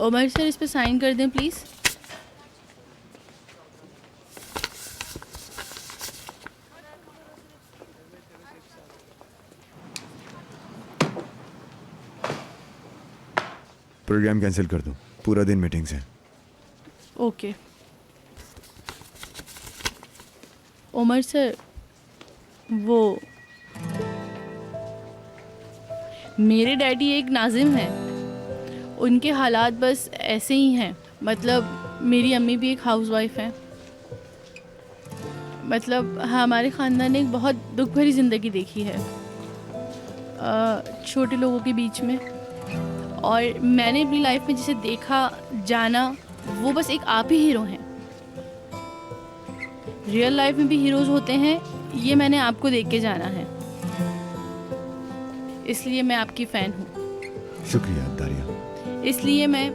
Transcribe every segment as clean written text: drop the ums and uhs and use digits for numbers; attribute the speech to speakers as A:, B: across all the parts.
A: Umar sir इस पे sign कर दें प्लीज़।
B: प्रोग्राम कैंसिल कर दो, पूरा दिन मीटिंग्स हैं।
A: ओके। उमर सर वो मेरे डैडी एक नाजिम हैं, उनके हालात बस ऐसे ही हैं। मतलब मेरी अम्मी भी एक हाउसवाइफ हैं। मतलब हमारे ख़ानदान ने एक बहुत दुख भरी ज़िंदगी देखी है छोटे लोगों के बीच में, और मैंने अपनी लाइफ में जिसे देखा जाना वो बस एक आप ही हीरो हैं। रियल लाइफ में भी हीरोज़ होते हैं, ये मैंने आपको देख के जाना है, इसलिए मैं आपकी फ़ैन हूँ।
B: शुक्रिया दारिया।
A: इसलिए मैं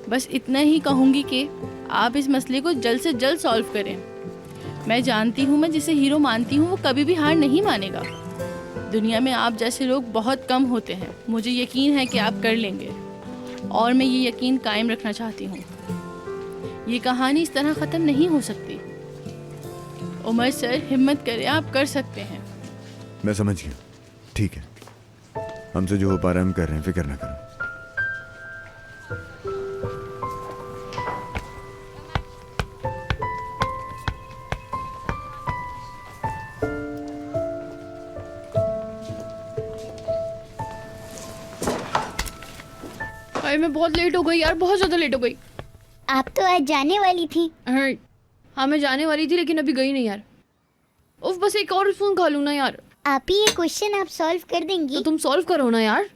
A: बस इतना ही कहूँगी कि आप इस मसले को जल्द से जल्द सॉल्व करें। मैं जानती हूँ, मैं जिसे हीरो मानती हूँ वो कभी भी हार नहीं मानेगा। दुनिया में आप जैसे लोग बहुत कम होते हैं, मुझे यकीन है कि आप कर लेंगे, और मैं ये यकीन कायम रखना चाहती हूँ। ये कहानी इस तरह ख़त्म नहीं हो सकती। उमर सर हिम्मत करें, आप कर सकते हैं।
B: मैं समझ गया, ठीक है, हमसे जो हो पा रहा है हम कर रहे हैं, फिक्र ना करो।
A: भाई मैं बहुत लेट हो गई यार, बहुत ज़्यादा लेट हो गई।
C: आप तो आज जाने वाली थी।
A: हाँ मैं जाने वाली थी लेकिन अभी गई नहीं यार। उफ, बस एक और स्पून खा लूँ ना यार।
C: आप ही ये क्वेश्चन आप सॉल्व कर देंगी?
A: तो तुम सॉल्व करो ना यार,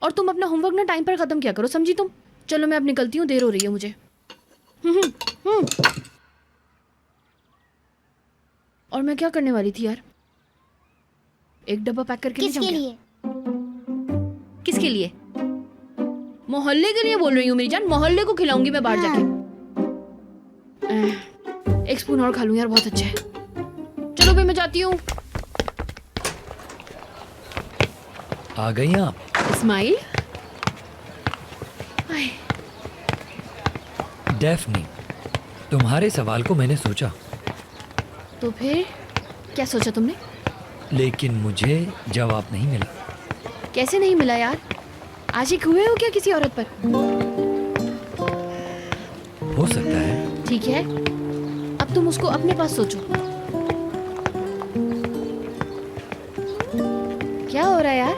A: और तुम अपना होमवर्क ना टाइम पर ख़त्म किया करो, समझी तुम? चलो मैं अब निकलती हूँ, देर हो रही है मुझे। और मैं क्या करने वाली थी यार, एक डब्बा पैक करके ले
C: किसके
A: जाऊँ
C: लिए?
A: क्या? किसके लिए? मोहल्ले के लिए बोल रही हूँ मेरी जान, मोहल्ले को खिलाऊंगी मैं बाहर जाके। एक स्पून और खा लूँ यार, बहुत अच्छा है। चलो भाई मैं जाती हूँ।
D: आ गई आप?
A: इस्माइल।
D: डेफनी, तुम्हारे सवाल को मैंने सोचा,
A: तो फिर क्या सोचा तुमने?
D: लेकिन मुझे जवाब नहीं मिला।
A: कैसे नहीं मिला यार? आशिक हुए हो क्या किसी औरत पर?
D: हो सकता है।
A: ठीक है, अब तुम उसको अपने पास सोचो। क्या हो रहा है यार?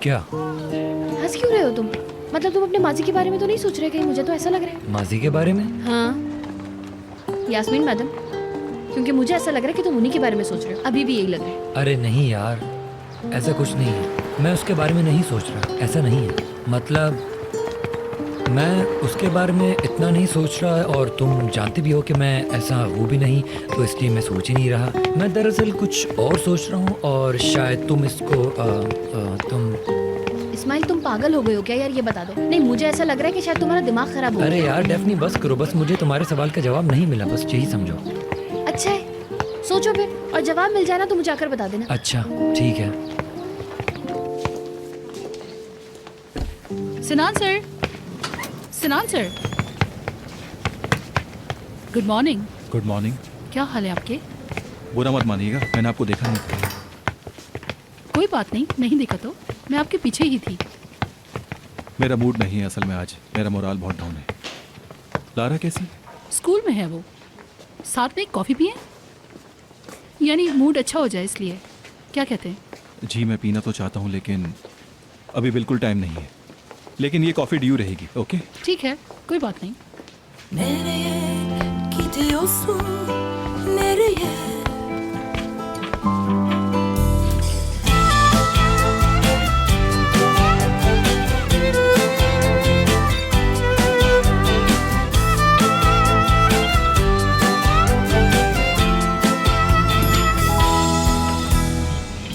D: क्या?
A: हंस क्यों रहे हो तुम? मतलब तुम अपने माजी के बारे में तो नहीं सोच रहे कहीं? मुझे तो ऐसा लग रहा है।
D: माजी के बारे में?
A: हाँ यास्मीन मैडम, क्योंकि मुझे ऐसा लग रहा है कि तुम उन्हीं के बारे में सोच रहे हो। अभी भी यही लग रहा है।
D: अरे नहीं यार, ऐसा कुछ नहीं है। मैं उसके बारे में नहीं सोच रहा, ऐसा नहीं है। मतलब मैं उसके बारे में इतना नहीं सोच रहा, और तुम जानती भी हो कि मैं ऐसा हूँ भी नहीं, तो इसलिए मैं सोच ही नहीं रहा। मैं दरअसल कुछ और सोच रहा हूँ, और शायद तुम इसको तुम
A: इस्माइल तुम पागल हो गए हो क्या यार? ये बता दो। नहीं, मुझे ऐसा लग रहा है कि शायद तुम्हारा दिमाग खराब हो
D: अरे
A: गया।
D: यार डेफनी बस करो, बस मुझे तुम्हारे सवाल का जवाब नहीं मिला, बस यही समझो।
A: अच्छा है, सोचो फिर, और जवाब मिल जाए ना तो मुझे आकर बता देना।
D: अच्छा ठीक है।
E: Sinan sir, Sinan sir, good morning.
F: Good morning.
E: क्या हाल है आपके?
F: बुरा मत मानिएगा, मैंने आपको देखा नहीं।
E: कोई बात नहीं, नहीं देखा तो मैं आपके पीछे ही थी।
F: मेरा मूड नहीं है असल में आज, मेरा मोराल बहुत डाउन है। लारा कैसी?
E: स्कूल में है वो, साथ में एक कॉफ़ी पिए, यानी मूड अच्छा हो जाए इसलिए। क्या कहते हैं?
F: जी मैं पीना तो चाहता हूँ लेकिन अभी बिल्कुल टाइम नहीं है, लेकिन ये कॉफ़ी ड्यू रहेगी। ओके
E: ठीक है, कोई बात नहीं।
G: Nereye gidiyorsun? Nereye?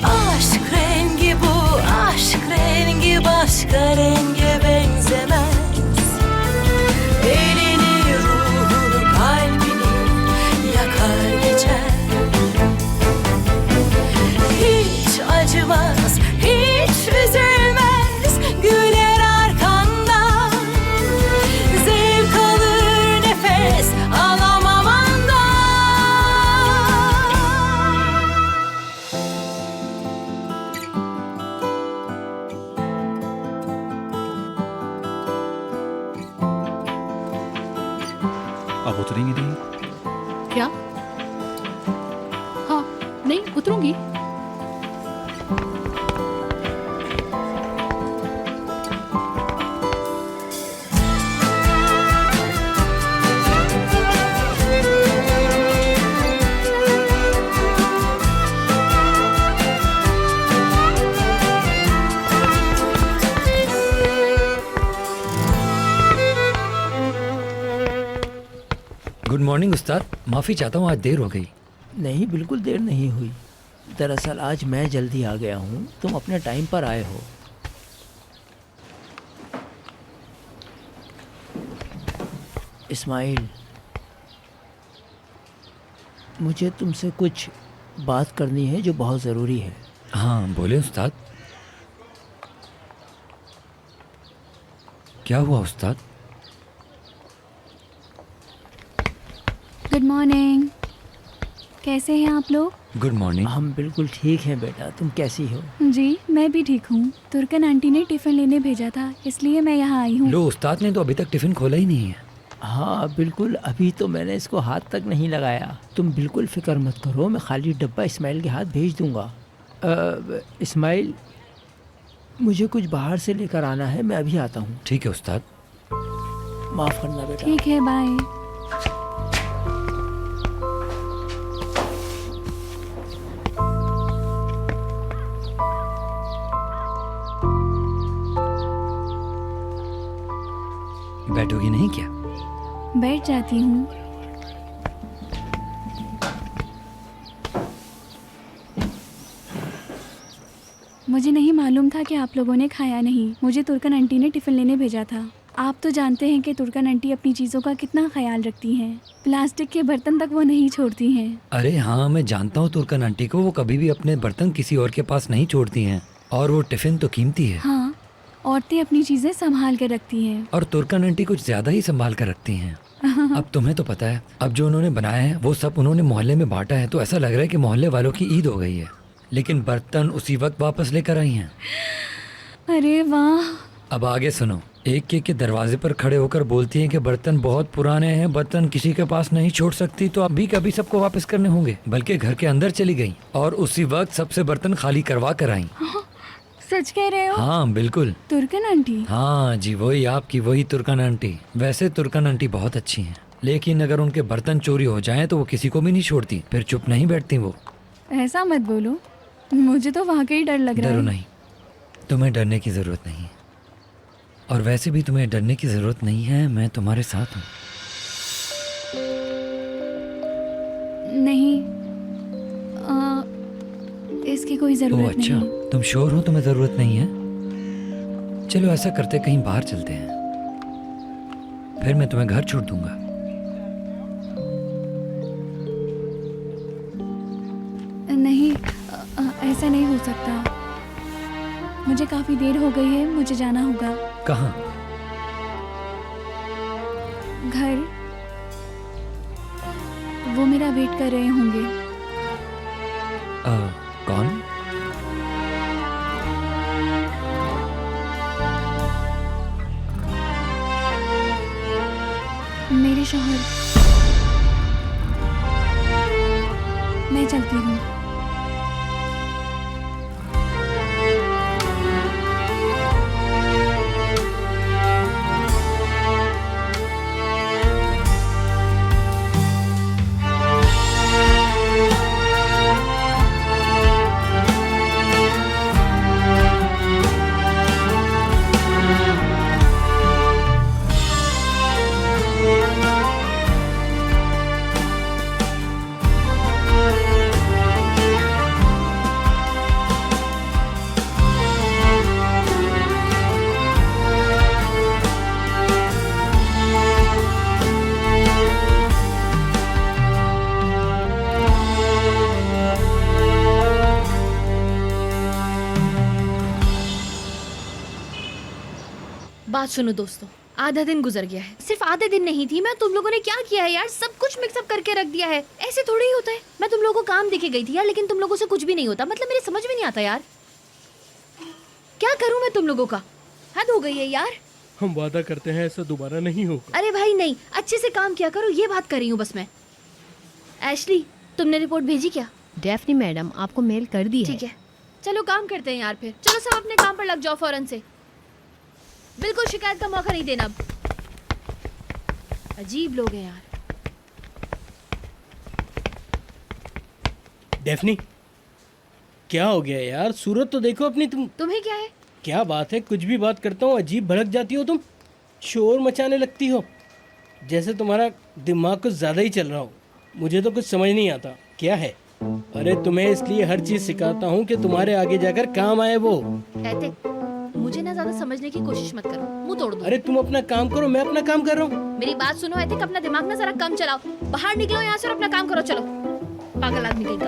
G: Aşk rengi bu, aşk rengi başka renge benzemez. Elini, ruhunu, kalbini
F: आप उतरेंगे नहीं?
E: क्या? हाँ, नहीं उतरूंगी।
D: गुड मॉर्निंग उस्ताद, माफ़ी चाहता हूँ आज देर हो गई।
H: नहीं, बिल्कुल देर नहीं हुई। दरअसल आज मैं जल्दी आ गया हूँ, तुम अपने टाइम पर आए हो। इस्माइल, मुझे तुमसे कुछ बात करनी है जो बहुत ज़रूरी है।
D: हाँ बोले उस्ताद। क्या हुआ उस्ताद?
I: Good morning. कैसे हैं आप लोग?
D: Good morning.
H: हम बिल्कुल ठीक हैं बेटा, तुम कैसी हो?
I: जी मैं भी ठीक हूँ। तुर्कन आंटी ने टिफ़िन लेने भेजा था, इसलिए मैं यहाँ आई हूँ।
D: लो, उस्ताद ने तो अभी तक टिफ़िन खोला ही नहीं है।
H: हाँ बिल्कुल, अभी तो मैंने इसको हाथ तक नहीं लगाया। तुम बिल्कुल फ़िक्र मत करो, मैं खाली डब्बा इस्माइल के हाथ भेज दूँगा। इस्माइल, मुझे कुछ बाहर से लेकर आना है, मैं अभी आता हूँ।
D: ठीक है उस्ताद।
H: माफ़ करना बेटा।
I: ठीक है, बाय।
D: बैठोगी नहीं क्या?
I: बैठ जाती हूँ। मुझे नहीं मालूम था कि आप लोगों ने खाया नहीं। मुझे तुर्कन आंटी ने टिफ़िन लेने भेजा था। आप तो जानते हैं कि तुर्कन आंटी अपनी चीज़ों का कितना ख्याल रखती हैं। प्लास्टिक के बर्तन तक वो नहीं छोड़ती हैं।
D: अरे हाँ, मैं जानता हूँ तुर्कन आंटी को। वो कभी भी अपने बर्तन किसी और के पास नहीं छोड़ती हैं। और वो टिफ़िन तो कीमती है।
I: हाँ, औरतें अपनी चीज़ें संभाल कर रखती हैं।
D: और तुर्कन आंटी कुछ ज़्यादा ही संभाल कर रखती हैं। अब तुम्हें तो पता है, अब जो उन्होंने बनाया है वो सब उन्होंने मोहल्ले में बांटा है, तो ऐसा लग रहा है कि मोहल्ले वालों की ईद हो गई है। लेकिन बर्तन उसी वक्त वापस लेकर आई हैं।
I: अरे वाह।
D: अब आगे सुनो। एक के दरवाजे पर खड़े होकर बोलती हैं कि बर्तन बहुत पुराने हैं, बर्तन किसी के पास नहीं छोड़ सकती, तो अभी कभी सबको वापस करने होंगे। बल्कि घर के अंदर चली गई और उसी वक्त सबसे बर्तन खाली करवा कर आई।
I: सच कह रहे हो?
D: हाँ बिल्कुल।
I: तुर्कन आंटी?
D: हाँ जी, वही आपकी वही तुर्कन आंटी। वैसे तुर्कन आंटी बहुत अच्छी हैं, लेकिन अगर उनके बर्तन चोरी हो जाएं तो वो किसी को भी नहीं छोड़ती, फिर चुप नहीं बैठती वो।
I: ऐसा मत बोलो, मुझे तो वाकई डर लग रहा है।
D: डरो नहीं, तुम्हें डरने की ज़रूरत नहीं है। और वैसे भी तुम्हें डरने की ज़रूरत नहीं है, मैं तुम्हारे साथ हूँ।
I: नहीं, इसकी कोई
D: ओह
I: ज़रूरत
D: अच्छा,
I: नहीं।
D: तुम श्योर हो तुम्हें ज़रूरत नहीं है? चलो ऐसा करते, कहीं बाहर चलते हैं, फिर मैं तुम्हें घर छोड़ दूंगा।
I: नहीं, ऐसा नहीं हो सकता। मुझे काफ़ी देर हो गई है, मुझे जाना होगा।
D: कहाँ?
I: घर। वो मेरा वेट कर रहे होंगे।
D: कौन?
I: मेरे शौहर। मैं चलती हूँ।
J: बात सुनो दोस्तों, आधा दिन गुजर गया है। सिर्फ आधे दिन नहीं थी मैं, तुम लोगों ने क्या किया है यार, सब कुछ मिक्सअप करके रख दिया है। ऐसे थोड़ी ही होता है। मैं तुम लोगों को काम देके गई थी यार, लेकिन तुम लोगों से कुछ भी नहीं होता। मतलब मेरे समझ में नहीं आता यार, क्या करूं मैं तुम लोगों का। हद हो गई है यार।
H: हम वादा करते हैं ऐसा दोबारा नहीं होगा।
J: अरे भाई नहीं, अच्छे से काम किया करो, ये बात कर रही हूँ बस मैं। एशली, तुमने रिपोर्ट भेजी क्या?
K: डेफनी मैडम आपको मेल कर दी है।
J: ठीक है, चलो काम करते हैं यार फिर। चलो सब अपने काम पर लग जाओ फौरन से। बिल्कुल शिकायत का मौका नहीं देना अब। अजीब लोग हैं यार।
H: डेफनी, क्या हो गया यार? सूरत तो देखो अपनी।
J: तुम्हें क्या है?
H: क्या बात है, कुछ भी बात करता हूँ अजीब भड़क जाती हो तुम, शोर मचाने लगती हो, जैसे तुम्हारा दिमाग कुछ ज़्यादा ही चल रहा हो। मुझे तो कुछ समझ नहीं आता क्या है। अरे तुम्हें इसलिए हर चीज़ सिखाता हूँ कि तुम्हारे आगे जाकर काम आए वो।
J: कहते मुझे ना ज्यादा समझने की कोशिश मत करो, मुंह तोड़ दो।
H: अरे तुम अपना काम करो, मैं अपना काम कर रहा हूँ।
J: मेरी बात सुनो ऐतिक, अपना दिमाग ना जरा कम चलाओ। बाहर निकलो यहाँ से और अपना काम करो। चलो, पागल आदमी कहीं का।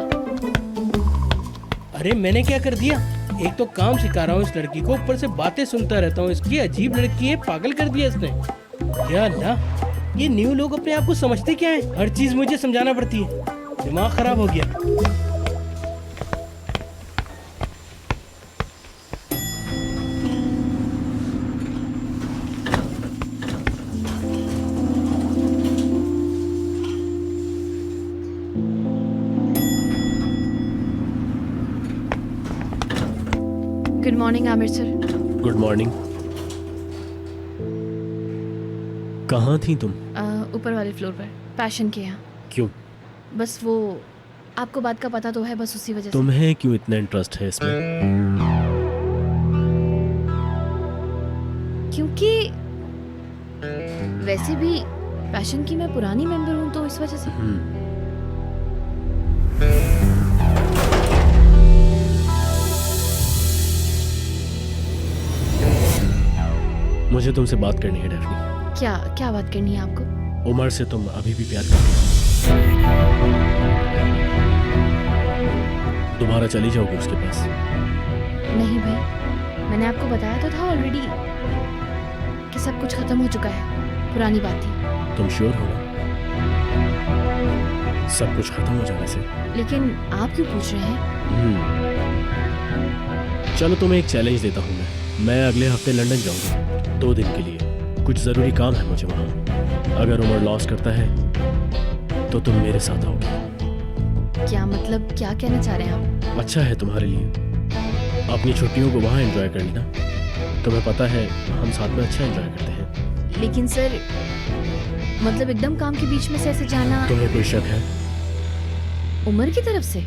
H: अरे मैंने क्या कर दिया? एक तो काम सिखा रहा हूँ इस लड़की को, ऊपर से बातें सुनता रहता हूँ। इसकी अजीब लड़की है, पागल कर दिया इसने। या अल्लाह, ये न्यू लोग अपने आप को समझते क्या है? हर चीज मुझे समझाना पड़ती है, दिमाग खराब हो गया।
J: Good morning Aamir sir.
L: Good morning. कहाँ थी तुम?
J: ऊपर वाले फ्लोर पर, पैशन के यहाँ।
L: क्यों?
J: बस वो, आपको बात का पता तो है, बस उसी वजह से।
L: तुम्हें क्यों इतना इंटरेस्ट है इसमें?
J: क्योंकि वैसे भी पैशन की मैं पुरानी मेंबर हूँ, तो इस वजह से।
L: मुझे तुमसे बात करनी है डेफनी।
J: क्या क्या बात करनी है आपको?
L: उमर से तुम अभी भी प्यार करती हो? दोबारा चली जाओगे उसके पास?
J: नहीं भाई, मैंने आपको बताया तो था ऑलरेडी कि सब कुछ खत्म हो चुका है, पुरानी बात थी।
L: तुम श्योर हो ना सब कुछ खत्म हो जाने से?
J: लेकिन आप क्यों पूछ रहे हैं?
L: चलो तुम्हें एक चैलेंज देता हूँ। मैं अगले हफ्ते लंदन जाऊंगा 2 दिन के लिए। कुछ ज़रूरी काम है मुझे वहाँ। अगर उमर लॉस करता है तो तुम मेरे साथ आओगे।
J: क्या मतलब, क्या कहना चाह रहे हैं आप?
L: अच्छा है तुम्हारे लिए, अपनी छुट्टियों को वहाँ एंजॉय कर लेना। तुम्हें पता है हम साथ में अच्छा एंजॉय करते हैं।
J: लेकिन सर, मतलब एकदम काम के बीच में से ऐसे जाना।
L: तुम्हें कोई शक है?
J: उमर की तरफ से?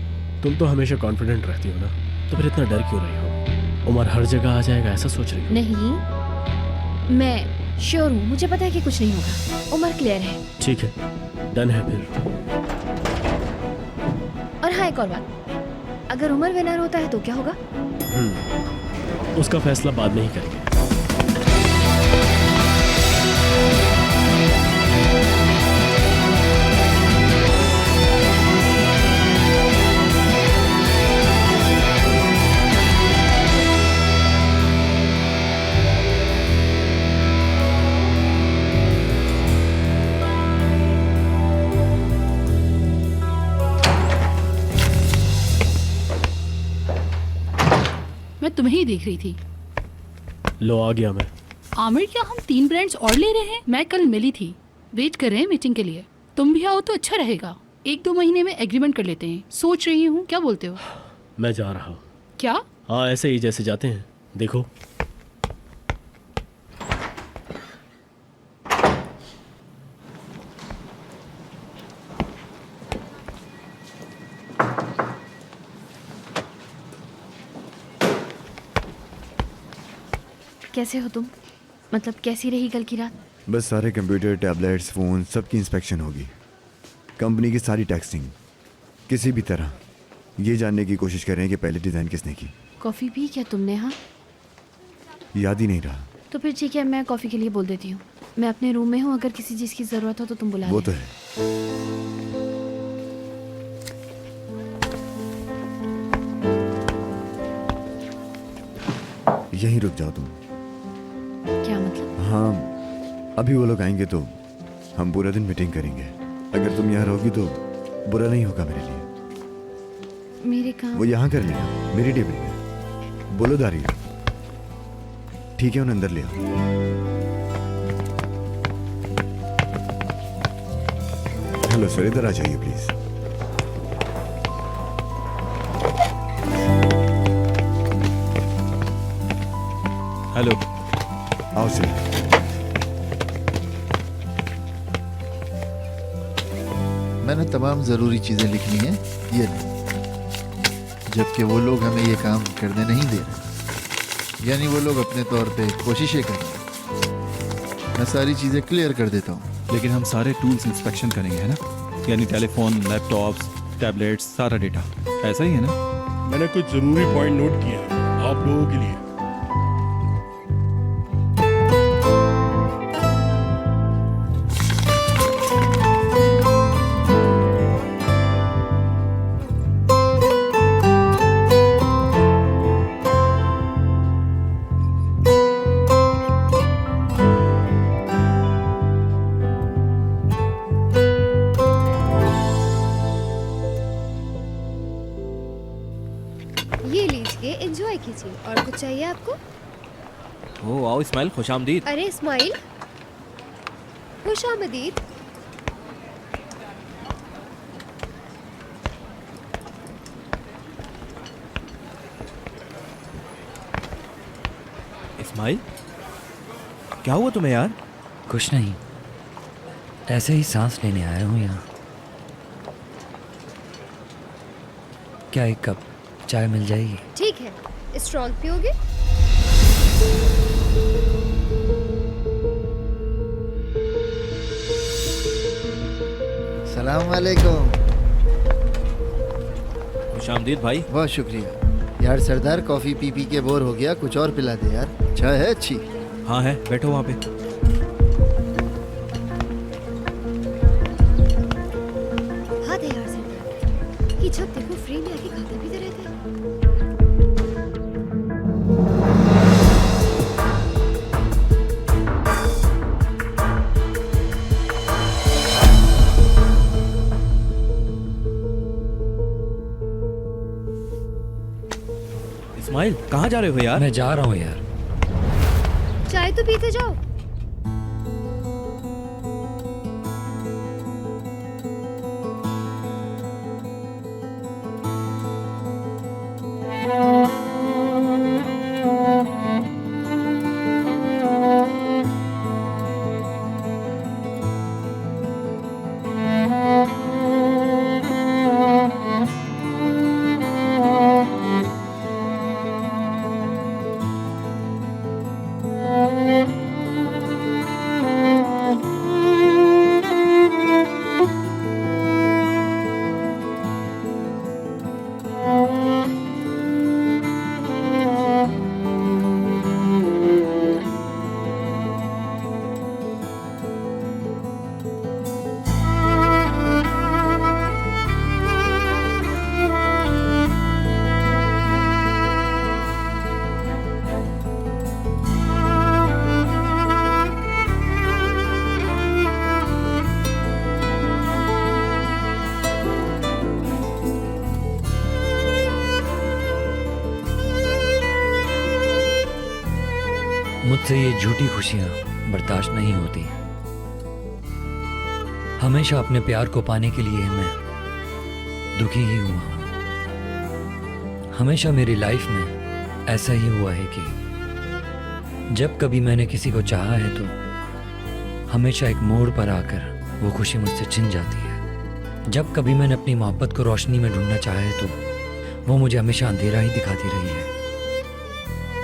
L: तुम तो हमेशा कॉन्फिडेंट रहती हो ना, तो फिर इतना डर क्यों रही हो? उमर हर जगह आ जाएगा ऐसा सोच रही हो?
J: नहीं, मैं श्योर हूँ, मुझे पता है कि कुछ नहीं होगा। उमर क्लियर है।
L: ठीक है, डन है फिर।
J: और हाँ, एक और बात, अगर उमर विनर होता है तो क्या होगा?
L: उसका फैसला बाद में ही करेंगे।
E: मैं तुम्हें ही देख रही थी।
L: लो आ गया मैं।
E: आमिर, क्या हम 3 ब्रांड्स और ले रहे हैं? मैं कल मिली थी, वेट कर रहे हैं मीटिंग के लिए। तुम भी आओ तो अच्छा रहेगा। 1-2 महीने में एग्रीमेंट कर लेते हैं, सोच रही हूँ, क्या बोलते हो?
L: मैं जा रहा हूँ।
E: क्या?
L: हाँ, ऐसे ही जैसे जाते हैं। देखो
J: कैसे हो तुम? मतलब कैसी रही कल की रात?
B: बस सारे कंप्यूटर, टैबलेट्स, फ़ोन सबकी इंस्पेक्शन होगी। कंपनी की सारी टैक्सिंग, किसी भी तरह ये जानने की कोशिश कर रहे हैं कि पहले डिज़ाइन किसने की।
J: कॉफ़ी पी क्या तुमने? हाँ,
B: याद ही नहीं रहा।
J: तो फिर ठीक है, मैं कॉफ़ी के लिए बोल देती हूँ। मैं अपने रूम में हूँ, अगर किसी चीज़ की ज़रूरत हो तो तुम बुला
B: वो
J: लेना।
B: तो है। यहीं रुक जाओ तुम।
J: क्या मतलब?
B: हाँ, अभी वो लोग आएंगे तो हम पूरा दिन मीटिंग करेंगे। अगर तुम यहाँ रहोगी तो बुरा नहीं होगा मेरे लिए।
J: मेरे काम?
B: वो यहाँ कर लेना, मेरी टेबल पे। बोलो दारिया। ठीक है, उन्हें अंदर ले आओ। हेलो सर, इधर आ जाइए प्लीज।
F: हेलो।
B: आओ सर।
M: मैंने तमाम ज़रूरी चीज़ें लिख ली हैं, ये नहीं, जबकि वो लोग हमें ये काम करने नहीं दे रहे, यानी वो लोग अपने तौर पे कोशिशें कर रहे हैं। मैं सारी चीज़ें क्लियर कर देता हूँ।
F: लेकिन हम सारे टूल्स इंस्पेक्शन करेंगे, है ना? यानी टेलीफोन, लैपटॉप्स, टैबलेट्स, सारा डेटा, ऐसा ही है ना?
L: मैंने कुछ ज़रूरी पॉइंट नोट किए हैं आप लोगों के लिए।
J: ये लीजिए, एंजॉय कीजिए। और कुछ चाहिए आपको?
N: ओ आओ इस्माइल, खुशामदीद।
J: अरे इस्माइल, खुशामदीद।
N: इस्माइल, क्या हुआ तुम्हें यार?
D: कुछ नहीं, ऐसे ही सांस लेने आया हूँ यहाँ। क्या एक कप चाय मिल जाएगी?
J: ठीक है, स्ट्रॉन्ग पियोगे?
M: सलाम वालेकुम।
N: खुशामदीद भाई।
M: बहुत शुक्रिया यार। सरदार कॉफ़ी पी पी के बोर हो गया, कुछ और पिला दे यार। चाय है अच्छी?
N: हाँ है, बैठो वहाँ पे।
J: हाँ दे यार सरदार, ये जब देखो फ्री में आके खाते पीते रहते हैं।
N: इस्माइल, कहाँ जा रहे हो यार?
D: मैं जा रहा हूँ यार।
J: चाय तो पीते जाओ।
D: मुझसे ये झूठी खुशियां बर्दाश्त नहीं होती। हमेशा अपने प्यार को पाने के लिए मैं दुखी ही हुआ हूं। हमेशा मेरी लाइफ में ऐसा ही हुआ है कि जब कभी मैंने किसी को चाहा है तो हमेशा एक मोड़ पर आकर वो खुशी मुझसे छिन जाती है। जब कभी मैंने अपनी मोहब्बत को रोशनी में ढूंढना चाहा है तो वो मुझे हमेशा अंधेरा ही दिखाती रही है।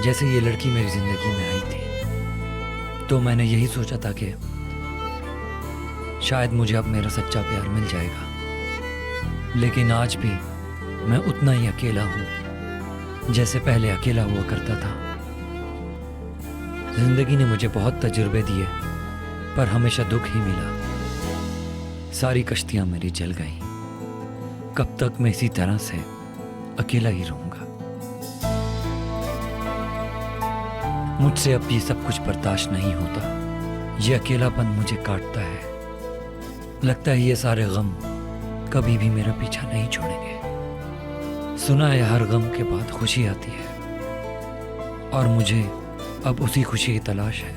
D: जैसे ये लड़की मेरी जिंदगी में आई थी तो मैंने यही सोचा था कि शायद मुझे अब मेरा सच्चा प्यार मिल जाएगा, लेकिन आज भी मैं उतना ही अकेला हूँ जैसे पहले अकेला हुआ करता था। जिंदगी ने मुझे बहुत तजुर्बे दिए पर हमेशा दुख ही मिला। सारी कश्तियां मेरी जल गई। कब तक मैं इसी तरह से अकेला ही रहूंगा? मुझसे अब ये सब कुछ बर्दाश्त नहीं होता। ये अकेलापन मुझे काटता है। लगता है ये सारे गम कभी भी मेरा पीछा नहीं छोड़ेंगे। सुना है हर गम के बाद खुशी आती है और मुझे अब उसी खुशी की तलाश है।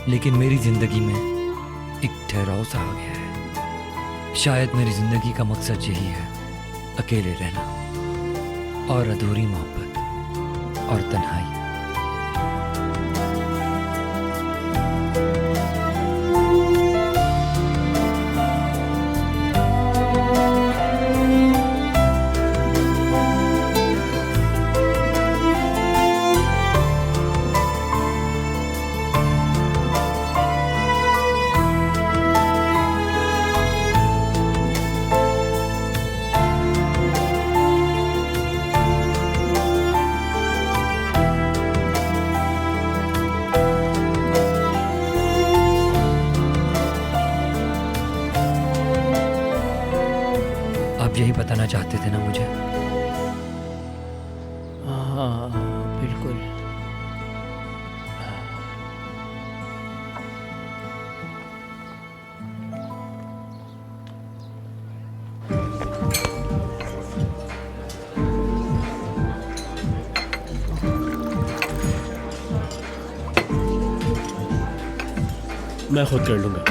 D: लेकिन मेरी जिंदगी में एक ठहराव सा आ गया है। शायद मेरी जिंदगी का मकसद यही है, अकेले रहना और अधूरी मोहब्बत और तन्हाई। आप यही बताना चाहते थे ना मुझे?
H: हाँ बिल्कुल।
L: मैं खुद कर लूँगा।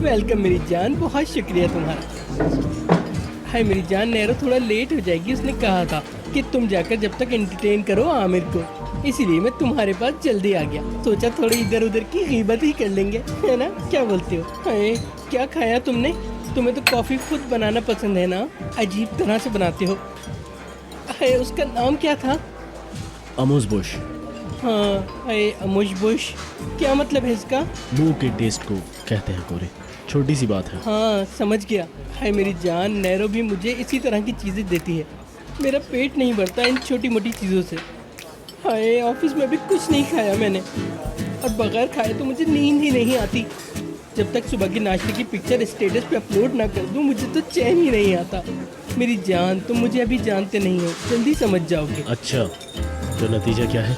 H: वेलकम मेरी जान, बहुत शुक्रिया तुम्हारा। हाय मेरी जान, नैरो थोड़ा लेट हो जाएगी। उसने कहा था कि तुम जाकर जब तक एंटरटेन करो आमिर को, इसीलिए मैं तुम्हारे पास जल्दी आ गया। सोचा थोड़ी इधर उधर की गीबत ही कर लेंगे, है ना? क्या बोलते हो? हाय क्या खाया तुमने? तुम्हें तो कॉफ़ी खुद बनाना पसंद है ना? अजीब तरह से बनाते हो। हाय उसका नाम क्या था?
L: अमूज बुश।
H: हाँ हाय अमूज बुश, क्या मतलब है इसका?
L: मुंह के टेस्ट को कहते हैं कोरे, छोटी सी बात है।
H: हाँ समझ गया। हाय मेरी जान, नैरो भी मुझे इसी तरह की चीज़ें देती है। मेरा पेट नहीं भरता इन छोटी मोटी चीज़ों से। हाय ऑफिस में भी कुछ नहीं खाया मैंने, और बगैर खाए तो मुझे नींद ही नहीं आती। जब तक सुबह की नाश्ते की पिक्चर स्टेटस पे अपलोड ना कर दूँ मुझे तो चैन ही नहीं आता। मेरी जान तुम मुझे अभी जानते नहीं हो, जल्दी समझ जाओगे।
L: अच्छा तो नतीजा क्या है?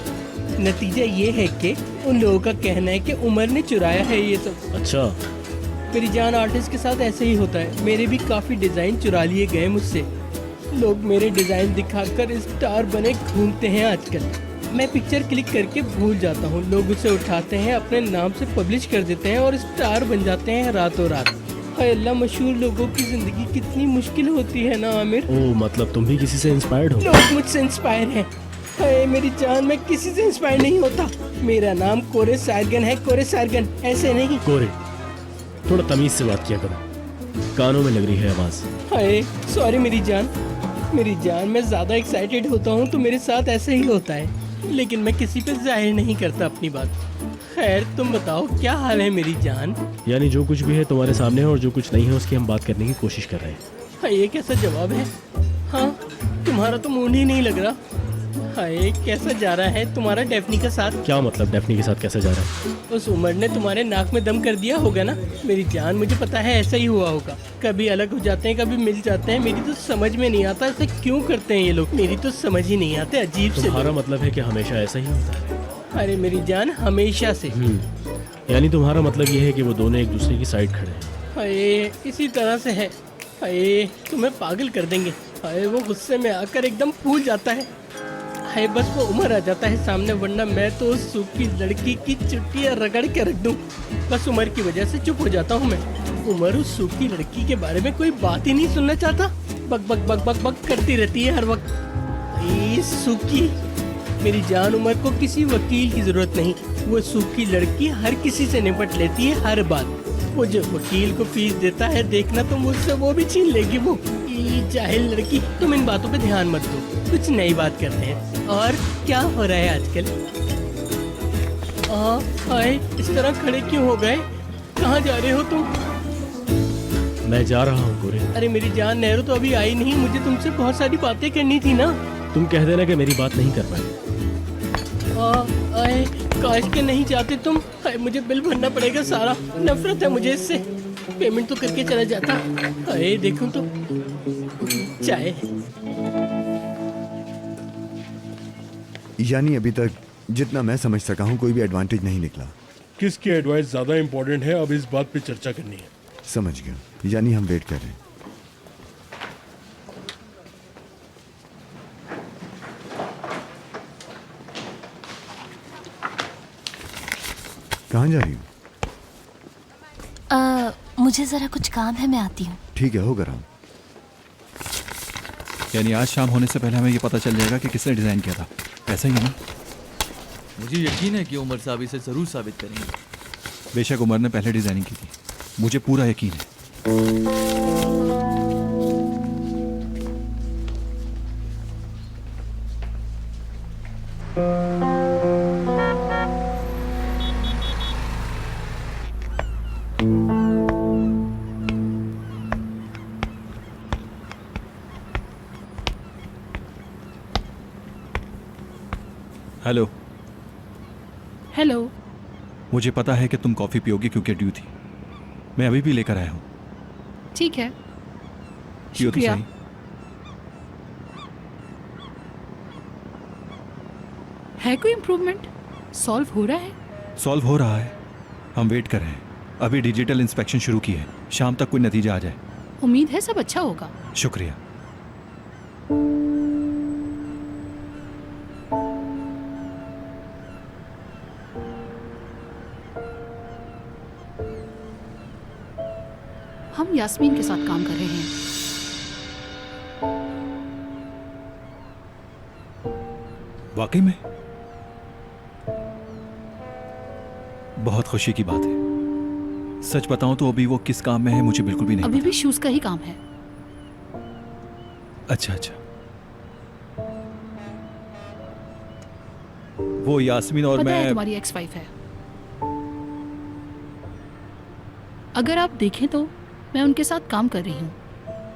H: नतीजा ये है कि उन लोगों का कहना है कि उमर ने चुराया है ये सब।
L: अच्छा
H: मेरी जान, आर्टिस्ट के साथ ऐसे ही होता है। मेरे भी काफ़ी डिज़ाइन चुरा लिए गए मुझसे। लोग मेरे डिज़ाइन दिखाकर स्टार बने घूमते हैं आजकल। मैं पिक्चर क्लिक करके भूल जाता हूँ, लोग उसे उठाते हैं, अपने नाम से पब्लिश कर देते हैं और स्टार बन जाते हैं रातों रात। हाय अल्लाह, मशहूर लोगों की ज़िंदगी कितनी मुश्किल होती है ना आमिर।
L: ओह मतलब तुम भी किसी से इंस्पायर्ड हो?
H: लोग मुझसे इंस्पायर हैं। हाय मेरी जान, मैं किसी से इंस्पायर नहीं होता। मेरा नाम कोरे सारगन है, कोरे सारगन, ऐसे नहीं।
L: कोरे, थोड़ा तमीज से बात किया करो, कानों में लग रही है आवाज़।
H: हाय सॉरी मेरी जान। मेरी जान, मैं ज़्यादा एक्साइटेड होता हूँ तो मेरे साथ ऐसे ही होता है, लेकिन मैं किसी पे जाहिर नहीं करता अपनी बात। खैर तुम बताओ क्या हाल है मेरी जान?
L: यानी जो कुछ भी है तुम्हारे सामने है और जो कुछ नहीं है उसकी हम बात करने की कोशिश कर रहे हैं।
H: हाँ ये कैसा जवाब है? हाँ तुम्हारा तो मूड ही नहीं लग रहा। हाय कैसा जा रहा है तुम्हारा डेफनी के साथ?
L: क्या मतलब डेफनी के साथ कैसा जा रहा है?
H: उस उमर ने तुम्हारे नाक में दम कर दिया होगा ना मेरी जान, मुझे पता है ऐसा ही हुआ होगा। कभी अलग हो जाते हैं, कभी मिल जाते हैं। मेरी तो समझ में नहीं आता ऐसा क्यों करते हैं ये लोग, मेरी तो समझ ही नहीं आते, अजीब से।
L: तुम्हारा मतलब है कि हमेशा ऐसा ही होता है?
H: अरे मेरी जान हमेशा से।
L: यानी तुम्हारा मतलब ये है कि वो दोनों एक दूसरे की साइड खड़े हैं?
H: हाय इसी तरह से है। हाय तुम्हें पागल कर देंगे। हाय वो गुस्से में आकर एकदम फूल जाता है। हाय बस वो उमर आ जाता है सामने, वरना मैं तो उस सूखी लड़की की चुट्टियाँ रगड़ के रख दूँ। बस उमर की वजह से चुप हो जाता हूँ मैं। उमर उस सूखी लड़की के बारे में कोई बात ही नहीं सुनना चाहता, बक बक बक बक बक करती रहती है हर वक्त। ये सूखी मेरी जान, उमर को किसी वकील की जरूरत नहीं। वो सूखी लड़की हर किसी से निपट लेती है हर बात। वो जो वकील को फीस देता है देखना तो मुझसे वो भी छीन लेगी वो। ये जाहिल लड़की। तुम इन बातों पे ध्यान मत दो, कुछ नई बात करते हैं। और क्या हो रहा है आजकल? हाय इस तरह खड़े क्यों हो गए? कहाँ जा रहे हो तुम?
L: मैं जा रहा हूँ गोरे।
H: अरे मेरी जान, नेहरू तो अभी आई नहीं, मुझे तुमसे बहुत सारी बातें करनी थी ना।
L: तुम कह देना कि मेरी बात नहीं कर पाए।
H: आए, काश के नहीं चाहते तुम। हाय, मुझे बिल भरना पड़ेगा सारा, नफरत है मुझे इससे। पेमेंट तो करके चला जाता। हाय, देखूं तो चाय।
B: यानी अभी तक जितना मैं समझ सका हूँ कोई भी एडवांटेज नहीं निकला।
L: किसकी एडवाइस ज्यादा इम्पोर्टेंट है, अब इस बात पे चर्चा करनी है।
B: समझ गया, यानी हम वेट कर रहे हैं। कहाँ जा रही हूँ?
G: मुझे जरा कुछ काम है, मैं आती हूँ।
B: ठीक है, होगा राम।
F: यानी आज शाम होने से पहले हमें ये पता चल जाएगा कि किसने डिज़ाइन किया था, ऐसा ही है ना?
O: मुझे यकीन है कि उमर साहब इसे ज़रूर साबित करेंगे।
F: बेशक उमर ने पहले डिज़ाइनिंग की थी, मुझे पूरा यकीन है। हेलो।
E: हेलो।
F: मुझे पता है कि तुम कॉफ़ी पियोगी क्योंकि ड्यू थी। मैं अभी भी लेकर आया हूँ।
E: ठीक है,
F: पियो तो
E: शुक्रिया।
F: सही।
E: है कोई इम्प्रूवमेंट? सॉल्व हो रहा है?
F: सॉल्व हो रहा है, हम वेट कर रहे हैं। अभी डिजिटल इंस्पेक्शन शुरू की है, शाम तक कोई नतीजा आ जाए।
E: उम्मीद है सब अच्छा होगा।
F: शुक्रिया।
E: हम यास्मीन के साथ काम कर रहे हैं।
F: वाकई में बहुत खुशी की बात है। सच बताऊं तो अभी वो किस काम में है मुझे बिल्कुल भी नहीं
E: अभी भी शूज का ही काम है।
F: अच्छा अच्छा। वो यास्मीन और
E: पता है
F: मैं
E: तुम्हारी एक्स वाइफ है। अगर आप देखें तो मैं उनके साथ काम कर रही हूँ।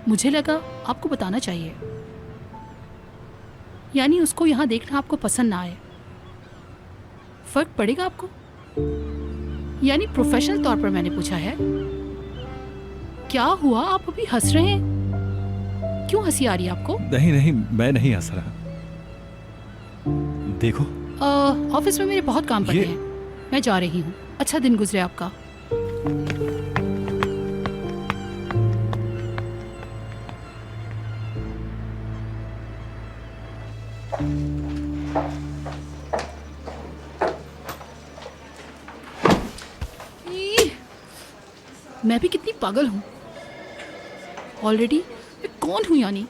E: मुझे लगा आपको बताना चाहिए, यानी उसको यहाँ देखना आपको पसंद ना आए। फर्क पड़ेगा आपको? यानी प्रोफेशनल तौर पर मैंने पूछा है। क्या हुआ, आप अभी हंस रहे हैं? क्यों हंसी आ रही है आपको?
F: नहीं नहीं, मैं नहीं हंस रहा। देखो
E: ऑफिस में मेरे बहुत काम पड़े हैं, मैं जा रही हूँ। अच्छा दिन गुजरे आपका। मैं भी कितनी पागल हूँ। ऑलरेडी मैं कौन हूँ यानी?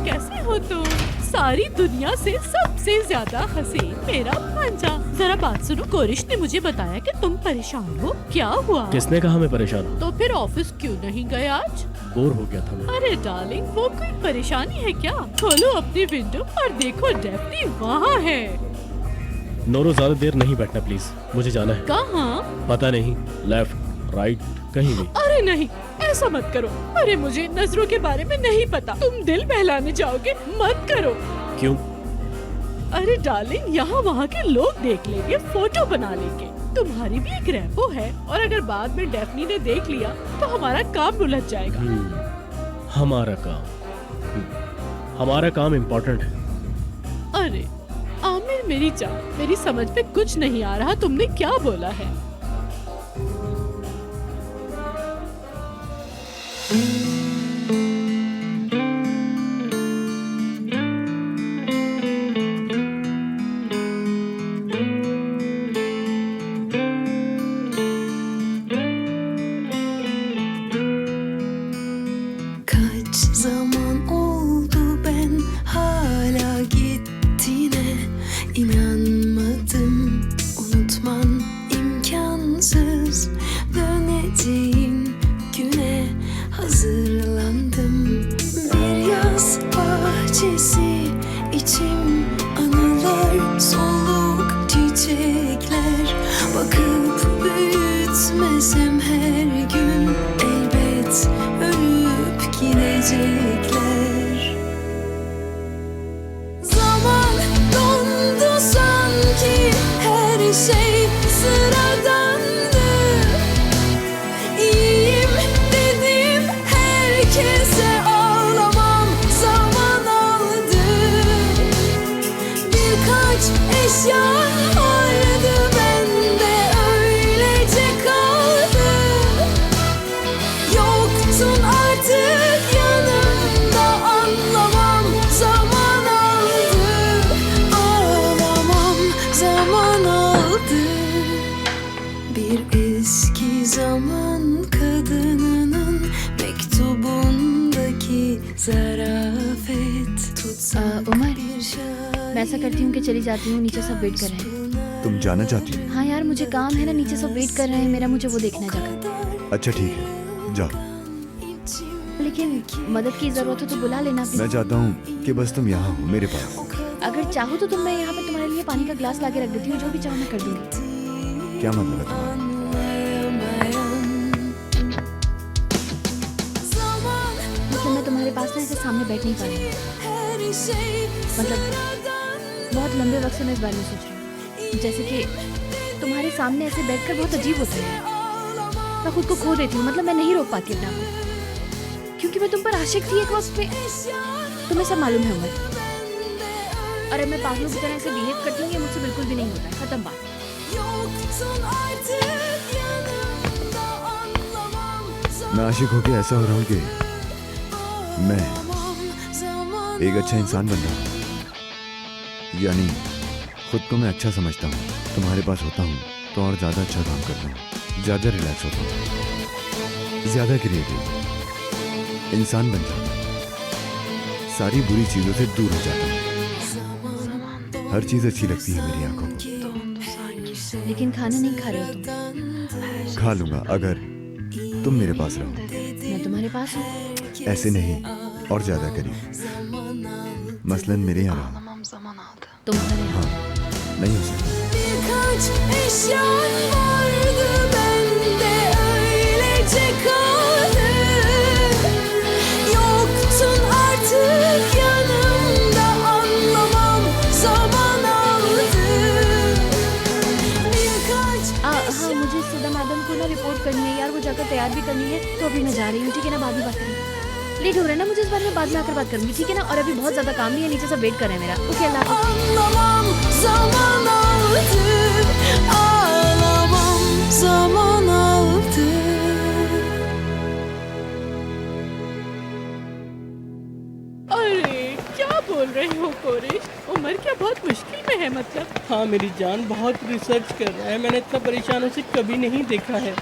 E: कैसे हो तुम? सारी दुनिया से सबसे ज्यादा हसीन मेरा भांजा। जरा बात सुनो, कोरिश ने मुझे बताया कि तुम परेशान हो। क्या हुआ?
L: किसने कहा मैं परेशान हूँ?
E: तो फिर ऑफिस क्यों नहीं गए आज?
L: बोर हो गया था मैं।
E: अरे डार्लिंग, वो कोई परेशानी है क्या? खोलो अपनी विंडो और देखो डेफ्नी वहाँ है।
L: नोरो, ज्यादा देर नहीं बैठना प्लीज, मुझे जाना है।
E: कहाँ?
L: पता नहीं, लेफ्ट राइट कहीं भी।
E: अरे नहीं, ऐसा मत करो। अरे मुझे नजरों के बारे में नहीं पता, तुम दिल बहलाने जाओगे, मत करो।
L: क्यों?
E: अरे डार्लिंग, यहाँ वहाँ के लोग देख लेंगे, फोटो बना लेंगे। तुम्हारी भी एक रैपो है, और अगर बाद में डेफनी ने देख लिया तो हमारा काम उलझ जाएगा।
L: हमारा काम इम्पोर्टेंट है।
E: अरे आमिर मेरी जान, मेरी समझ में कुछ नहीं आ रहा, तुमने क्या बोला है?
J: ऐसा करती हूँ कि चली जाती हूँ, नीचे सब वेट कर रहे हैं।
B: तुम जाना चाहती हो?
J: हाँ यार मुझे काम है ना, नीचे सब वेट कर रहे हैं मेरा, मुझे वो देखना है जाकर।
B: अच्छा ठीक है, जाओ।
J: लेकिन मदद की जरूरत हो तो बुला लेना
B: मैं चाहता हूँ कि बस तुम यहाँ हो मेरे पास।
J: अगर चाहो तो मैं यहाँ पे तुम्हारे लिए पानी का ग्लास लाके रख देती हूँ, जो भी चाहो मैं कर दूंगी।
B: क्या मतलब है तुम्हारा?
J: मतलब मैं तुम्हारे पास ना ऐसे सामने बैठ नहीं पा रही हूँ। मतलब बहुत लंबे वक्त से मैं इस बारे में सोच रही हूँ, जैसे कि तुम्हारे सामने ऐसे बैठकर बहुत अजीब होता है। मैं खुद को खो देती हूँ, मतलब मैं नहीं रोक पाती अपने आप को, क्योंकि मैं तुम पर आशिक थी एक वक्त पे। तुम्हें सब मालूम है उमर, और अब मैं पागलों की तरह ऐसे बिहेव करती हूँ, ये मुझसे बिल्कुल भी नहीं होता है। खत्म बात।
B: मैं आशिक होके ऐसा हो रहा हूँ कि मैं एक अच्छा इंसान बन रहा हूँ, यानी खुद को मैं अच्छा समझता हूँ। तुम्हारे पास होता हूँ तो और ज़्यादा अच्छा काम करता हूँ, ज़्यादा रिलैक्स होता हूँ, ज़्यादा क्रिएटिव इंसान बन जाता हूँ, सारी बुरी चीज़ों से दूर हो जाता हूँ, हर चीज़ अच्छी लगती है मेरी आंखों को।
J: लेकिन खाना नहीं खा रहे हो तुम।
B: खा लूँगा अगर तुम मेरे पास रहो।
J: मैं तुम्हारे पास हूँ।
B: ऐसे नहीं, और ज़्यादा करीब, मसलन मेरे यहाँ रहो।
J: तुम्हारे
B: हाँ, नहीं हो सकता।
G: Birkaç eşyan vardı bende öylece kaldı. Yoktun artık yanımda, anlamam zaman aldı. Birkaç
J: हाँ मुझे सुधा मैडम को ना रिपोर्ट करनी है यार, वो जाकर तैयार भी करनी है, तो अभी मैं जा रही हूँ, ठीक है ना? बाद में बात करेंगे। लेट हो रहा है ना मुझे, इस बारे में बाद में आकर बात करूंगी, ठीक है ना? और अभी बहुत ज्यादा काम भी है, नीचे सब वेट कर रहे हैं मेरा। ओके, अल्लाह हाफ़िज़।
G: anlamam zaman aldı. Ağlamam zaman aldı.
A: अरे क्या बोल रहे हो कोरेश? उमर क्या बहुत मुश्किल में है मतलब?
H: हाँ मेरी जान बहुत रिसर्च कर रहा है, मैंने इतना परेशान उसे कभी नहीं देखा है।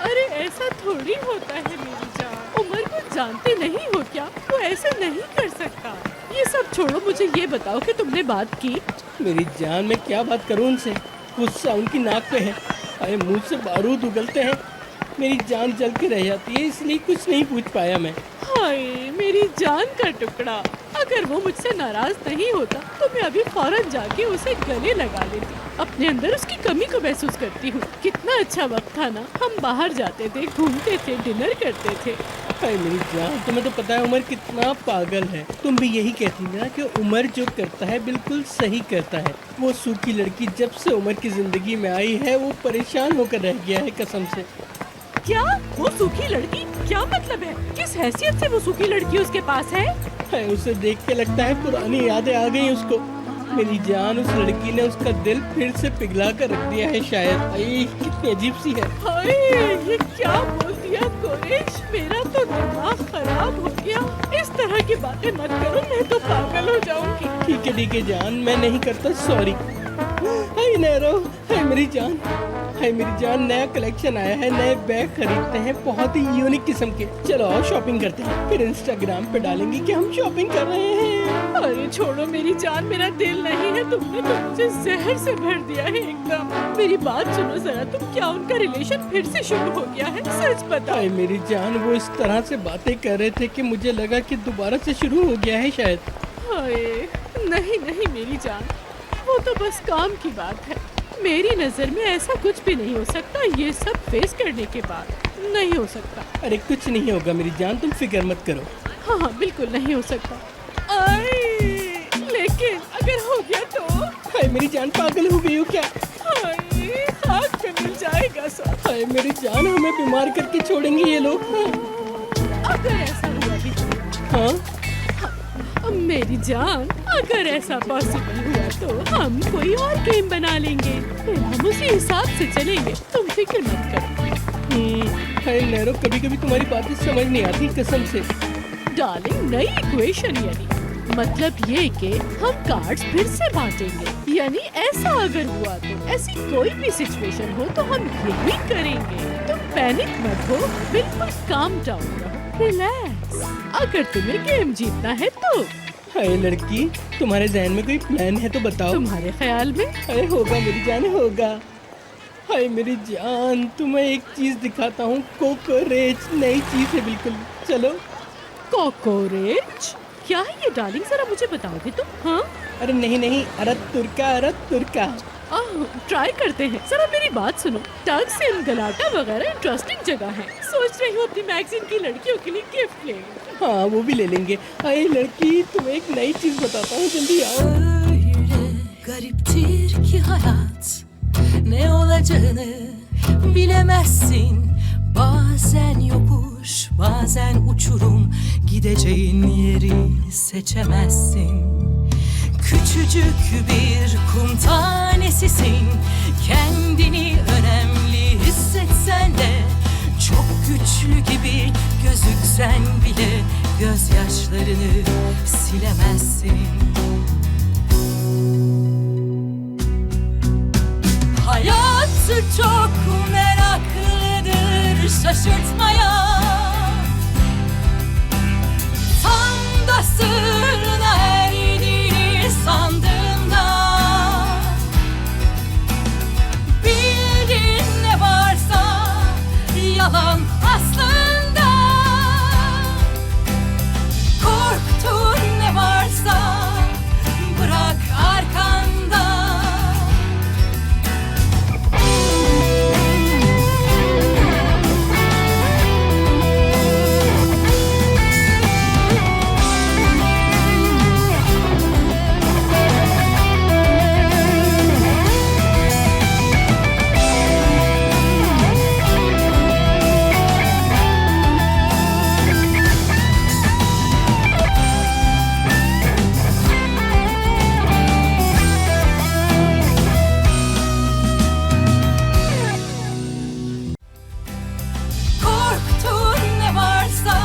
A: अरे ऐसा थोड़ी होता है मेरी जान, उमर को जानते नहीं हो क्या? वो ऐसे नहीं कर सकता। ये सब छोड़ो, मुझे ये बताओ कि तुमने बात की?
H: मेरी जान मैं क्या बात करूँ उनसे, गुस्सा उनकी नाक पे है, अरे मुंह से बारूद उगलते हैं, मेरी जान जल के रह जाती है, इसलिए कुछ नहीं पूछ पाया मैं।
A: हाय मेरी जान का टुकड़ा, अगर वो मुझसे नाराज नहीं होता तो मैं अभी फौरन जाके उसे गले लगा लेती। अपने अंदर उसकी कमी को महसूस करती हूँ। कितना अच्छा वक्त था ना, हम बाहर जाते थे, घूमते थे, डिनर करते थे।
H: हाय मेरी जान, तुम्हें तो पता है उमर कितना पागल है। तुम भी यही कहती ना कि उमर जो करता है बिल्कुल सही करता है। वो सूखी लड़की जब से उमर की जिंदगी में आई है वो परेशान होकर रह गया है कसम से।
A: क्या वो सूखी लड़की? क्या मतलब है? किस हैसियत से वो सूखी लड़की उसके पास है?
H: उसे देख के लगता है पुरानी यादें आ गई उसको। मेरी जान, उस लड़की ने उसका दिल फिर से पिघला कर रख दिया है शायद। आई कितनी अजीब सी है।
A: हाय ये क्या बोल दिया कोरेश, मेरा तो दिमाग खराब हो गया। इस तरह की बातें मत करो, मैं तो पागल हो जाऊंगी।
H: ठीक है जान, मैं नहीं करता, सॉरी। हाय नैरो, हाय मेरी जान, हाय मेरी जान, नया कलेक्शन आया है, नए बैग खरीदते हैं बहुत ही यूनिक किस्म के। चलो आओ शॉपिंग करते हैं, फिर इंस्टाग्राम पे डालेंगे कि हम शॉपिंग कर रहे हैं।
A: अरे छोड़ो मेरी जान, मेरा दिल नहीं है, तुमने तो मुझे जहर से भर दिया है एकदम। मेरी बात सुनो जरा, तुम क्या उनका रिलेशन फिर से शुरू हो गया है? सच बताओ।
H: हाय मेरी जान, वो इस तरह से बातें कर रहे थे कि मुझे लगा कि दोबारा से शुरू हो गया है शायद।
A: हाय नहीं मेरी जान, वो तो बस काम की बात है। मेरी नजर में ऐसा कुछ भी नहीं हो सकता, ये सब फेस करने के बाद नहीं हो सकता।
H: अरे कुछ नहीं होगा मेरी जान, तुम फिक्र मत करो।
A: हाँ बिल्कुल नहीं हो सकता। लेकिन अगर हो गया तो?
H: हाय मेरी जान, पागल हो गई हो क्या?
A: हाय हाथ पे मिल जाएगा सब।
H: हाय मेरी जान, हमें बीमार करके छोड़ेंगे ये लोग।
A: अगर ऐसा हुआ भी तो?
H: हाँ
A: मेरी जान, अगर ऐसा पॉसिबल हुआ तो हम कोई और गेम बना लेंगे, फिर हम उसी हिसाब से चलेंगे, तुम फिक्र मत करो।
H: हाय नैरो, कभी कभी तुम्हारी बातें समझ नहीं आती कसम से।
A: डार्लिंग, नई इक्वेशन यानी मतलब ये कि हम कार्ड्स फिर से बांटेंगे, यानी ऐसा अगर हुआ तो ऐसी कोई भी सिचुएशन हो तो हम यही करेंगे। तुम पैनिक मत हो, बिल्कुल काम डाउन रहो, रिलैक्स। अगर तुम्हें गेम जीतना है तो
H: हाय लड़की, तुम्हारे जहन में कोई प्लान है तो बताओ।
E: तुम्हारे ख्याल में?
H: अरे होगा मेरी जान, होगा। हाय मेरी जान, तुम्हें एक चीज दिखाता हूँ। कोकोरेच, नई चीज है बिल्कुल। चलो।
E: कॉकरोच? क्या है ये डार्लिंग, जरा मुझे बताओगे तुम? हाँ?
H: अरे नहीं नहीं, अरत तुर्का।
E: ट्राई करते हैं। जरा मेरी बात सुनो, टर्क्स एंड गलाटा वगैरह इंटरेस्टिंग जगह है। सोच रही हूँ अपनी मैगजीन की लड़कियों के लिए गिफ्ट लेंगे।
H: हाँ वो भी ले लेंगे। हाय लड़की, तुम्हें एक नई चीज बताता हूँ, जल्दी आओ।
G: Gariptir ki hayat, ne olacağını bilemezsin. Bazen yokuş, bazen uçurum, gideceğin yeri seçemezsin. Küçücük bir kum tanesisin, kendini önemli hissetsen de, çok güçlü gibi gözüksen bile, gözyaşlarını silemezsin. Hayat çok meraklıdır şaşırtmaya, tam da sırrına erdiğini sandığında, bildiğin ne varsa yalan aslında, korktuğun ne varsa bırak arkanda. Korktuğun ne varsa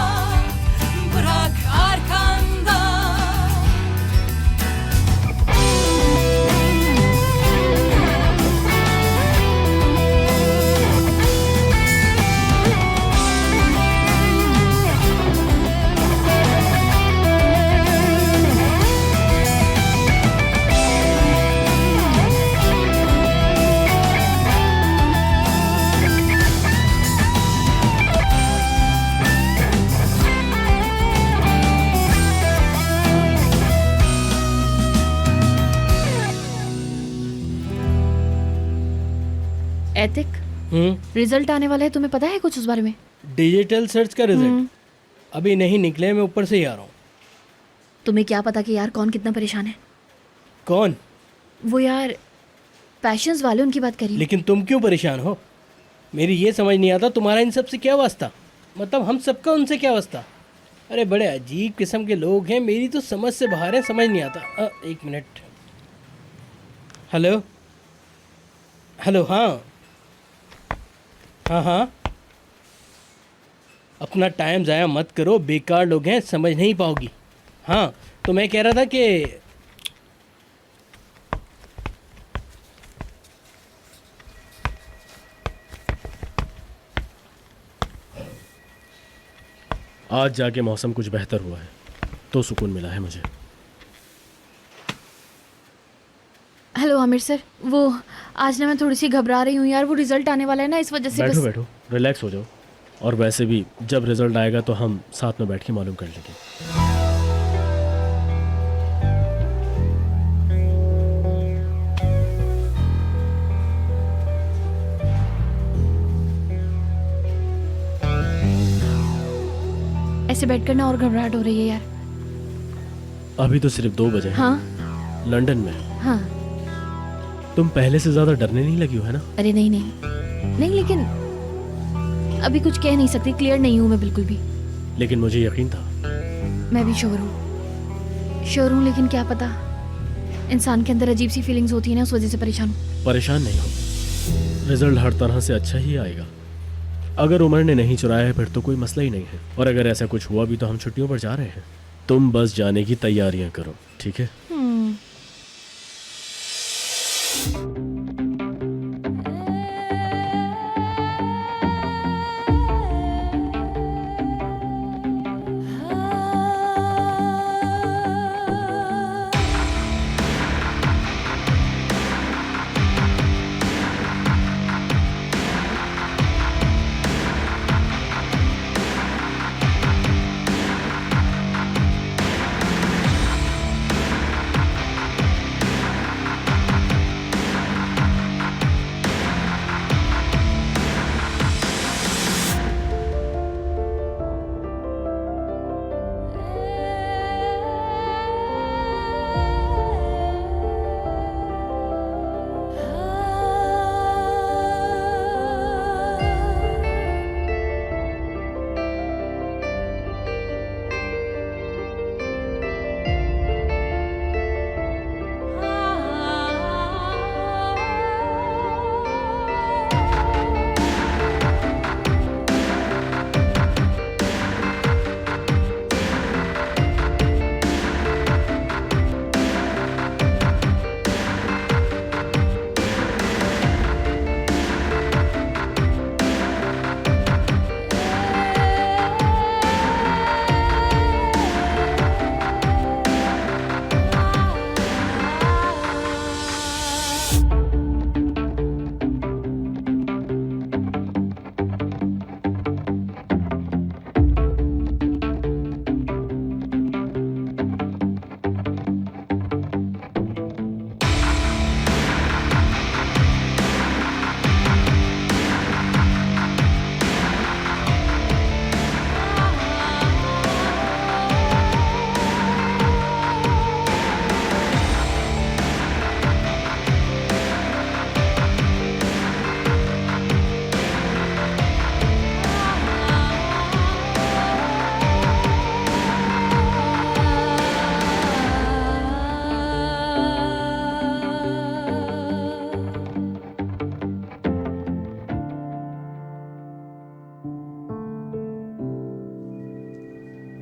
G: bırak arkanda.
J: Ethic, result आने वाला है, तुम्हें पता है कुछ उस बारे में?
H: डिजिटल सर्च का रिजल्ट अभी नहीं निकले, मैं ऊपर से ही आ रहा हूँ।
J: तुम्हें क्या पता कि यार कौन कितना परेशान है?
H: कौन?
J: वो यार पैशंस वाले, उनकी बात करिए।
H: लेकिन तुम क्यों परेशान हो? मेरी ये समझ नहीं आता, तुम्हारा इन सब से क्या वास्ता? मतलब हम सबका उनसे क्या वास्ता? अरे बड़े अजीब किस्म के लोग हैं, मेरी तो समझ से बाहर है, समझ नहीं आता। एक मिनट। हेलो हेलो, हाँ हाँ हाँ, अपना टाइम ज़ाया मत करो, बेकार लोग हैं, समझ नहीं पाओगी। हाँ तो मैं कह रहा था कि
L: आज जाके मौसम कुछ बेहतर हुआ है तो सुकून मिला है मुझे।
J: हेलो आमिर सर, वो आज ना मैं थोड़ी सी घबरा रही हूँ यार, वो रिजल्ट आने वाला है ना, इस वजह से
L: बैठो बैठो, रिलैक्स हो जाओ। और वैसे भी जब रिजल्ट आएगा तो हम साथ में बैठ के मालूम कर लेंगे।
J: ऐसे बैठ कर ना और घबराहट हो रही है यार।
L: अभी तो सिर्फ 2 बजे हैं।
J: हाँ
L: लंदन में।
J: हाँ।
L: तुम पहले से ज्यादा डरने नहीं लगी हो, है ना?
J: अरे नहीं नहीं नहीं, लेकिन अभी कुछ कह नहीं सकती, क्लियर नहीं हूँ मैं बिल्कुल भी।
L: लेकिन मुझे यकीन था।
J: मैं भी श्योर हूँ, लेकिन क्या पता, इंसान के अंदर अजीब सी फीलिंग्स होती है ना, उस वजह से परेशान हूँ।
L: परेशान नहीं हो, रिजल्ट हर तरह से अच्छा ही आएगा। अगर उमर ने नहीं चुराया है फिर तो कोई मसला ही नहीं है, और अगर ऐसा कुछ हुआ भी तो हम छुट्टियों पर जा रहे हैं। तुम बस जाने की तैयारियां करो, ठीक है?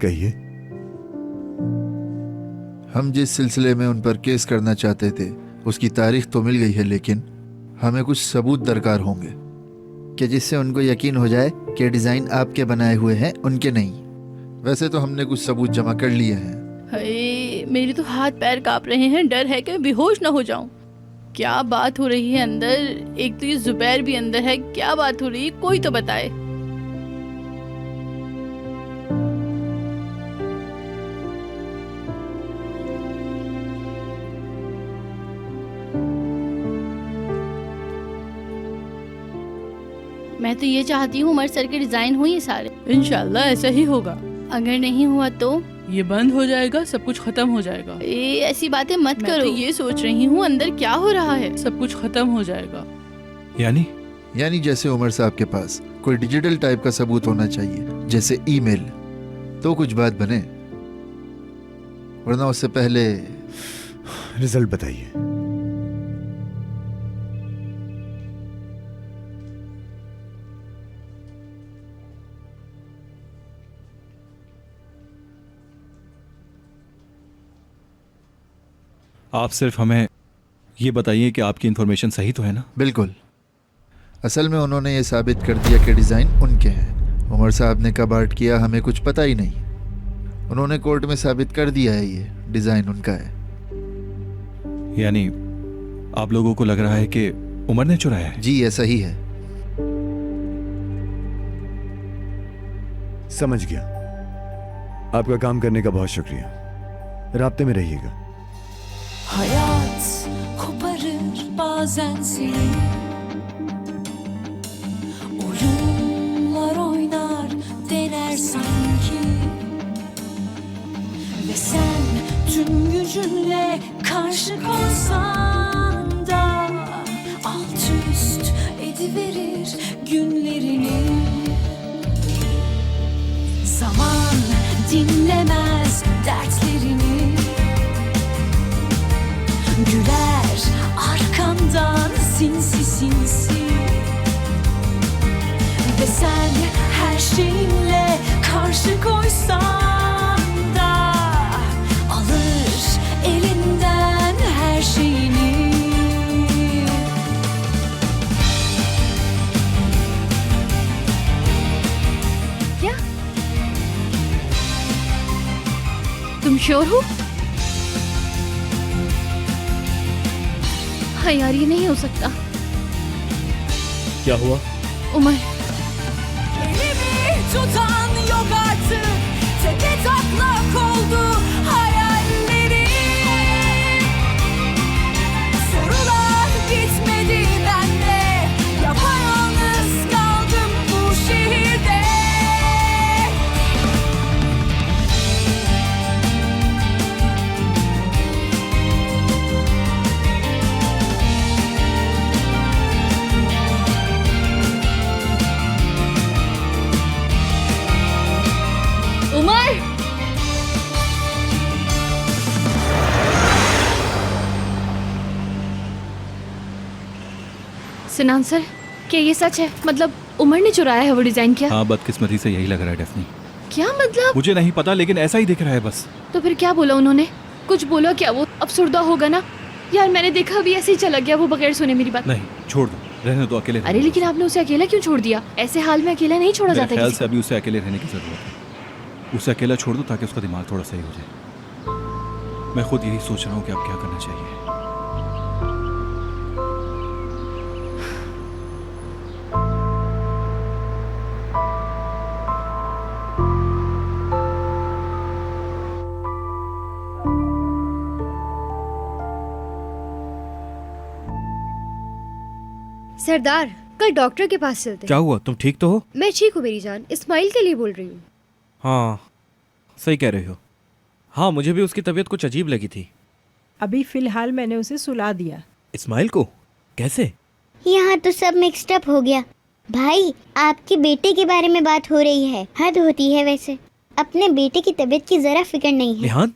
B: कहिए।
M: हम जिस सिलसिले में उन पर केस करना चाहते थे उसकी तारीख तो मिल गई है, लेकिन हमें कुछ सबूत दरकार होंगे कि जिससे उनको यकीन हो जाए कि डिज़ाइन आपके बनाए हुए हैं, उनके नहीं। वैसे तो हमने कुछ सबूत जमा कर लिए हैं।
A: हाय, मेरे तो हाथ पैर कांप रहे हैं, डर है कि मैं बेहोश ना हो जाऊं। क्या बात हो रही है अंदर? एक तो ये जुबैर भी अंदर है, क्या बात हो रही है? कोई तो बताए। मैं तो ये चाहती हूँ उमर सर के डिजाइन हो ये सारे। इंशाल्लाह ऐसा ही होगा। अगर नहीं हुआ तो
P: ये बंद हो जाएगा, सब कुछ खत्म हो जाएगा।
A: ऐसी बातें मत
P: मैं
A: करो।
P: तो
A: ये सोच रही हूँ अंदर क्या हो रहा है।
P: सब कुछ खत्म हो जाएगा।
M: यानी जैसे उमर साहब के पास कोई डिजिटल टाइप का सबूत होना चाहिए, जैसे ईमेल, तो कुछ बात बने, वरना उससे पहले।
B: रिजल्ट बताइए।
F: आप सिर्फ हमें ये बताइए कि आपकी इंफॉर्मेशन सही तो है ना?
M: बिल्कुल। असल में उन्होंने ये साबित कर दिया कि डिज़ाइन उनके हैं। उमर साहब ने कब आर्ट किया हमें कुछ पता ही नहीं। उन्होंने कोर्ट में साबित कर दिया है ये डिज़ाइन उनका है।
F: यानी आप लोगों को लग रहा है कि उमर ने चुराया है?
M: जी ऐसा ही है।
B: समझ गया। आपका काम करने का बहुत शुक्रिया। राब्ते में रहिएगा।
G: Hayat koparır bazen seni, oyunlar oynar dener sanki, ve sen tüm gücünle karşı koysan da alt üst ediverir günlerini. Zaman dinlemez dertlerini, güler arkandan sinsi sinsi, ve sen her şeyinle karşı koysan da alır elinden her şeyini.
J: क्या तुम sure हो? हाँ यार, ये नहीं हो सकता।
L: क्या हुआ?
J: Umar,
G: Elimi tutan yok artık, teke taklak oldu hayallerim. Sorular gitmedi bende, yapayalnız kaldım bu şehirde.
J: Omer! Sinan sir, क्या ये सच है? मतलब उमर ने चुराया है वो डिजाइन? क्या
F: हाँ, बदकिस्मती से यही लग रहा है डेफनी।
J: क्या मतलब?
F: मुझे नहीं पता, लेकिन ऐसा ही दिख रहा है बस।
J: तो फिर क्या बोला उन्होंने? कुछ बोला क्या? वो अफसुर्दा होगा ना यार। मैंने देखा अभी ऐसे ही चला गया वो बगैर सुने मेरी बात।
F: नहीं, छोड़ दो, रहने दो, अकेले।
J: अरे लेकिन आपने उसे अकेला क्यों छोड़ दिया? ऐसे हाल में अकेला नहीं छोड़ा
F: मेरे
J: जाता
F: ख्याल
J: किसी
F: से अभी उसे अकेले रहने की जरूरत है। उसे अकेला छोड़ दो ताकि उसका दिमाग थोड़ा सही हो जाए। मैं खुद यही सोच रहा हूँ कि अब क्या करना चाहिए।
Q: सरदार, कल डॉक्टर के पास चलते
N: क्या
Q: हैं।
N: हुआ? तुम ठीक तो हो?
Q: मैं ठीक हूँ मेरी जान, इस्माइल के लिए बोल रही हूँ।
N: हाँ, सही कह रहे हो। हाँ, मुझे भी उसकी तबीयत कुछ अजीब लगी थी।
R: अभी फिलहाल मैंने उसे सुला दिया।
N: इस्माइल को? कैसे?
C: यहाँ तो सब मिक्स्ड अप हो गया। भाई, आपके बेटे के बारे में बात हो रही है। हद होती है वैसे। अपने बेटे की तबीयत की जरा फिक्र नहीं है।
N: निहान,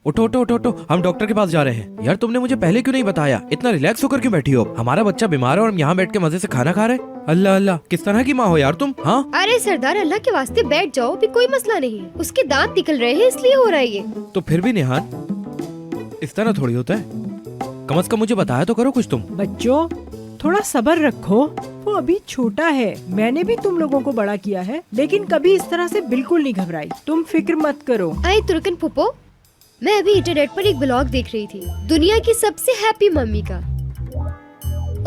N: उठो उठो उठो उठो, हम डॉक्टर के पास जा रहे हैं। यार तुमने मुझे पहले क्यों नहीं बताया? इतना रिलैक्स होकर क्यों बैठी हो? हमारा बच्चा बीमार है और हम यहाँ बैठ के मजे से खाना खा रहे हैं। अल्लाह अल्लाह, किस तरह की माँ हो यार तुम? हाँ
Q: अरे सरदार, अल्लाह के वास्ते बैठ जाओ, अभी कोई मसला नहीं है। उसके दांत निकल रहे हैं इसलिए हो रहा है ये।
N: तो फिर भी निहान, इस तरह थोड़ी होता है। कम से कम मुझे बताया तो करो कुछ तुम।
R: बच्चों थोड़ा सब्र रखो, वो अभी छोटा है। मैंने भी तुम लोगों को बड़ा किया है, लेकिन कभी इस तरह से बिल्कुल नहीं घबराई। तुम फिक्र मत करो।
Q: अरे तुर्कन फुप्पो, मैं अभी इंटरनेट पर एक ब्लॉग देख रही थी, दुनिया की सबसे हैप्पी मम्मी का।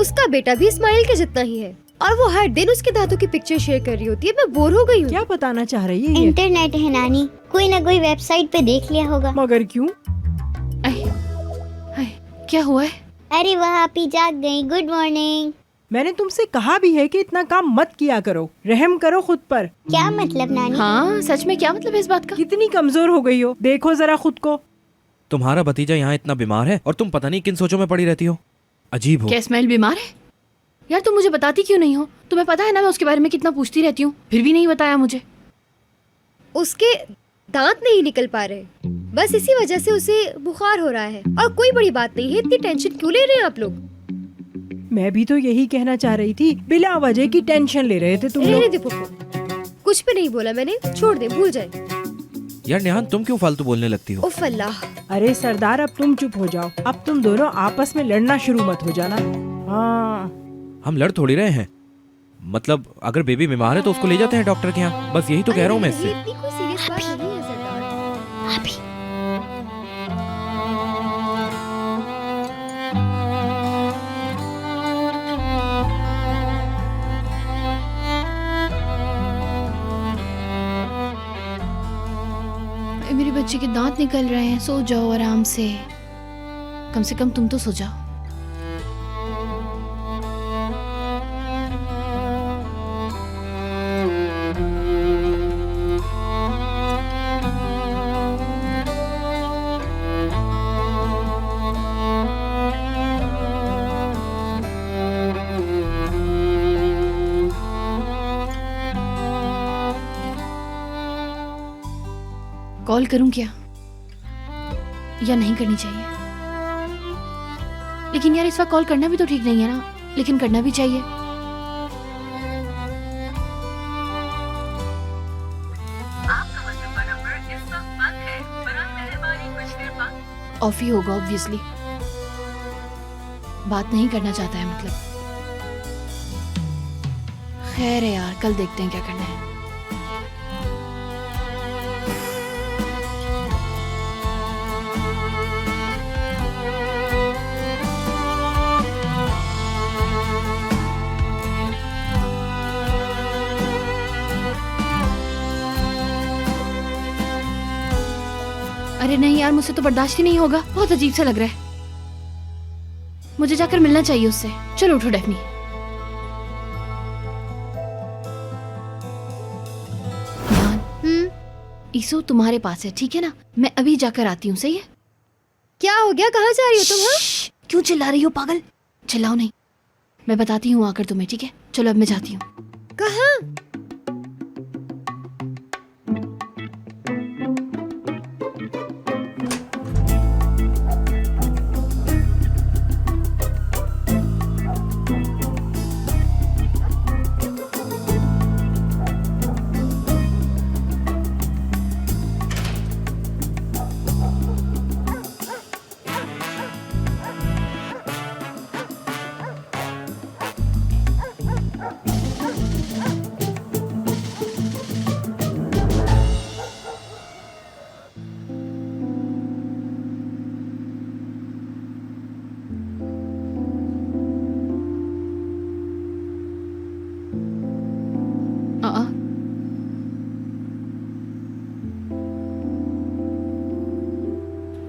Q: उसका बेटा भी इस्माइल के जितना ही है और वो हर दिन उसके दांतों की पिक्चर शेयर कर रही होती है। मैं बोर हो गई हूँ।
R: क्या बताना चाह रही है ये?
C: इंटरनेट है नानी, कोई ना कोई वेबसाइट पे देख लिया होगा।
R: मगर क्यों?
J: क्या हुआ है?
C: अरे वह आप ही जाग गई। Good morning.
R: मैंने तुमसे कहा भी है कि इतना काम मत किया करो, रहम करो खुद पर।
C: क्या मतलब नानी?
J: हाँ सच में क्या मतलब है इस बात का?
R: कितनी कमजोर हो गई हो, देखो जरा खुद को।
N: तुम्हारा भतीजा यहाँ इतना बीमार है और तुम पता नहीं किन सोचों में पड़ी रहती हो। अजीब हो।
J: क्या इस्माइल बीमार है? यार तुम मुझे बताती क्यों नहीं हो? तुम्हें पता है ना मैं उसके बारे में कितना पूछती रहती हूँ, फिर भी नहीं बताया मुझे।
Q: उसके दांत नहीं निकल पा रहे, बस इसी वजह से उसे बुखार हो रहा है और कोई बड़ी बात नहीं है। इतनी टेंशन क्यों ले रहे हैं आप लोग?
R: मैं भी तो यही कहना चाह रही थी, बिला वजह की टेंशन ले रहे थे तुम
Q: रहने
R: लोग।
Q: दे फुप्पो, कुछ भी नहीं बोला मैंने, छोड़ दे, भूल जाए।
N: यार निहान, तुम क्यों फालतू बोलने लगती हो?
Q: उफ अल्लाह।
R: अरे सरदार अब तुम चुप हो जाओ, अब तुम दोनों आपस में लड़ना शुरू मत हो जाना। हाँ
N: हम लड़ थोड़ी रहे हैं। मतलब अगर बेबी बीमार है तो उसको ले जाते हैं डॉक्टर के यहाँ, बस यही तो कह रहा हूँ मैं इससे।
Q: इतनी कोई सीरियस बात नहीं है सरदार।
C: अभी
J: मेरे बच्चे के दांत निकल रहे हैं, सो जाओ आराम से। कम से कम तुम तो सो जाओ। कॉल करूं क्या या नहीं करनी चाहिए? लेकिन यार इस वक्त कॉल करना भी तो ठीक नहीं है ना, लेकिन करना भी चाहिए। ऑफ ही होगा ऑब्वियसली। बात नहीं करना चाहता है मतलब। खैर है यार, कल देखते हैं क्या करना है। अरे नहीं यार, मुझसे तो बर्दाश्त ही नहीं होगा, बहुत अजीब सा लग रहा है। मुझे जाकर मिलना चाहिए उससे। चलो उठो डेफनी। ईसो तुम्हारे पास है, ठीक है ना? मैं अभी जाकर आती हूँ, सही है?
Q: क्या हो गया, कहाँ जा रही हो तुम? हाँ
J: क्यों चिल्ला रही हो पागल? चिल्लाओ नहीं, मैं बताती हूँ आकर तुम्हें, ठीक है? चलो अब मैं जाती हूँ।
Q: कहाँ?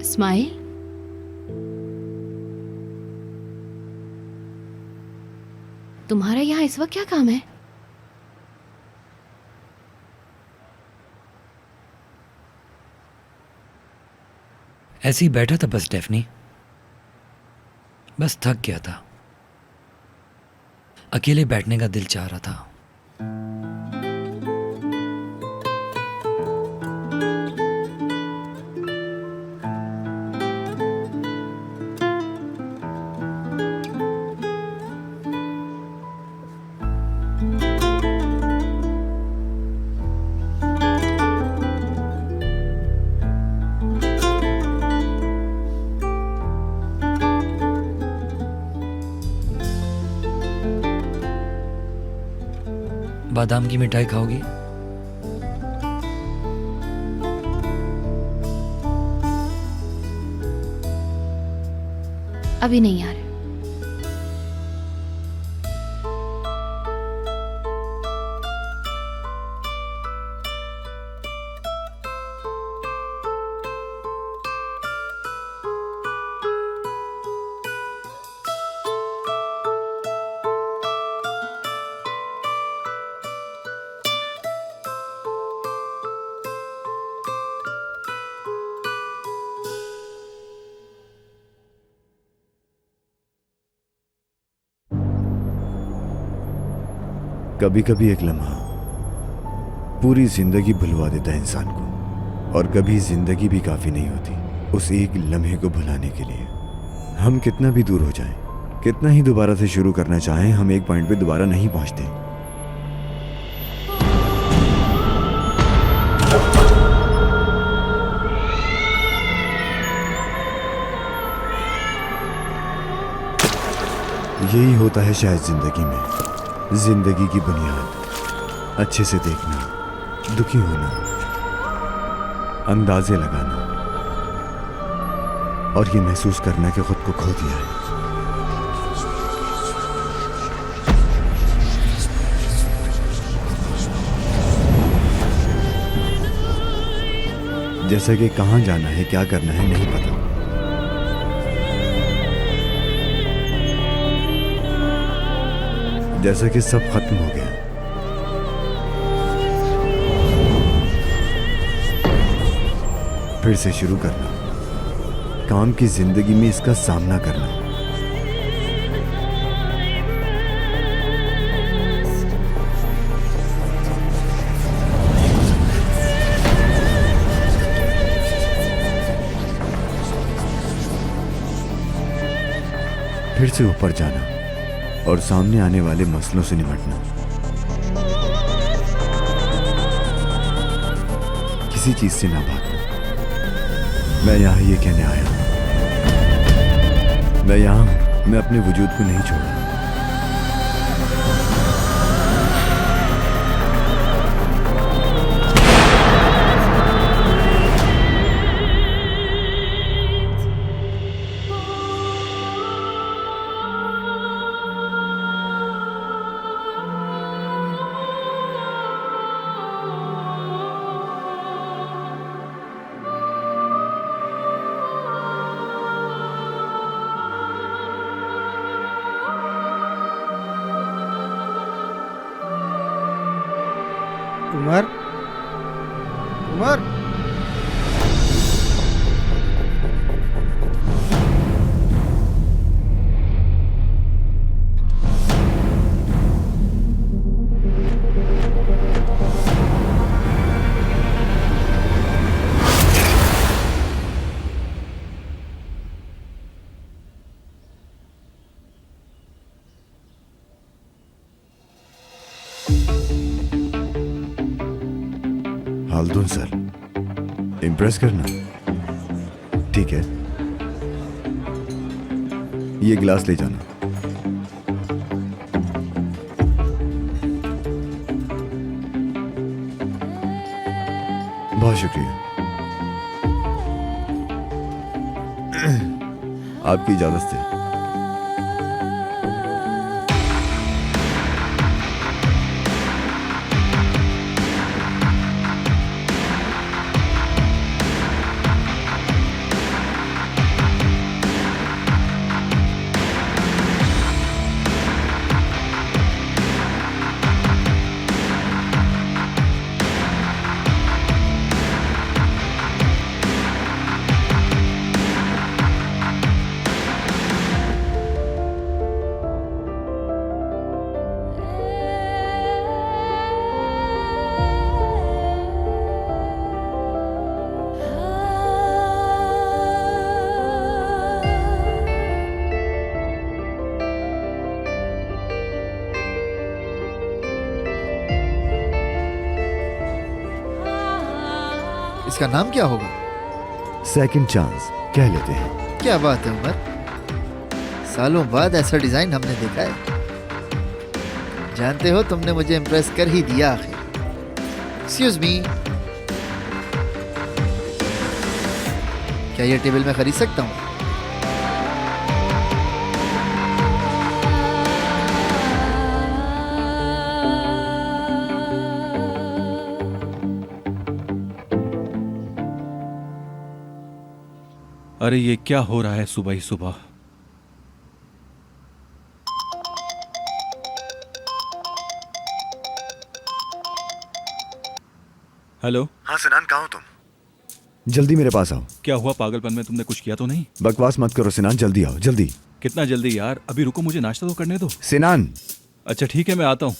J: इस्माइल, तुम्हारा यहाँ इस वक्त क्या काम है?
D: ऐसे ही बैठा था बस डेफनी, बस थक गया था। अकेले बैठने का दिल चाह रहा था। बादाम की मिठाई खाओगी?
J: अभी नहीं यार।
B: कभी कभी एक लम्हा पूरी जिंदगी भुलवा देता है इंसान को, और कभी जिंदगी भी काफी नहीं होती उस एक लम्हे को भुलाने के लिए। हम कितना भी दूर हो जाएं, कितना ही दोबारा से शुरू करना चाहें, हम एक पॉइंट पे दोबारा नहीं पहुंचते। यही होता है शायद जिंदगी में। जिंदगी की बुनियाद अच्छे से देखना, दुखी होना, अंदाजे लगाना और ये महसूस करना कि खुद को खो दिया है। जैसा कि कहां जाना है, क्या करना है, नहीं पता। जैसा कि सब खत्म हो गया। फिर से शुरू करना, काम की जिंदगी में इसका सामना करना। फिर से ऊपर जाना और सामने आने वाले मसलों से निपटना। किसी चीज से ना भागना। मैं यहां ये कहने आया हूं, मैं यहां हूं, मैं अपने वजूद को नहीं छोड़ा।
M: उमर, उमर,
B: हालदून सर, इम्प्रेस करना। ठीक है, ये गिलास ले जाना। बहुत शुक्रिया। आपकी इजाजत से।
M: इसका नाम क्या होगा?
B: सेकंड चांस कह लेते हैं।
M: क्या बात है उमर, सालों बाद ऐसा डिजाइन हमने देखा है। जानते हो तुमने मुझे इम्प्रेस कर ही दिया आखिर। एक्सक्यूज मी, क्या ये टेबल मैं खरीद सकता हूँ?
F: अरे ये क्या हो रहा है सुबह ही सुबह? हेलो।
B: हाँ सिनान, कहाँ हो तुम? जल्दी मेरे पास आओ।
F: क्या हुआ? पागलपन में तुमने कुछ किया तो नहीं?
B: बकवास मत करो सिनान, जल्दी आओ जल्दी।
F: कितना जल्दी यार? अभी रुको, मुझे नाश्ता तो करने दो।
B: सिनान।
F: अच्छा ठीक है, मैं आता हूँ।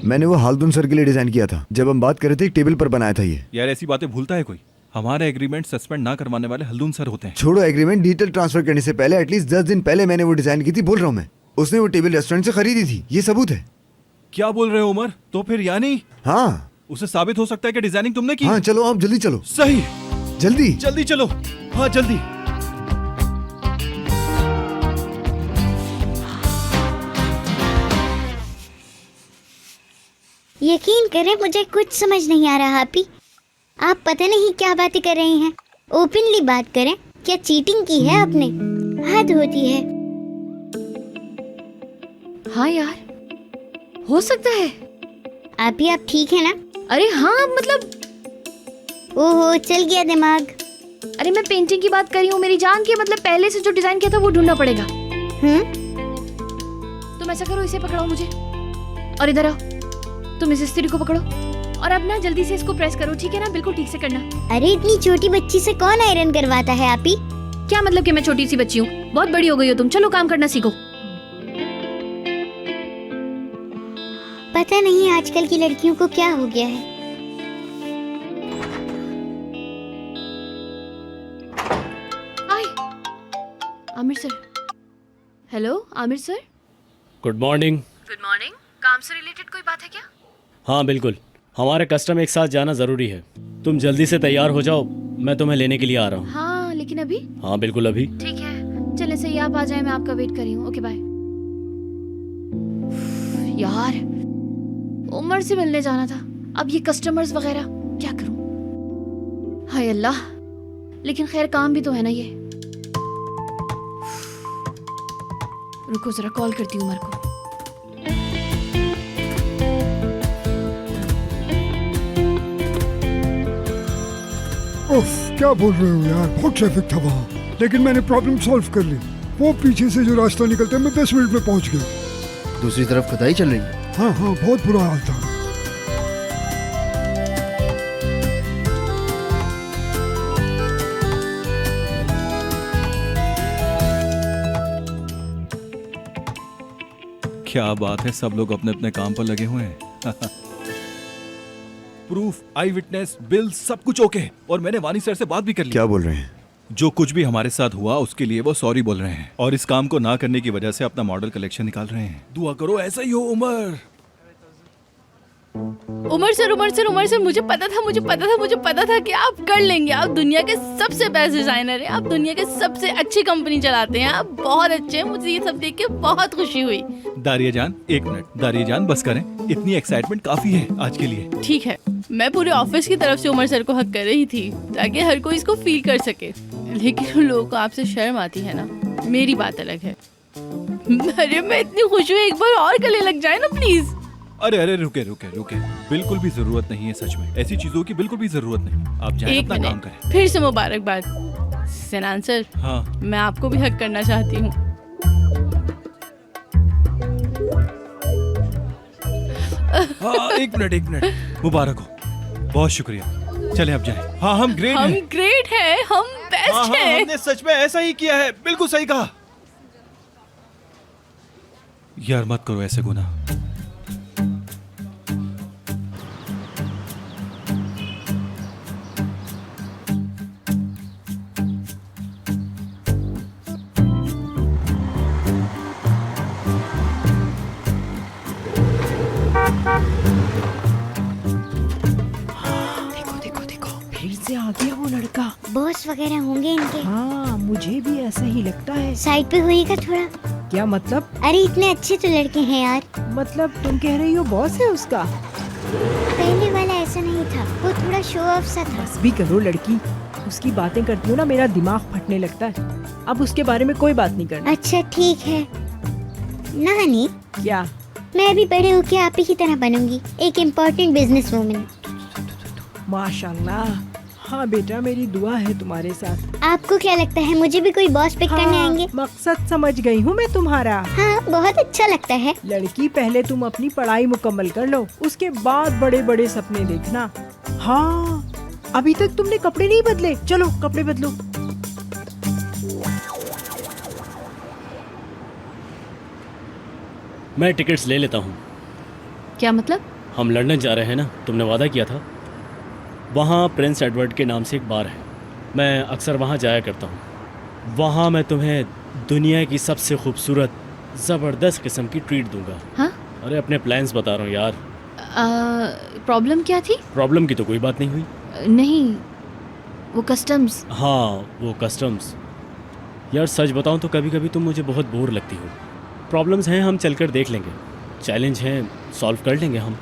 B: मैंने वो हाल्दुन सर के लिए डिजाइन किया था। जब हम बात कर रहे थे एक टेबल पर बनाया था ये।
F: यार ऐसी बातें भूलता है कोई? हमारा एग्रीमेंट सस्पेंड ना करवाने वाले हल्दून सर होते हैं।
B: छोड़ो एग्रीमेंट, डिटेल ट्रांसफर करने से पहले एटलीस्ट 10 दिन पहले मैंने वो डिजाइन की थी। बोल रहा हूँ मैं, उसने वो टेबल रेस्टोरेंट से खरीदी थी। ये सबूत है।
F: क्या बोल रहे हो उमर? तो फिर यानी
B: हाँ,
F: उसे साबित हो सकता है कि डिजाइनिंग तुमने की।
B: हाँ चलो आप जल्दी चलो।
F: सही,
B: जल्दी
F: जल्दी चलो। हाँ जल्दी।
C: यकीन करें मुझे कुछ समझ नहीं आ रहा आपी। आप पता नहीं क्या बातें कर रही हैं। ओपनली बात करें, क्या चीटिंग की है आपने? हद होती है।
J: हाँ यार, हो सकता है।
C: आपी आप ठीक है ना?
J: अरे हाँ, मतलब
C: ओहो चल गया दिमाग।
J: अरे मैं पेंटिंग की बात कर रही हूँ मेरी जान की। मतलब पहले से जो डिजाइन किया था वो ढूंढना पड़ेगा। तुम ऐसा करो, इसे पकड़ाओ मुझे और इधर आओ। तुम इस स्त्री को पकड़ो और अब ना जल्दी से इसको प्रेस करो, ठीक है ना? बिल्कुल ठीक से करना।
C: अरे इतनी छोटी बच्ची से कौन आयरन करवाता है आपी?
J: क्या मतलब कि मैं छोटी सी बच्ची हूँ? बहुत बड़ी हो गई हो तुम। चलो काम करना सीखो।
C: पता नहीं आजकल की लड़कियों को क्या हो गया है।
J: Aamir sir. Hello Aamir sir.
L: Good morning.
J: Good morning. काम से रिलेटेड कोई बात है क्या?
L: हाँ बिल्कुल, हमारे कस्टम एक साथ जाना ज़रूरी है। तुम जल्दी से तैयार हो जाओ, मैं तुम्हें लेने के लिए आ रहा हूँ।
J: हाँ लेकिन अभी?
L: हाँ बिल्कुल अभी।
J: ठीक है, चले सही, आप आ जाए, मैं आपका वेट कर रही हूँ। Okay bye. यार उमर से मिलने जाना था, अब ये कस्टमर्स वगैरह क्या करूँ? हाय अल्लाह, लेकिन खैर काम भी तो है ना ये। रुको जरा कॉल करती हूँ उमर को।
S: उफ, क्या बोल रहे हो यार, बहुत ट्रैफिक था वहाँ। लेकिन मैंने प्रॉब्लम सॉल्व कर ली। वो पीछे से जो रास्ता निकलता है मैं 10 मिनट में पहुँच गया।
M: दूसरी तरफ खुदाई चल रही है।
S: हाँ हाँ, बहुत बुरा हाल था।
F: क्या बात है, सब लोग अपने अपने काम पर लगे हुए हैं। प्रूफ, आई विटनेस, बिल, सब कुछ ओके। और मैंने वानी सर से बात भी कर ली।
B: क्या बोल रहे हैं?
F: जो कुछ भी हमारे साथ हुआ उसके लिए वो सॉरी बोल रहे हैं और इस काम को ना करने की वजह से अपना मॉडल कलेक्शन निकाल रहे हैं। दुआ करो ऐसा ही हो Umar.
A: Umar sir, Umar sir, Umar sir, मुझे पता था कि आप कर लेंगे। आप दुनिया के सबसे बेस्ट डिजाइनर हैं। आप दुनिया के सबसे अच्छी कंपनी चलाते हैं। आप बहुत अच्छे हैं। मुझे ये सब देख के बहुत खुशी हुई।
F: दारिया जान, एक मिनट। दारिया जान बस करें, इतनी एक्साइटमेंट काफी है आज के लिए।
A: ठीक है, मैं पूरे ऑफिस की तरफ से उमर सर को हक कर रही थी ताकि हर कोई इसको फील कर सके, लेकिन उन लोगों को आपसे शर्म आती है ना। मेरी बात अलग है। अरे मैं इतनी खुश हुई, एक बार और गले लग जाए ना प्लीज।
F: अरे अरे रुके रुके रुके, बिल्कुल भी जरूरत नहीं है। सच में ऐसी चीजों की बिल्कुल भी जरूरत नहीं। आप जाएं, अपना काम करें।
A: फिर से मुबारकबाद सिनान सर।
F: हाँ,
A: मैं आपको भी हक करना चाहती हूँ।
F: हाँ, एक मिनट। मुबारक हो, बहुत शुक्रिया। चले अब जाएं। हाँ हम ग्रेट
A: हैं, हम बेस्ट है।
F: हमने सच में ऐसा ही किया है, बिल्कुल सही कहा। यार मत करो ऐसे गुनाह।
R: फिर से आ गया वो लड़का।
C: बॉस वगैरह होंगे इनके।
R: हाँ मुझे भी ऐसा ही लगता है।
C: साइड पे होइएगा थोड़ा।
R: क्या मतलब?
C: अरे इतने अच्छे तो लड़के हैं यार।
R: मतलब तुम कह रही हो बॉस है उसका?
C: पहले वाला ऐसा नहीं था, वो थोड़ा शो ऑफ सा था।
R: बस भी करो लड़की, उसकी बातें करती हो ना मेरा दिमाग फटने लगता है। अब उसके बारे में कोई बात नहीं करना।
C: अच्छा ठीक है। नानी
R: क्या?
C: मैं भी बड़े होके आप ही की तरह बनूंगी, एक इम्पोर्टेंट बिजनेस वूमन।
R: माशाल्लाह। हाँ बेटा मेरी दुआ है तुम्हारे साथ।
C: आपको क्या लगता है मुझे भी कोई बॉस पिक करने आएंगे?
R: मकसद समझ गई हूँ मैं तुम्हारा।
C: हाँ बहुत अच्छा लगता है।
R: लड़की पहले तुम अपनी पढ़ाई मुकम्मल कर लो, उसके बाद बड़े बड़े सपने देखना। हाँ अभी तक तुमने कपड़े नहीं बदले, चलो कपड़े बदलो।
L: मैं टिकट्स ले लेता हूँ।
J: क्या मतलब?
L: हम लंदन जा रहे हैं ना, तुमने वादा किया था। वहाँ प्रिंस एडवर्ड के नाम से एक बार है, मैं अक्सर वहाँ जाया करता हूँ। वहाँ मैं तुम्हें दुनिया की सबसे खूबसूरत ज़बरदस्त किस्म की ट्रीट दूंगा।
J: हाँ?
L: अरे अपने प्लान्स बता रहा हूँ यार।
J: प्रॉब्लम क्या थी?
L: प्रॉब्लम की तो कोई बात नहीं हुई।
J: नहीं, वो कस्टम्स।
L: हाँ वो कस्टम्स। यार सच बताऊँ तो कभी कभी तुम मुझे बहुत बोर लगती हो। प्रॉब्लम्स हैं, हम चलकर देख लेंगे। चैलेंज हैं, सॉल्व कर लेंगे हम।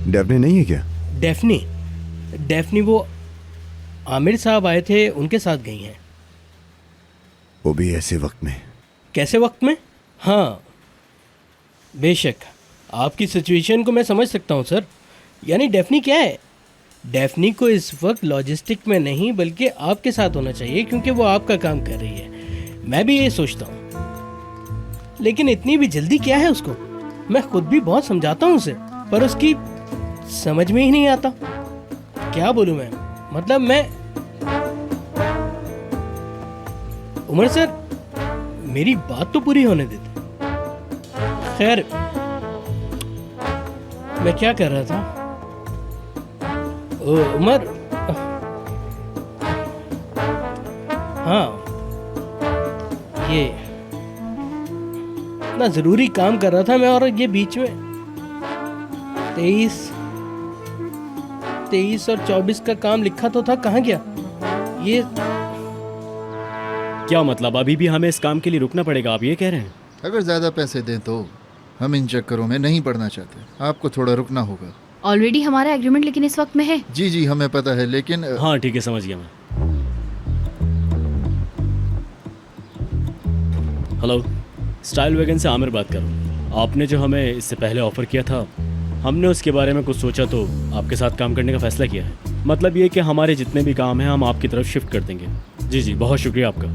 B: डेफनी नहीं है क्या?
H: डेफनी वो आमिर साहब आए थे, उनके साथ गई हैं।
B: वो भी ऐसे वक्त में?
H: कैसे वक्त में? हाँ बेशक, आपकी सिचुएशन को मैं समझ सकता हूँ सर। यानी डेफनी क्या है? डेफनी को इस वक्त लॉजिस्टिक में नहीं बल्कि आपके साथ होना चाहिए, क्योंकि वो आपका काम कर रही है। मैं भी ये सोचता हूँ, लेकिन इतनी भी जल्दी क्या है उसको? मैं खुद भी बहुत समझाता हूँ उसे, पर उसकी समझ में ही नहीं आता। क्या बोलूं मैं? मतलब मैं उमर सर, मेरी बात तो पूरी होने देते। खैर मैं क्या कर रहा था? उमर, हाँ ये ना जरूरी काम कर रहा था मैं, और ये बीच में 23 और 24 का काम लिखा तो था, कहाँ गया ये?
L: क्या मतलब? अभी भी हमें इस काम के लिए रुकना पड़ेगा, आप ये कह रहे हैं?
M: अगर ज़्यादा पैसे दें तो हम इन चक्करों में नहीं पड़ना चाहते, आपको थोड़ा रुकना होगा।
J: ऑलरेडी हमारा एग्रीमेंट लेकिन इस वक्त में है।
M: जी जी हमें पता है, लेकिन
L: हाँ ठीक है, समझ गया मैं। हेलो, स्टाइल वैगन से आमिर बात कर रहा हूँ। आपने जो हमें इससे पहले ऑफ़र किया था, हमने उसके बारे में कुछ सोचा तो आपके साथ काम करने का फ़ैसला किया है। मतलब ये कि हमारे जितने भी काम हैं हम आपकी तरफ शिफ्ट कर देंगे। जी जी बहुत शुक्रिया आपका।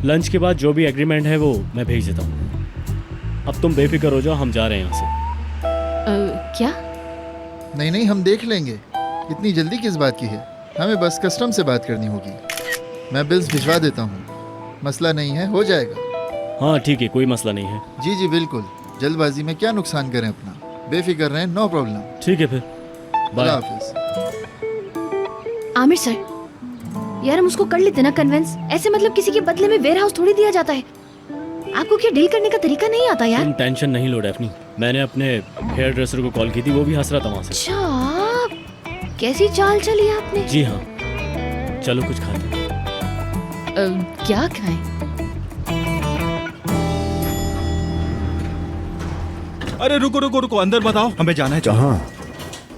L: लंच के बाद जो भी एग्रीमेंट है वो मैं भेज देता हूँ। अब तुम बेफिक्र हो जाओ, हम जा रहे हैं यहाँ से।
J: क्या?
M: नहीं हम देख लेंगे, इतनी जल्दी किस बात की है? हमें बस कस्टम से बात करनी होगी। मैं बिल्स भिजवा देता हूँ, मसला नहीं है, हो जाएगा।
L: हाँ ठीक है, कोई मसला नहीं है।
M: जी जी बिल्कुल, जल्दबाजी में क्या नुकसान करें अपना, बेफिक्र रहें, नो प्रॉब्लम।
L: ठीक है फिर, बाय।
M: अल्लाह हाफिज़।
J: आमिर सर, यार हम उसको कर लेते ना कन्विंस। ऐसे मतलब किसी के बदले में वेयर हाउस थोड़ी दिया जाता है। आपको क्या डील करने का तरीका नहीं आता यार?
L: तुम टेंशन नहीं लो डेफनी, मैंने अपने हेयर ड्रेसर को कॉल की थी, वो भी हंस रहा था वहाँ से।
J: अच्छा, कैसी चाल चली आपने?
L: जी हाँ, चलो कुछ खाते
J: हैं। क्या खाएं?
F: अरे रुको रुको रुको, अंदर बताओ, हमें जाना है।
B: कहाँ?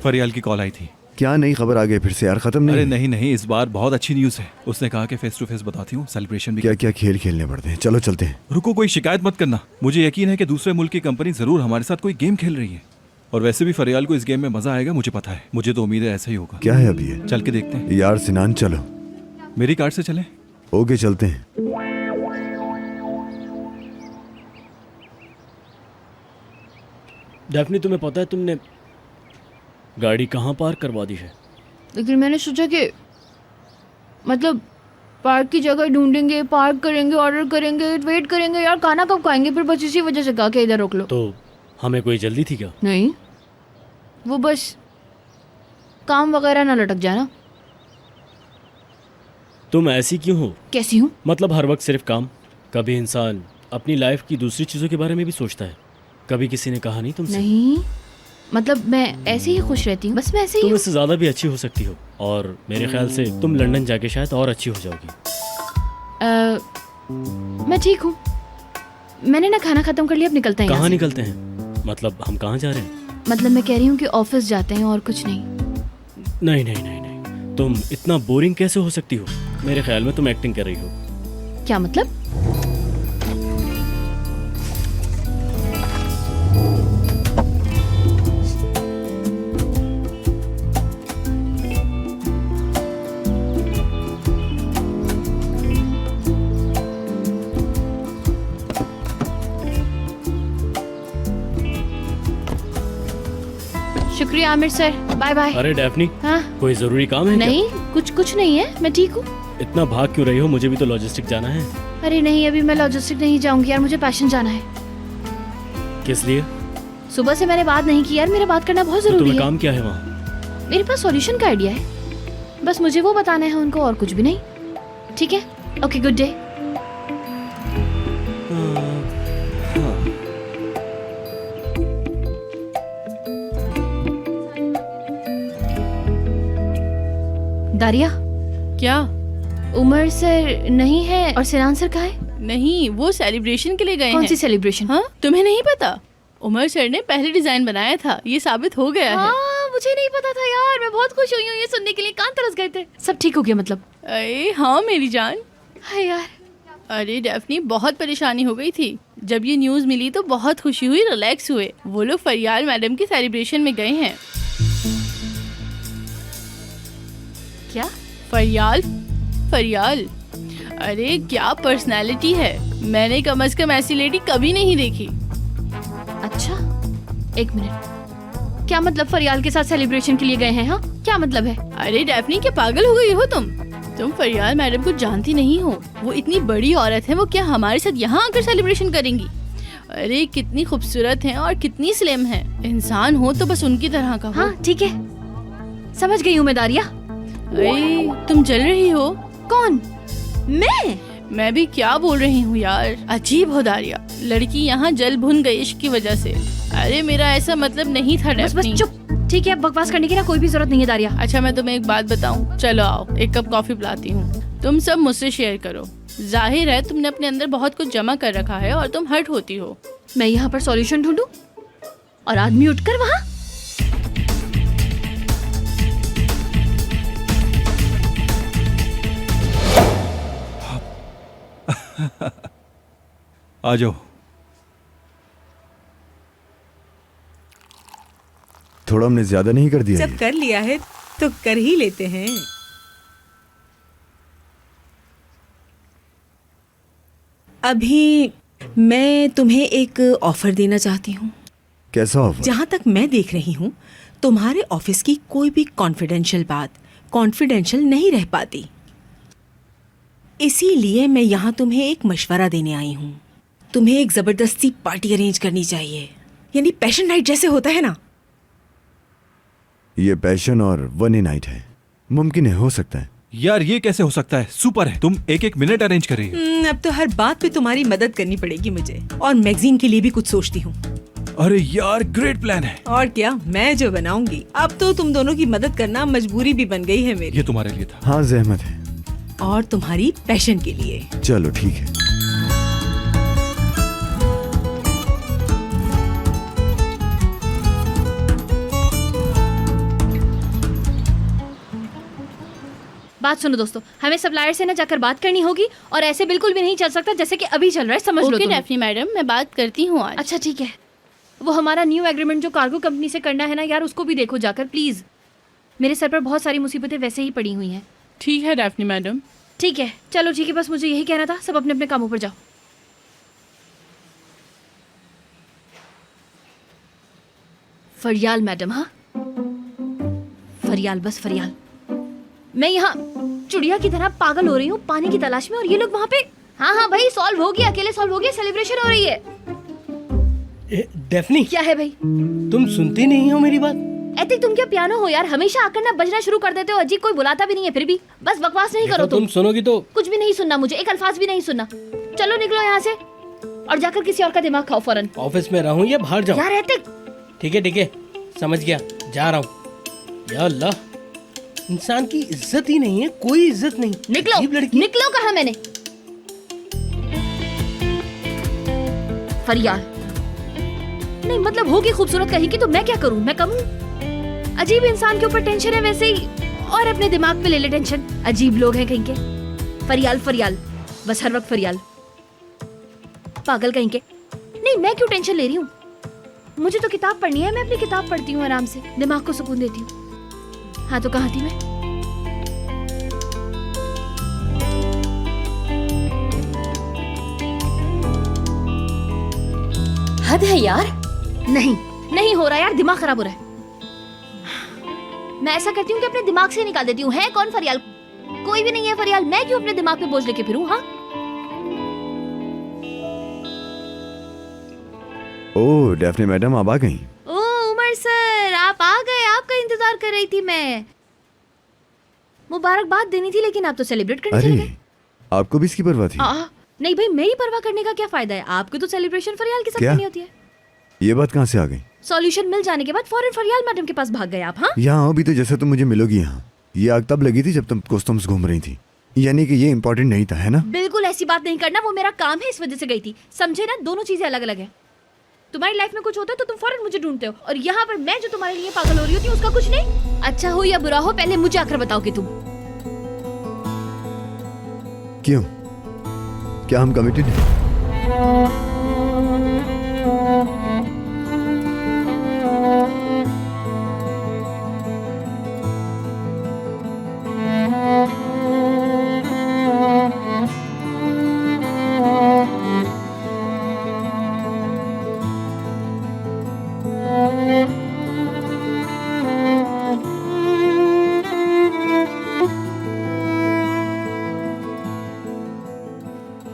F: फरियाल की कॉल आई थी,
B: क्या नई खबर आ गई फिर से यार? खत्म नहीं?
F: अरे नहीं नहीं, इस बार बहुत अच्छी न्यूज़ है। उसने कहा कि फेस टू फेस बताती हूँ, सेलिब्रेशन भी।
B: क्या क्या खेल खेलने पड़ते हैं। चलो चलते हैं।
F: रुको, कोई शिकायत मत करना। मुझे यकीन है कि दूसरे मुल्क की कंपनी जरूर हमारे साथ कोई गेम खेल रही है, और वैसे भी फरियाल को इस गेम में मजा आएगा, मुझे पता है। मुझे तो उम्मीद है ऐसा ही होगा।
B: क्या है अभी ये?
F: चल के देखते हैं।
B: यार सिनान चलो।
F: मेरी कार से चलें?
B: ओके चलते हैं।
L: डेफनी, तुम्हें पता है तुमने गाड़ी कहाँ पार्क करवा दी है?
J: लेकिन मैंने सोचा कि मतलब पार्क की जगह ढूंढेंगे, पार्क करेंगे, ऑर्डर करेंगे, वेट करेंगे, यार खाना कब खाएंगे? फिर बस इसी वजह से कहा कि इधर रोक लो।
L: तो हमें कोई जल्दी थी क्या?
J: नहीं, वो बस काम वगैरह ना लटक जाए ना।
L: तुम ऐसी क्यों हो?
J: कैसी हूँ?
L: मतलब हर वक्त सिर्फ काम। कभी इंसान अपनी लाइफ की दूसरी चीज़ों के बारे में भी सोचता है। कभी किसी ने कहा नहीं तुमसे?
J: नहीं, मतलब मैं ऐसे ही खुश रहती हूँ, बस मैं ऐसे ही
L: तुम
J: हूँ।
L: इससे ज़्यादा भी अच्छी हो सकती हो, और मेरे ख्याल से तुम लंदन जाके शायद और अच्छी हो जाओगी।
J: मैं ठीक हूँ। मैंने ना खाना खत्म कर लिया, अब निकलते हैं।
L: कहाँ निकलते हैं? मतलब हम कहाँ जा रहे हैं?
J: मतलब मैं कह रही हूँ कि ऑफिस जाते हैं और कुछ नहीं।
L: नहीं नहीं नहीं नहीं, तुम इतना बोरिंग कैसे हो सकती हो? मेरे ख्याल में तुम एक्टिंग कर रही हो।
J: क्या मतलब? शुक्रिया आमिर सर, बाय बाय।
L: अरे डेफनी,
J: हाँ?
L: कोई जरूरी काम है?
J: नहीं, कुछ नहीं है, मैं ठीक हूँ।
L: इतना भाग क्यों रही हो? मुझे भी तो लॉजिस्टिक जाना है।
J: अरे नहीं, अभी मैं लॉजिस्टिक नहीं जाऊंगी यार, मुझे पैशन जाना है।
L: किस लिए?
J: सुबह से मैंने बात नहीं की यार, मेरा बात करना बहुत
L: तो
J: जरूरी
L: तुम्हें
J: है।
L: काम क्या है वहाँ?
J: मेरे पास सॉल्यूशन का आइडिया है, बस मुझे वो बताना है उनको, और कुछ भी नहीं। ठीक है, ओके, गुड डे। दारिया,
A: क्या?
J: उमर सर नहीं है और सिनान सर कहाँ है?
A: नहीं, वो सेलिब्रेशन के लिए गए हैं।
J: कौन सी सेलिब्रेशन?
A: हाँ, तुम्हें नहीं पता? उमर सर ने पहले डिजाइन बनाया था, ये साबित हो गया है।
J: हाँ, मुझे नहीं पता था यार, मैं बहुत खुश हुई हूँ ये सुनने के लिए। कान तरस गए थे। सब ठीक हो गया मतलब?
A: अरे हाँ मेरी जान।
J: हाय यार।
A: अरे डेफनी, बहुत परेशानी हो गई थी जब ये न्यूज़ मिली, तो बहुत खुशी हुई, रिलैक्स हुए। वो लोग फरियाल मैडम की सेलिब्रेशन में गए हैं।
J: क्या?
A: फरियाल? फरियाल, अरे क्या पर्सनालिटी है, मैंने कम से कम ऐसी लेडी कभी नहीं देखी।
J: अच्छा, एक मिनट, क्या मतलब फरियाल के साथ सेलिब्रेशन के लिए गए हैं? हाँ, क्या मतलब है?
A: अरे डेफनी, क्या पागल हो गई हो तुम फरियाल मैडम को जानती नहीं हो? वो इतनी बड़ी औरत है, वो क्या हमारे साथ यहाँ आकर सेलिब्रेशन करेंगी? अरे कितनी खूबसूरत हैं और कितनी स्लिम हैं। इंसान हो तो बस उनकी तरह का हो।
J: हाँ ठीक है, समझ गई हूँ मैं दारिया।
A: अरे तुम जल रही हो।
J: कौन?
A: मैं भी क्या बोल रही हूँ यार, अजीब हो दारिया। लड़की यहाँ जल भुन गई इश्क की वजह से। अरे मेरा ऐसा मतलब नहीं था डेफनी।
J: बस चुप, ठीक है, बकवास करने की ना कोई भी जरूरत नहीं है दारिया।
A: अच्छा मैं तुम्हें एक बात बताऊं, चलो आओ एक कप कॉफी पिलाती हूँ। तुम सब मुझसे शेयर करो। जाहिर है तुमने अपने अंदर बहुत कुछ जमा कर रखा है और तुम हर्ट होती हो।
J: मैं यहाँ पर सॉल्यूशन ढूंढूं और आदमी उठकर वहाँ।
F: आ जाओ।
B: थोड़ा हमने ज्यादा नहीं कर दिया?
R: जब कर लिया है तो कर ही लेते हैं।
T: अभी मैं तुम्हें एक ऑफर देना चाहती हूँ।
B: कैसा ऑफर?
T: जहाँ तक मैं देख रही हूँ, तुम्हारे ऑफिस की कोई भी कॉन्फिडेंशियल बात कॉन्फिडेंशियल नहीं रह पाती। इसीलिए मैं यहाँ तुम्हें एक मशवरा देने आई हूँ। तुम्हें एक ज़बरदस्ती पार्टी अरेंज करनी चाहिए, यानी पैशन नाइट जैसे होता है ना।
B: ये पैशन और वन ए नाइट है, मुमकिन है, हो सकता है।
F: यार ये कैसे हो सकता है? सुपर है, तुम एक एक मिनट अरेंज कर रही है।
T: अब तो हर बात पे तुम्हारी मदद करनी पड़ेगी मुझे, और मैगजीन के लिए भी कुछ सोचती हूँ।
F: अरे यार ग्रेट प्लान है।
T: और क्या, मैं जो बनाऊंगी। अब तो तुम दोनों की मदद करना मजबूरी भी बन गई है मेरी।
F: ये तुम्हारे लिए था।
B: हाँ जहमत है।
T: और तुम्हारी पैशन के लिए।
B: चलो ठीक है।
J: बात सुनो दोस्तों, हमें सप्लायर से ना जाकर बात करनी होगी और ऐसे बिल्कुल भी नहीं चल सकता जैसे कि अभी चल रहा है, समझ लो
A: ओके
J: तुम।
A: डेफनी मैडम, मैं बात करती हूँ आज।
J: अच्छा ठीक है। वो हमारा न्यू एग्रीमेंट जो कार्गो कंपनी से करना है ना यार, उसको भी देखो जाकर प्लीज। मेरे सर पर बहुत सारी मुसीबतें वैसे ही पड़ी हुई हैं।
P: ठीक है डेफनी मैडम।
J: ठीक है, चलो ठीक है, बस मुझे यही कहना था। सब अपने अपने कामों पर जाओ। फरियाल मैडम, हाँ फरियाल, बस फरियाल। मैं यहाँ चुड़िया की तरह पागल हो रही हूँ पानी की तलाश में, और ये लोग वहाँ पे। हाँ हाँ भाई, सॉल्व हो गया, अकेले सॉल्व हो गया, सेलिब्रेशन हो रही है।
H: डेफनी,
J: क्या है भाई?
H: तुम सुनती नहीं हो मेरी बात?
J: एतिक, तुम क्या पियानो हो यार? हमेशा आकर ना बजना शुरू कर देते हो। अजीब, कोई बुलाता भी नहीं है फिर भी। बस बकवास नहीं करो
H: तुम सुनोगी तो।
J: कुछ भी नहीं सुनना मुझे, एक अल्फाज भी नहीं सुनना। चलो निकलो यहाँ से और जाकर किसी और का दिमाग खाओ फौरन।
H: ऑफिस में रहूं या बाहर जाऊं?
J: यार एतिक।
H: ठीक है, समझ गया, जा रहा हूँ। या अल्लाह, इंसान की इज्जत ही नहीं है, कोई इज्जत नहीं।
J: निकलो, निकलो, कहा मैंने। फरियाल नहीं, मतलब होगी खूबसूरत कहीं की, तो मैं क्या करूं? मैं कहूं अजीब इंसान के ऊपर टेंशन है वैसे ही, और अपने दिमाग पे ले ले टेंशन। अजीब लोग हैं कहीं के। फरियाल फरियाल, बस हर वक्त फरियाल। पागल कहीं के। नहीं, मैं क्यों टेंशन ले रही हूँ? मुझे तो किताब पढ़नी है, मैं अपनी किताब पढ़ती हूँ आराम से, दिमाग को सुकून देती हूँ। हाँ तो कहाँ थी मैं? हद है यार। नहीं नहीं हो रहा यार, दिमाग खराब हो रहा है। मैं ऐसा करती हूँ कि अपने दिमाग से निकाल देती हूँ। है कौन फरियाल? कोई भी नहीं है फरियाल। मैं क्यों अपने दिमाग पे बोझ लेके फिरूं? हाँ
B: ओह डेफनी मैडम, आप आ गई।
J: ओ उमर सर, आप आ गए। आपका इंतजार कर रही थी मैं। मुबारकबाद देनी थी, लेकिन आप तो सेलिब्रेट करने चले गए।
B: आपको भी इसकी परवाह थी?
J: नहीं भाई, मेरी परवाह करने का क्या फायदा है? आपको तो सेलिब्रेशन फरियाल के साथ
B: क्या?
J: करनी होती है।
B: ये बात कहाँ से आ गई?
J: सॉल्यूशन मिल जाने के बाद फौरन फरियाल मैडम के पास भाग गए आप। हाँ
B: यहाँ आओ भी तो, जैसे तुम मुझे मिलोगी यहाँ। ये आग तब लगी थी जब तुम कस्टम्स घूम रही थी, यानी कि ये इम्पोर्टेंट नहीं था, है ना?
J: बिल्कुल ऐसी बात नहीं करना, वो मेरा काम है, इस वजह से गई थी। समझे ना? दोनों चीजें अलग अलग है। तुम्हारी लाइफ में कुछ होता है तो तुम फौरन मुझे ढूंढते हो, और यहाँ पर मैं जो तुम्हारे लिए पागल हो रही होती हूँ उसका कुछ नहीं। अच्छा हो या बुरा हो, पहले मुझे आकर बताओ कि तुम
B: क्यों? क्या हम कमिटेड हैं?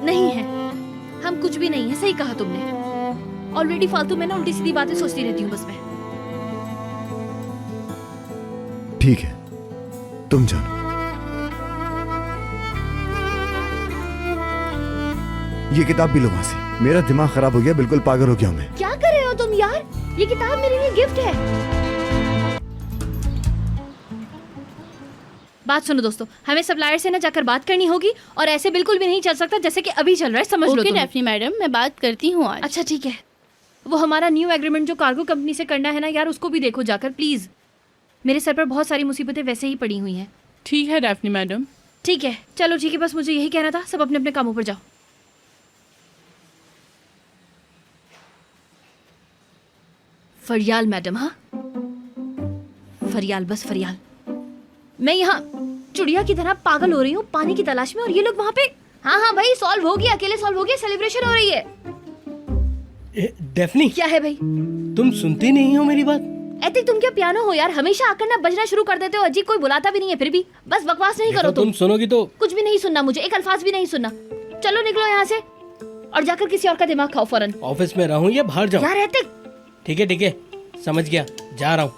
J: नहीं है। हम कुछ भी नहीं है, सही कहा तुमने। ऑलरेडी फालतू में ना उल्टी सीधी बातें सोचती रहती हूँ बस मैं।
B: ठीक है, तुम जानो। ये किताब भी लो वहां से। मेरा दिमाग खराब हो गया, बिल्कुल पागल हो गया मैं।
J: क्या कर रहे हो तुम यार? ये किताब मेरे लिए गिफ्ट है। बात सुनो दोस्तों, हमें सप्लायर से ना जाकर बात करनी होगी, और ऐसे बिल्कुल भी नहीं चल सकता जैसे कि अभी चल रहा है, समझ लो
A: ओके
J: तुम।
A: डेफनी मैडम, मैं बात करती हूँ आज।
J: अच्छा ठीक है। वो हमारा न्यू एग्रीमेंट जो कार्गो कंपनी से करना है ना यार, उसको भी देखो जाकर प्लीज। मेरे सर पर बहुत सारी मुसीबतें वैसे ही पड़ी हुई हैं।
P: ठीक है डेफनी मैडम।
J: ठीक है, चलो ठीक है, बस मुझे यही कहना था। सब अपने अपने कामों पर जाओ। फरियाल मैडम, हाँ फरियाल, बस फरियाल। मैं यहाँ चुड़िया की तरह पागल हो रही हूँ पानी की तलाश में, और ये लोग वहाँ पे। हाँ हाँ भाई, सॉल्व हो गया, अकेले सॉल्व हो गया, सेलिब्रेशन हो रही है।
H: डेफनी,
J: क्या है भाई?
H: तुम सुनती नहीं हो मेरी बात?
J: एतिक, तुम क्या पियानो हो यार? हमेशा आकर ना बजना शुरू कर देते हो। अजीब, कोई बुलाता भी नहीं है फिर भी। बस बकवास नहीं करो
H: तुम सुनोगी तो।
J: कुछ भी नहीं सुनना मुझे, एक अल्फाज भी नहीं सुनना। चलो निकलो यहाँ से और जाकर किसी और का दिमाग खाओ फौरन।
H: ऑफिस में रहूं या बाहर जाऊं?
J: यार एतिक।
H: ठीक है, समझ गया, जा रहा हूँ।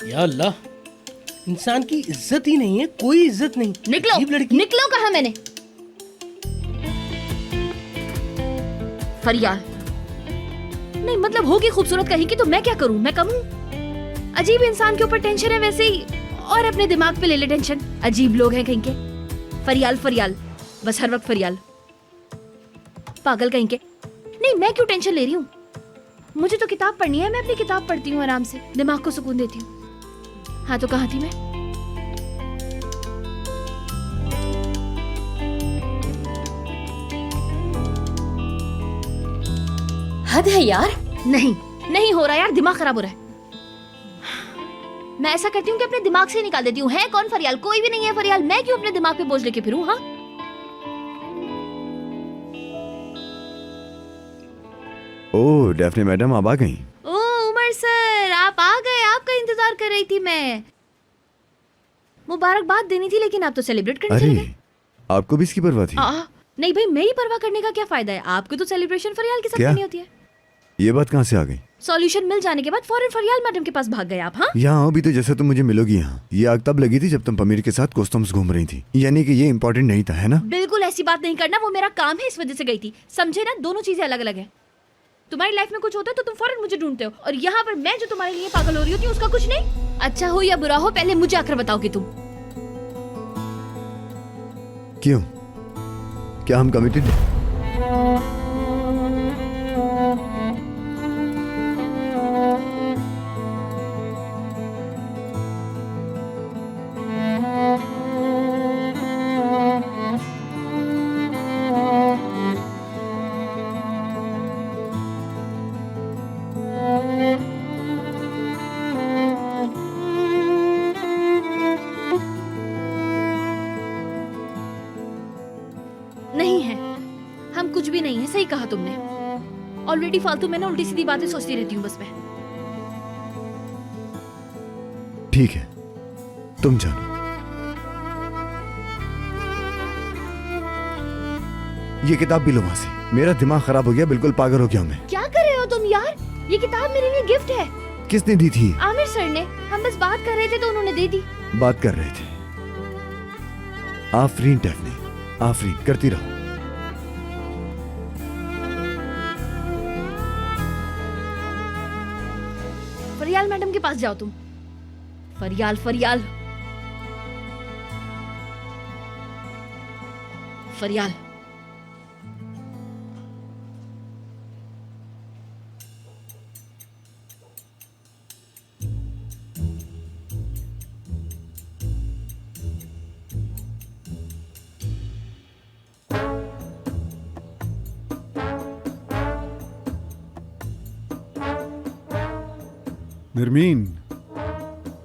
H: या अल्लाह, इंसान की इज्जत ही नहीं है, कोई इज्जत नहीं।
J: निकलो, निकलो, कहा मैंने। फरियाल नहीं, मतलब होगी खूबसूरत कहीं की, तो मैं क्या करूं? मैं कहूं अजीब इंसान के ऊपर टेंशन है वैसे ही, और अपने दिमाग पे ले ले टेंशन। अजीब लोग हैं कहीं के। फरियाल फरियाल, बस हर वक्त फरियाल। पागल कहीं के। नहीं, मैं क्यों टेंशन ले रही हूँ? मुझे तो किताब पढ़नी है, मैं अपनी किताब पढ़ती हूँ आराम से, दिमाग को सुकून देती हूँ। हाँ तो कहाँ थी मैं? हद है यार। नहीं नहीं हो रहा यार, दिमाग खराब हो रहा है। मैं ऐसा करती हूँ कि अपने दिमाग से निकाल देती हूँ। है कौन फरियाल? कोई भी नहीं है फरियाल। मैं क्यों अपने दिमाग पे बोझ लेके फिरूं? हाँ
B: ओह डेफनी मैडम आप आ गई।
J: ओ उमर सर, आप आ गए। आपका इंतजार कर रही थी मैं। मुबारकबाद देनी थी लेकिन आप तो सेलिब्रेट करने चले गए।
B: आपको भी इसकी परवाह थी?
J: नहीं भाई, मेरी परवाह करने का क्या फायदा है? आपको तो सेलिब्रेशन फरियाल के साथ
B: क्या?
J: करनी होती है।
B: ये बात कहाँ से आ गई?
J: सॉल्यूशन मिल जाने के बाद फौरन फरियाल मैडम के पास भाग गए आप। हाँ
B: यहाँ आओ भी तो जैसे तुम मुझे मिलोगी यहाँ। ये आग तब लगी थी जब तुम पमीर के साथ कोस्तम्स घूम रही थी, यानी कि ये इम्पोर्टेंट नहीं था, है ना?
J: बिल्कुल ऐसी बात नहीं करना, वो मेरा काम है, इस वजह से गई थी। समझे ना? दोनों चीजें अलग अलग है। तुम्हारी लाइफ में कुछ होता है तो तुम फौरन मुझे ढूंढते हो, और यहाँ पर मैं जो तुम्हारे लिए पागल हो रही होती हूँ उसका कुछ नहीं। अच्छा हो या बुरा हो, पहले मुझे आकर बताओगे तुम।
B: क्यों? क्या हम कमिटेड?
J: नहीं है, हम कुछ भी नहीं है। सही कहा तुमने। ऑलरेडी फालतू में ना उल्टी सीधी बातें सोचती रहती हूँ बस मैं।
B: ठीक है, तुम जानो। ये किताब भी लो वहां से। मेरा दिमाग खराब हो गया, बिल्कुल पागल हो गया मैं।
J: क्या कर रहे हो तुम यार? ये किताब मेरे लिए गिफ्ट है।
B: किसने दी थी?
J: आमिर सर ने। हम बस बात कर रहे थे तो उन्होंने दे दी।
B: बात कर रहे थे। आफरीन डेफनी, आफरीन, करती रहो।
J: फरियाल मैडम के पास जाओ तुम। फरियाल फरियाल फरियाल।
S: नरमीन,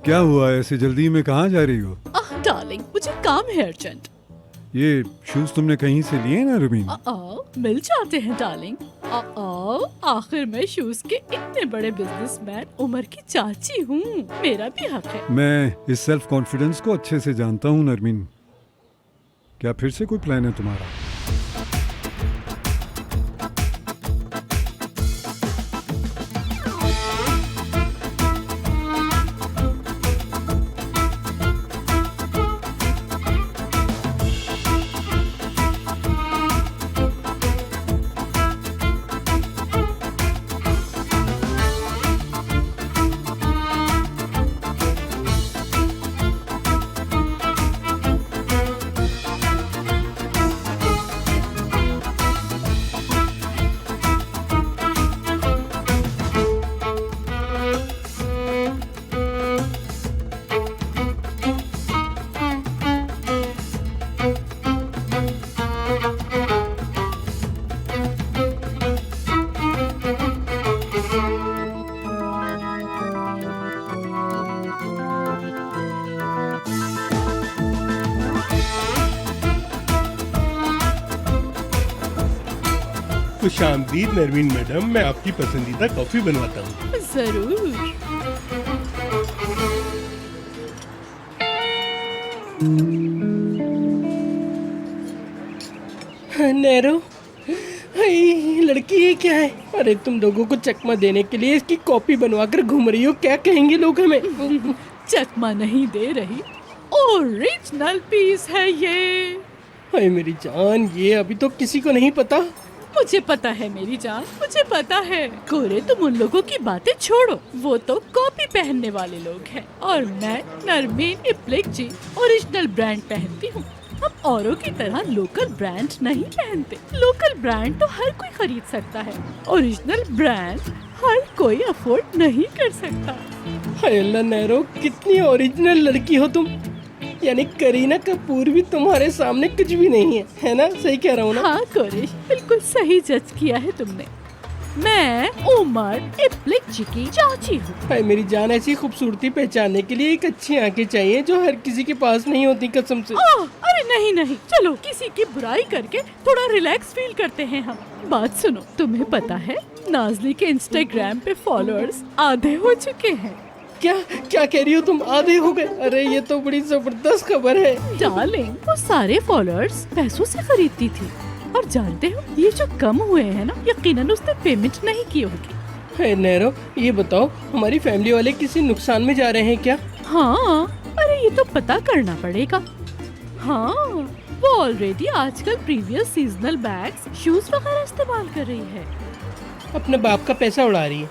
S: क्या हुआ? ऐसे जल्दी में कहाँ जा रही हो?
P: डार्लिंग, मुझे काम है अर्जेंट।
S: ये शूज तुमने कहीं से लिए ना नरमीन?
P: मिल जाते हैं डार्लिंग। आखिर मैं शूज के इतने बड़े बिजनेसमैन उमर की चाची हूँ, मेरा भी हक है।
S: मैं इस सेल्फ कॉन्फिडेंस को अच्छे से जानता हूँ नरमीन। क्या फिर से कोई प्लान है तुम्हारा?
U: खुशामदीद नरमीन मैडम, मैं आपकी पसंदीदा कॉफी बनवाता हूँ।
P: जरूर।
H: नैरो, ये लड़की है क्या है? अरे तुम लोगों को चकमा देने के लिए इसकी कॉपी बनवा कर घूम रही हो, क्या कहेंगे लोग हमें?
P: चकमा नहीं दे रही, ओरिजिनल पीस है ये।
H: हाय मेरी जान, ये अभी तो किसी को नहीं पता।
P: मुझे पता है मेरी जान, मुझे पता है। गोरे, तुम उन लोगों की बातें छोड़ो, वो तो कॉपी पहनने वाले लोग हैं, और मैं नरमीन इप्लिक जी ओरिजिनल ब्रांड पहनती हूँ। हम औरों की तरह लोकल ब्रांड नहीं पहनते। लोकल ब्रांड तो हर कोई खरीद सकता है, ओरिजिनल ब्रांड हर कोई अफोर्ड नहीं कर सकता।
H: हाय अल्लाह नैरो, कितनी ओरिजिनल लड़की हो तुम। यानी करीना कपूर भी तुम्हारे सामने कुछ भी नहीं है, है ना? सही कह रहा हूँ ना?
P: हाँ कोरेश, बिल्कुल सही जज किया है तुमने। मैं उमर इब्लिक जी की चाची हूँ।
U: भाई मेरी जान, ऐसी खूबसूरती पहचानने के लिए एक अच्छी आंखें चाहिए जो हर किसी के पास नहीं होती, कसम से।
P: अरे नहीं नहीं, चलो किसी की बुराई करके थोड़ा रिलैक्स फील करते हैं हम। बात सुनो, तुम्हें पता है नाज़ली के इंस्टाग्राम पे फॉलोअर्स आधे हो चुके हैं।
U: क्या क्या कह रही हो तुम, आधे हो गए? अरे ये तो बड़ी जबरदस्त खबर है।
P: डार्लिंग, वो सारे फॉलोअर्स पैसों से खरीदती थी, और जानते हो ये जो कम हुए हैं ना, यकीनन उसने पेमेंट नहीं की होगी।
U: है नैरो, ये बताओ हमारी फैमिली वाले किसी नुकसान में जा रहे हैं क्या?
P: हाँ, अरे ये तो पता करना पड़ेगा। हाँ, वो ऑलरेडी आजकल प्रीवियस सीजनल बैग्स, शूज वगैरह इस्तेमाल कर रही है।
U: अपने बाप का पैसा उड़ा रही है।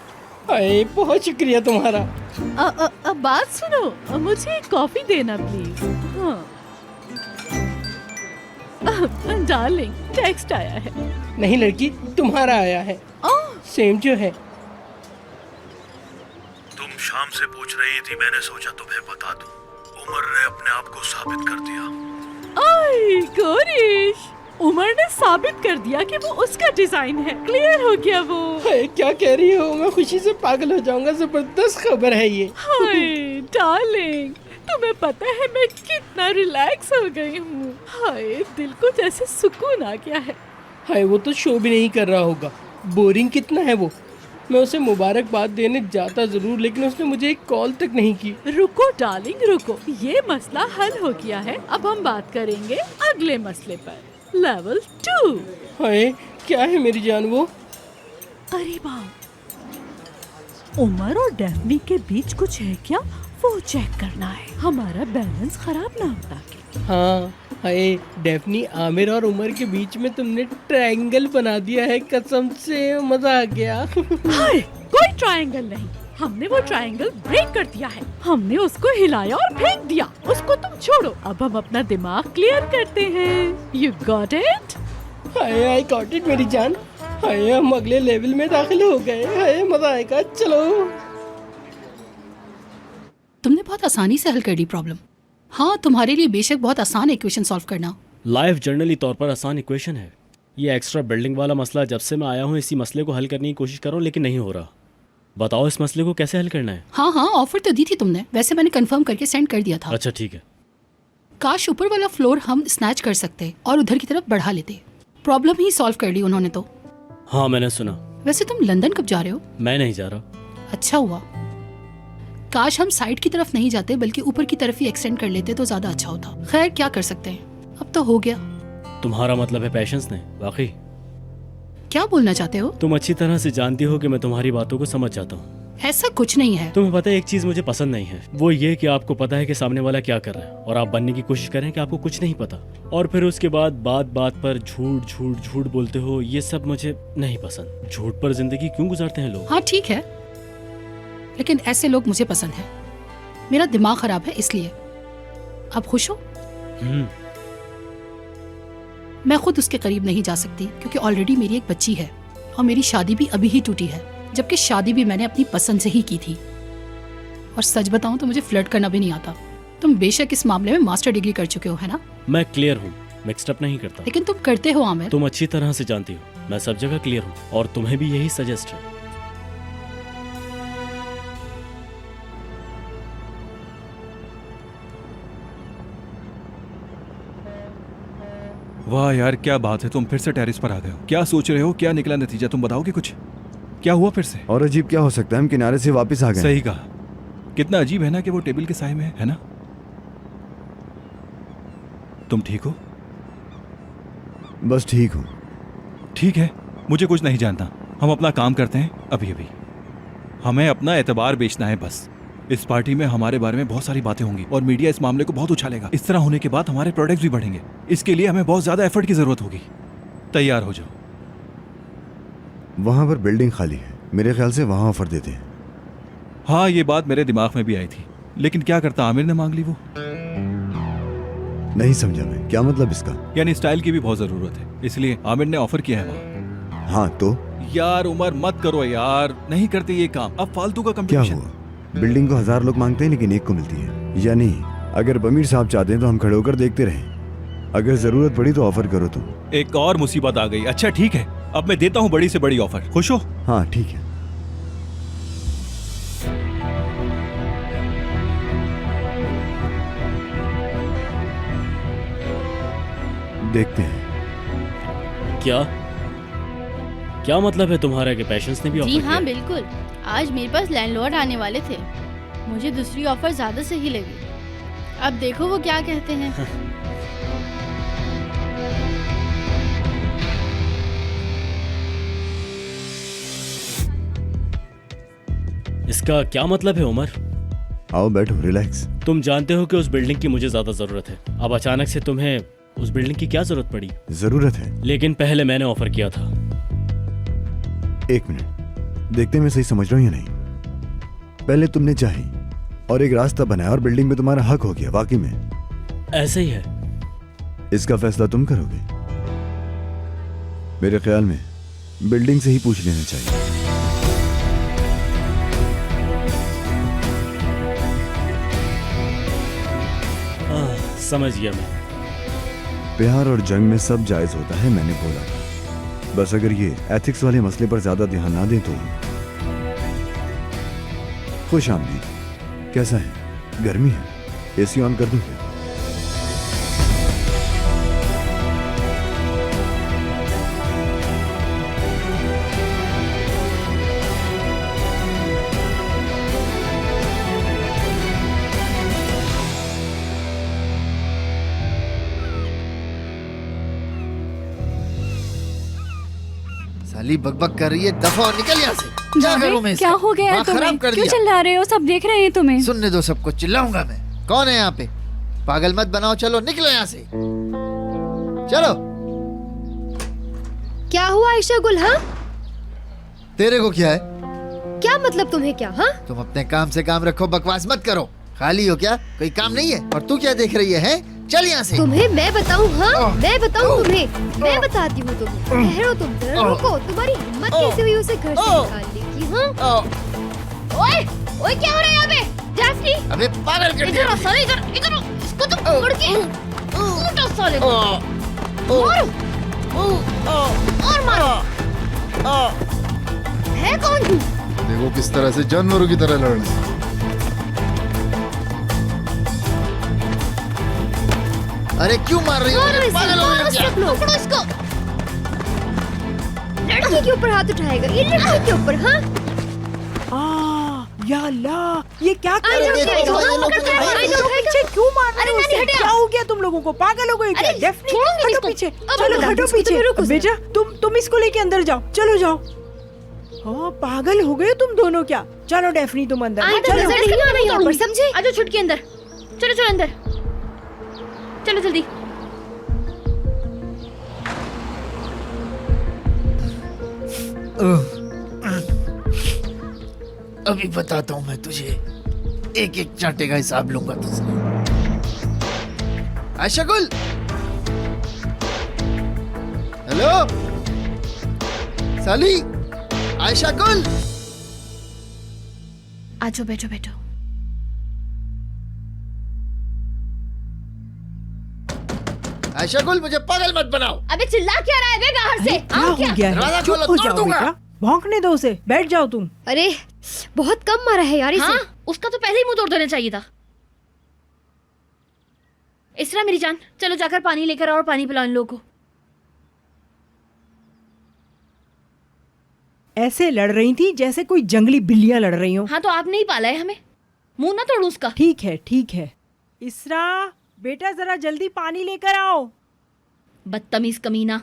U: अरे बहुत शुक्रिया तुम्हारा।
P: बात सुनो, मुझे एक कॉफी देना प्लीज। हाँ। डार्लिंग, टेक्स्ट आया है।
U: नहीं लड़की, तुम्हारा आया है। सेम जो है।
I: तुम शाम से पूछ रही थी, मैंने सोचा तुम्हें बता दूं। उमर ने अपने आप को साबित कर दिया।
P: आई गोरीश, उमर ने साबित कर दिया कि वो उसका डिजाइन है। क्लियर हो गया वो।
U: क्या कह रही हो? मैं खुशी से पागल हो जाऊंगा। जबरदस्त खबर है ये।
P: हाय डार्लिंग, तुम्हें पता है मैं कितना रिलैक्स हो गई हूँ। हाय, दिल को जैसे सुकून आ गया है।
U: हाय, वो तो शो भी नहीं कर रहा होगा। बोरिंग कितना है वो। मैं उसे मुबारकबाद देने जाता जरूर, लेकिन उसने मुझे एक कॉल तक नहीं की।
P: रुको डार्लिंग रुको, ये मसला हल हो गया है। अब हम बात करेंगे अगले मसले पर, लेवल 2।
U: हाय, क्या है मेरी जान वो?
P: अरे वाह, उमर और डेफनी के बीच कुछ है क्या? वो चेक करना है, हमारा बैलेंस खराब ना हो ताकि।
U: हाँ, हाय डेफनी, आमिर और उमर के बीच में तुमने ट्रायंगल बना दिया है। कसम से मजा आ गया।
P: हाय, कोई ट्रायंगल नहीं, हमने वो ट्रायंगल ब्रेक कर दिया है। हमने उसको हिलाया और फेंक दिया। उसको तुम छोड़ो, अब हम अपना दिमाग क्लियर करते हैं। You got it?
U: Hi, I got it मेरी जान। हाय, हम अगले लेवल में दाखिल हो गए। हाय, मजा आएगा। चलो।
E: तुमने बहुत आसानी से हल कर दी प्रॉब्लम। हाँ, तुम्हारे लिए बेशक बहुत आसान है इक्वेशन सॉल्व करना।
L: लाइफ जर्नली तौर पर आसान इक्वेशन है। ये एक्स्ट्रा बिल्डिंग वाला मसला, जब से मैं आया हूँ इसी मसले को हल करने की कोशिश कर रहा हूँ, लेकिन नहीं हो रहा। बताओ इस मसले को कैसे हल करना है?
E: हाँ हाँ, ऑफर तो दी थी तुमने, वैसे मैंने कंफर्म करके सेंड कर दिया था।
L: अच्छा ठीक है।
E: काश ऊपर वाला फ्लोर हम स्नैच कर सकते और उधर की तरफ बढ़ा लेते। प्रॉब्लम ही सॉल्व कर ली उन्होंने तो।
L: हाँ मैंने सुना।
E: वैसे तुम लंदन कब जा रहे हो?
L: मैं नहीं जा रहा।
E: अच्छा हुआ, काश हम साइड की तरफ नहीं जाते बल्कि ऊपर की तरफ ही एक्सटेंड कर लेते तो ज्यादा अच्छा होता। खैर क्या कर सकते हैं, अब तो हो गया।
L: तुम्हारा मतलब है पेशेंस नहीं? वाकई
E: क्या बोलना चाहते हो?
L: तुम अच्छी तरह से जानती हो कि मैं तुम्हारी बातों को समझ जाता हूँ।
E: ऐसा कुछ नहीं है।
L: तुम्हें पता है एक चीज मुझे पसंद नहीं है, वो ये कि आपको पता है कि सामने वाला क्या कर रहा है और आप बनने की कोशिश करें कि आपको कुछ नहीं पता, और फिर उसके बाद बात बात पर झूठ झूठ झूठ बोलते हो। ये सब मुझे नहीं पसंद। झूठ पर जिंदगी क्यों गुजारते हैं लोग?
E: हाँ ठीक है, लेकिन ऐसे लोग मुझे पसंद है। मेरा दिमाग खराब है इसलिए। आप खुश हो? मैं खुद उसके करीब नहीं जा सकती क्योंकि ऑलरेडी मेरी एक बच्ची है और मेरी शादी भी अभी ही टूटी है, जबकि शादी भी मैंने अपनी पसंद से ही की थी। और सच बताऊं तो मुझे फ्लर्ट करना भी नहीं आता। तुम बेशक इस मामले में मास्टर डिग्री कर चुके हो, है ना?
L: मैं क्लियर हूँ, मिक्सड अप नहीं करता।
E: लेकिन तुम करते हो आमिर।
L: तुम अच्छी तरह से जानती हो मैं सब जगह क्लियर हूँ, और तुम्हें भी यही सजेस्ट है।
F: वाह यार, क्या बात है, तुम फिर से टेरेस पर आ गए हो। क्या सोच रहे हो? क्या निकला नतीजा? तुम बताओगे कुछ? क्या हुआ फिर से?
B: और अजीब क्या हो सकता है, हम किनारे से वापस आ गए।
F: सही कहा। कितना अजीब है ना कि वो टेबल के साए में है ना? तुम ठीक हो?
B: बस ठीक हूँ।
F: ठीक है, मुझे कुछ नहीं जानता। हम अपना काम करते हैं अभी अभी। हमें अपना एतबार बेचना है बस। इस पार्टी में हमारे बारे में बहुत सारी बातें होंगी और मीडिया इस मामले को बहुत उछालेगा। इस तरह होने के बाद हमारे प्रोडक्ट्स भी बढ़ेंगे। इसके लिए हमें बहुत ज्यादा एफर्ट की जरूरत होगी। तैयार हो जाओ।
B: वहां पर बिल्डिंग खाली है, मेरे ख्याल से वहां ऑफर देते हैं।
F: हाँ, ये बात मेरे दिमाग में भी आई थी, लेकिन क्या करता, आमिर ने मांग ली वो।
B: नहीं समझा मैं, क्या मतलब इसका?
F: यानी स्टाइल की भी बहुत जरूरत है, इसलिए आमिर ने ऑफर किया है वहाँ।
B: हाँ तो?
F: यार उमर मत करो यार, नहीं करते ये काम। अब फालतू का
B: क्या
F: कंपटीशन।
B: हुआ? बिल्डिंग को 1000 लोग मांगते हैं लेकिन एक को मिलती है। यानी अगर बमीर साहब चाहते हैं तो हम खड़े होकर देखते रहें। अगर जरूरत पड़ी तो ऑफर करो तुम।
F: एक और मुसीबत आ गई। अच्छा ठीक है, अब मैं देता हूँ बड़ी से बड़ी ऑफर, खुश हो?
B: हाँ ठीक है। देखते हैं।
L: क्या मतलब है तुम्हारा कि पैशंस ने भी ऑफर
A: जी
L: किया?
A: हाँ बिल्कुल, आज मेरे पास लैंडलॉर्ड आने वाले थे, मुझे दूसरी ऑफर ज्यादा सही लगी। अब देखो वो क्या कहते हैं।
L: इसका क्या मतलब है उमर?
B: आओ बैठो, रिलैक्स।
L: तुम जानते हो कि उस बिल्डिंग की मुझे ज्यादा जरूरत है। अब अचानक से तुम्हें उस बिल्डिंग की क्या जरूरत पड़ी?
B: जरूरत है,
L: लेकिन पहले मैंने ऑफर किया था।
B: एक मिनट, देखते मैं सही समझ रहा हूँ या नहीं। पहले तुमने चाही और एक रास्ता बनाया और बिल्डिंग में तुम्हारा हक हो गया। वाकई में
L: ऐसे ही है।
B: इसका फैसला तुम करोगे। मेरे ख्याल में बिल्डिंग से ही पूछ लेना चाहिए।
L: समझ गया मैं।
B: प्यार और जंग में सब जायज होता है, मैंने बोला। बस अगर ये एथिक्स वाले मसले पर ज्यादा ध्यान ना दें तो। खुश आमदीद। कैसा है? गर्मी है, एसी ऑन कर दूं क्या?
M: साली बकबक कर रही है, दफा और निकल यहाँ से। क्या करूं मैं इसका?
K: क्या हो गया है
M: दिमाग खराब
K: तुम्हें?
M: कर
K: क्यों
M: दिया।
K: चिल्ला रहे हो? सब देख रहे हैं तुम्हें।
M: सुनने दो सबको, चिल्लाऊंगा मैं। कौन है यहाँ पे? पागल मत बनाओ, चलो निकलो यहाँ से, चलो।
Q: क्या हुआ आयशा गुल? हाँ,
M: तेरे को क्या है?
Q: क्या मतलब तुम्हें क्या? हाँ,
M: तुम अपने काम से काम रखो, बकवास मत करो। खाली हो क्या? कोई काम नहीं है? और तू क्या देख रही है? चल यहाँ से।
Q: तुम्हें मैं बताऊँ? हाँ, मैं बताऊँ तुम्हें। मैं बताती हूँ तुम्हें। ठहरो तुम, रुको। तुम्हारी हिम्मत कैसे हुई उसे घर से निकालने की? हाँ, ओए ओए, क्या हो रहा है यहाँ पे? जैफ्री,
M: अबे पागल कर दिया।
Q: इधर आओ साले, इधर इधर आओ। इसको तो पकड़ के कूटो साले को। मारो और मारो। है कौन तू?
M: देखो किस तरह से जानवरों की तरह लड़ रही है। अरे क्यों मार रही हो? पागल हो गए क्या?
Q: पकड़ो इसको। लड़की के ऊपर हाथ उठाएगा ये, लड़की के ऊपर। हाँ,
R: या अल्लाह, ये क्या कर रहे हो?
Q: पीछे
R: क्यों मार रहे हो उसे? क्या हो गया तुम लोगों को? पागल हो गए क्या? डेफनी, हटो पीछे। चलो हटो पीछे। बेटा तुम इसको लेके अंदर जाओ। चलो जाओ। हाँ, पागल हो गए तुम दोनों क्या? चलो डेफनी तुम अंदर।
Q: चलो
J: समझे? आजो छुट के अंदर। चलो चलो अंदर, चलो जल्दी।
M: अभी बताता हूँ मैं तुझे, एक एक चांटे का हिसाब लूंगा तुझसे। आयशा गुल, हेलो साली, आयशा गुल।
J: आजो बैठो बैठो।
M: आयशा गुल, मुझे पागल मत बनाओ।
Q: अबे चिल्ला क्या रहा है बे बाहर से?
R: क्या हो गया है?
M: दरवाजा
R: चुप
M: खोलो,
R: हो
M: तोड़
R: जाओ
M: दूंगा।
R: बेटा, भौंकने दो उसे। बैठ जाओ तुम।
Q: अरे बहुत कम मारा है यार इसे।
J: हाँ, उसका तो पहले ही मुंह तोड़ देना चाहिए था। इसरा मेरी जान, चलो जाकर पानी लेकर आओ और पानी पिलाओ इन लोगों को।
R: ऐसे लड़ रही थी जैसे कोई जंगली बिल्लियां लड़ रही हो।
J: हाँ तो आपने ही पाला है हमें, मुंह ना तोड़ो उसका।
R: ठीक है ठीक है। इसरा बेटा जरा जल्दी पानी लेकर आओ।
J: बदतमीज कमीना।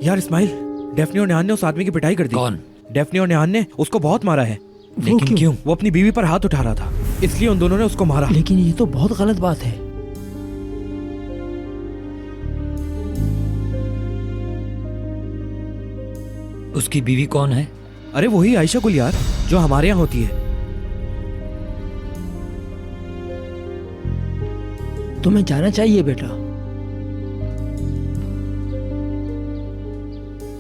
N: यार इस्माइल, डेफनी और नेहान ने उस आदमी की पिटाई कर दी।
D: कौन?
N: डेफनी और नेहान ने उसको बहुत मारा है।
D: लेकिन क्यों?
N: वो अपनी बीवी पर हाथ उठा रहा था, इसलिए उन दोनों ने उसको मारा।
H: लेकिन ये तो बहुत गलत बात है।
D: उसकी बीवी कौन है?
N: अरे वही आयशा गुल यार, जो हमारे यहाँ होती है।
H: तुम्हें जाना चाहिए बेटा।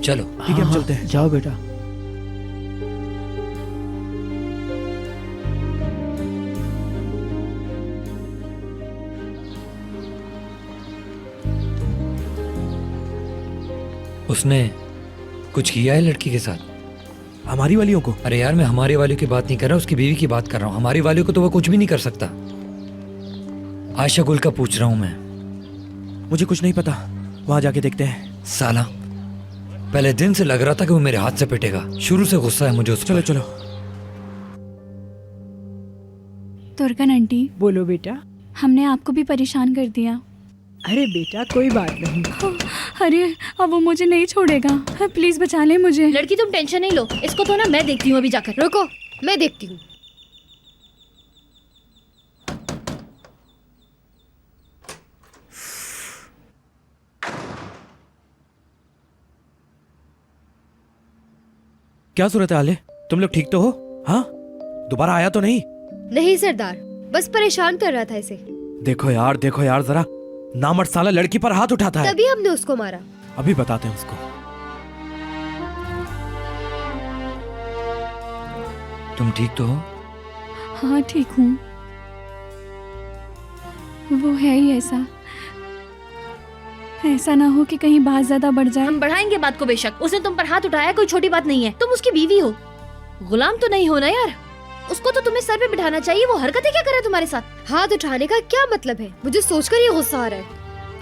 D: चलो
N: ठीक है, हम चलते हैं।
H: जाओ बेटा।
D: उसने कुछ किया है लड़की के साथ?
N: हमारी वालियों को?
D: अरे यार, मैं हमारी वालियों की बात नहीं कर रहा, उसकी बीवी की बात कर रहा हूँ। हमारी वालियों को तो वो कुछ भी नहीं कर सकता। आयशा गुल का पूछ रहा हूँ मैं।
N: मुझे कुछ नहीं पता, वहां जाके देखते हैं।
D: साला, पहले दिन से लग रहा था कि वो मेरे हाथ से पिटेगा। शुरू से गुस्सा है मुझे उस पर।
N: चलो
K: तुर्कन आंटी,
R: बोलो बेटा।
K: हमने आपको भी परेशान कर दिया।
R: अरे बेटा कोई बात नहीं।
K: अरे अब वो मुझे नहीं छोड़ेगा, प्लीज बचा ले मुझे।
J: लड़की तुम टेंशन नहीं लो, इसको तो ना मैं देखती हूँ अभी जाकर।
Q: रुको, मैं देखती हूँ।
N: क्या सूरत हाल है? तुम लोग ठीक तो हो? हाँ, दोबारा आया तो नहीं?
Q: नहीं सरदार, बस परेशान कर रहा था इसे।
N: देखो यार जरा, नामर्द साला लड़की पर हाथ उठाता है।
Q: तभी हमने उसको मारा।
N: अभी बताते हैं उसको।
D: तुम ठीक तो हो?
K: हाँ ठीक हूँ। वो है ही ऐसा ना हो कि कहीं बात ज्यादा बढ़ जाए।
J: हम बढ़ाएंगे बात को बेशक। उसने तुम पर हाथ उठाया, कोई छोटी बात नहीं है। तुम उसकी बीवी हो, गुलाम तो नहीं हो ना यार। उसको तो तुम्हें सर पे बिठाना चाहिए। वो हरकतें क्या कर रहा है तुम्हारे साथ?
Q: हाथ उठाने का क्या मतलब है? मुझे सोचकर ये गुस्सा आ रहा है।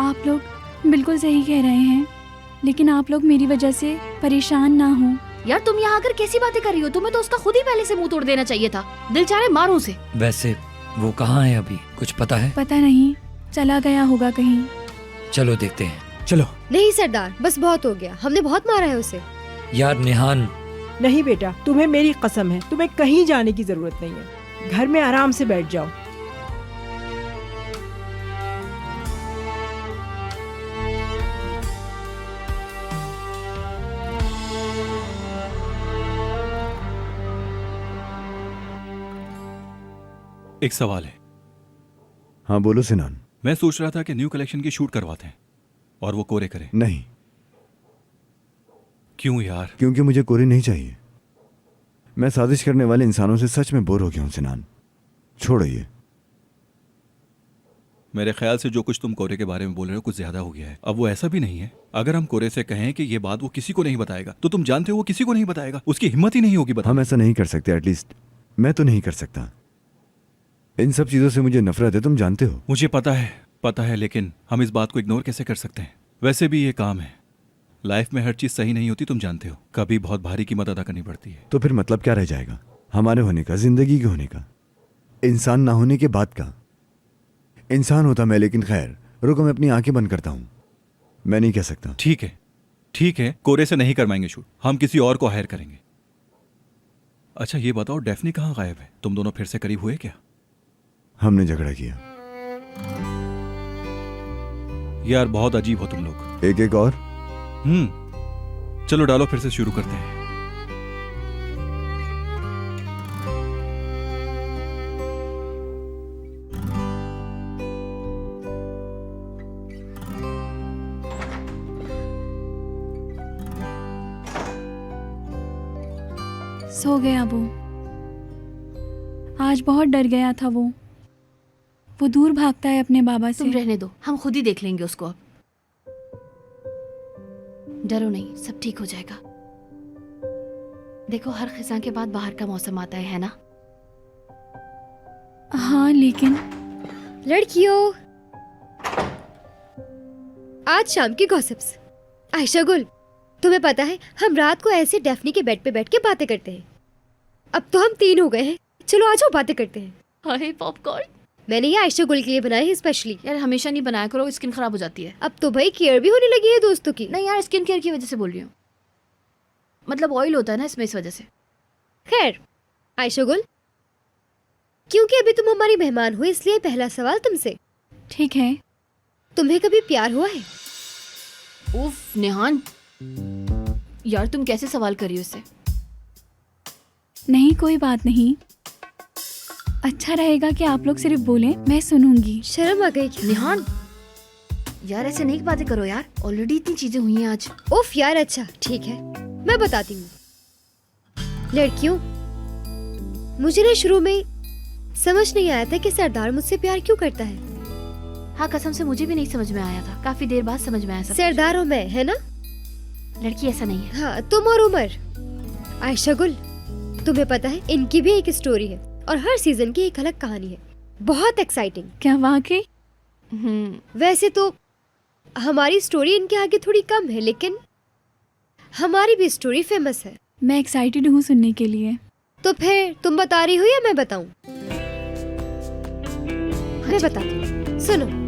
K: आप लोग बिल्कुल सही कह रहे हैं, लेकिन आप लोग मेरी वजह से परेशान ना हो।
J: यार तुम यहाँ आकर कैसी बातें कर रही हो? तुम्हें तो उसका खुद ही पहले से मुंह तोड़ देना चाहिए था। दिल चाहे मारो उसे।
D: वैसे वो कहाँ है अभी, कुछ पता है?
K: पता नहीं, चला गया होगा कहीं।
D: चलो देखते हैं।
N: चलो।
Q: नहीं सरदार, बस बहुत हो गया। हमने बहुत मारा है उसे।
D: यार निहान।
R: नहीं बेटा, तुम्हें मेरी कसम है, तुम्हें कहीं जाने की जरूरत नहीं है। घर में आराम से बैठ जाओ।
F: एक सवाल है।
B: हाँ बोलो सिनान।
F: मैं सोच रहा था कि न्यू कलेक्शन की शूट करवाते हैं और वो कोरे करे।
B: नहीं।
F: क्यों यार?
B: क्योंकि मुझे कोरे नहीं चाहिए। मैं साजिश करने वाले इंसानों से सच में बोर हो गया हूं सिनान। छोड़ो ये।
F: मेरे ख्याल से जो कुछ तुम कोरे के बारे में बोल रहे हो कुछ ज्यादा हो गया है। अब वो ऐसा भी नहीं है। अगर हम कोरे से कहें कि ये बात वो किसी को नहीं बताएगा, तो तुम जानते हो वो किसी को नहीं बताएगा। उसकी हिम्मत ही नहीं होगी बताने।
B: हम ऐसा नहीं कर सकते। एटलीस्ट मैं तो नहीं कर सकता। इन सब चीजों से मुझे नफरत है, तुम जानते हो।
F: मुझे पता है, लेकिन हम इस बात को इग्नोर कैसे कर सकते हैं? वैसे भी ये काम है। लाइफ में हर चीज सही नहीं होती, तुम जानते हो। कभी बहुत भारी कीमत अदा करनी पड़ती है।
B: तो फिर मतलब क्या रह जाएगा हमारे होने का, जिंदगी के होने का, इंसान ना होने के बाद का? इंसान होता मैं, लेकिन खैर रुको, मैं अपनी आंखें बंद करता हूं। मैं नहीं कह सकता।
F: ठीक है, कोरे से नहीं करवाएंगे शूट। हम किसी और को हायर करेंगे। अच्छा ये बताओ, डेफनी कहाँ गायब है? तुम दोनों फिर से करीब हुए क्या?
B: हमने झगड़ा किया।
F: यार बहुत अजीब हो तुम लोग।
B: एक और।
F: चलो डालो, फिर से शुरू करते हैं।
K: सो गया वो। आज बहुत डर गया था वो दूर भागता है अपने बाबा से।
J: तुम रहने दो, हम खुद ही देख लेंगे उसको। अब डरो नहीं, सब ठीक हो जाएगा। देखो हर खिज़ां के बाद बाहर का मौसम आता है ना?
K: हाँ लेकिन
Q: लड़कियों, आज शाम की गॉसिप्स। आयशा गुल, तुम्हें पता है हम रात को ऐसे डेफनी के बेड पे बैठ के बातें करते हैं। अब तो हम 3 हो गए हैं। चलो आ जाओ, बातें करते हैं।
J: हाय पॉपकॉर्न।
Q: मैंने ये आयशा गुल के लिए बनाए हैं स्पेशली।
J: यार हमेशा नहीं बनाया करो, स्किन खराब हो जाती है।
Q: अब तो भाई केयर भी होने लगी है दोस्तों की।
J: नहीं यार, स्किन केयर की वजह से बोल रही हूँ। मतलब ऑयल होता है ना इसमें, इस वजह से।
Q: खैर आयशा गुल, क्योंकि अभी तुम हमारी मेहमान हो, इसलिए पहला सवाल तुमसे।
K: ठीक है।
Q: तुम्हें कभी प्यार हुआ है?
J: उफ निहान, यार तुम कैसे सवाल कर रही हो इससे?
K: नहीं कोई बात नहीं। अच्छा रहेगा कि आप लोग सिर्फ बोलें, मैं सुनूंगी।
Q: शर्म आ गई क्या?
J: निहान यार ऐसे नहीं बातें करो यार, ऑलरेडी इतनी चीजें हुई हैं आज।
Q: उफ यार, अच्छा ठीक है, मैं बताती हूँ। लड़कियों, मुझे ना शुरू में समझ नहीं आया था कि सरदार मुझसे प्यार क्यों करता है।
J: हाँ कसम से मुझे भी नहीं समझ में आया था। काफी देर बाद समझ में आया सब।
Q: सरदार और मैं, है ना?
J: लड़की ऐसा नहीं है।
Q: हाँ, तुम और उमर। आयशा गुल, तुम्हें पता है इनकी भी एक स्टोरी है और हर सीजन की एक अलग कहानी है, बहुत एक्साइटिंग।
K: क्या वाकई?
Q: वैसे तो हमारी स्टोरी इनके आगे थोड़ी कम है, लेकिन हमारी भी स्टोरी फेमस है।
K: मैं एक्साइटेड हूँ सुनने के लिए।
Q: तो फिर तुम बता रही हो या मैं बताऊं? मैं बताती हूँ, सुनो।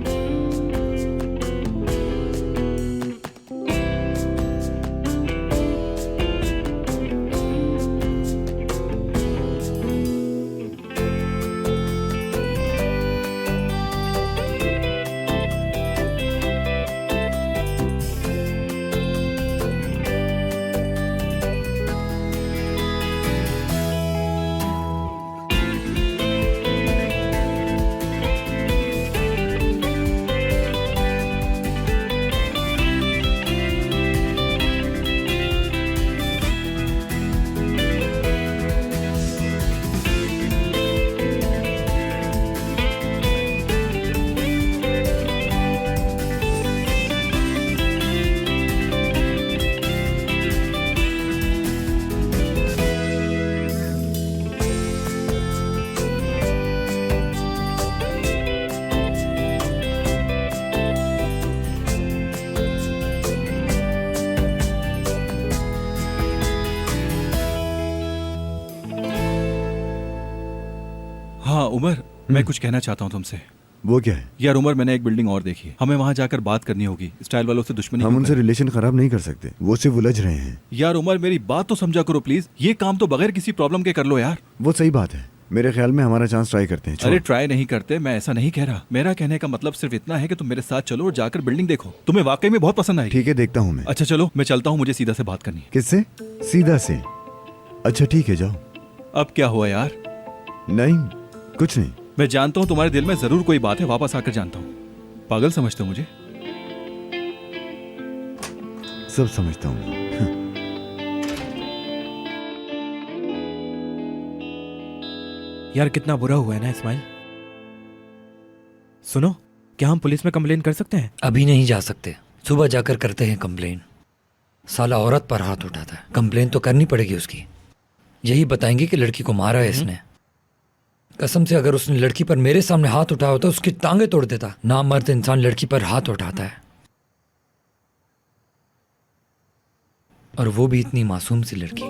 F: हाँ उमर, मैं कुछ कहना चाहता हूँ तुमसे।
B: वो क्या है?
F: यार उमर, मैंने एक बिल्डिंग और देखी है, हमें वहाँ जाकर बात करनी होगी। स्टाइल वालों से दुश्मनी
B: हम उनसे रिलेशन खराब नहीं कर सकते, वो सिर्फ उलझ रहे हैं।
F: यार उमर, मेरी बात तो समझा करो प्लीज। ये काम तो बगैर किसी प्रॉब्लम के कर लो यार।
B: वो सही बात है, मेरे ख्याल में हमारा चांस ट्राई करते हैं।
F: अरे ट्राई नहीं करते, मैं ऐसा नहीं कह रहा। मेरा कहने का मतलब सिर्फ इतना है कि तुम मेरे साथ चलो और जाकर बिल्डिंग देखो, तुम्हें वाकई में बहुत पसंद आएगी।
B: ठीक है, देखता हूँ मैं।
F: अच्छा चलो, मैं चलता हूँ, मुझे सीधा से बात करनी है।
B: किससे? सीधा से? अच्छा ठीक है, जाओ।
F: अब क्या हुआ यार?
B: नहीं कुछ नहीं।
F: मैं जानता हूँ तुम्हारे दिल में जरूर कोई बात है, वापस आकर जानता हूँ। पागल समझते हो मुझे?
B: सब समझता हूँ।
N: यार कितना बुरा हुआ है ना इस्माइल। सुनो, क्या हम पुलिस में कंप्लेन कर सकते हैं?
D: अभी नहीं जा सकते, सुबह जाकर करते हैं कंप्लेन। साला औरत पर हाथ उठाता है, कंप्लेन तो करनी पड़ेगी उसकी। यही बताएंगे कि लड़की को मारा है इसने। कसम से अगर उसने लड़की पर मेरे सामने हाथ उठाया होता उसकी टांगे तोड़ देता। नामर्द इंसान लड़की पर हाथ उठाता है, और वो भी इतनी मासूम सी लड़की।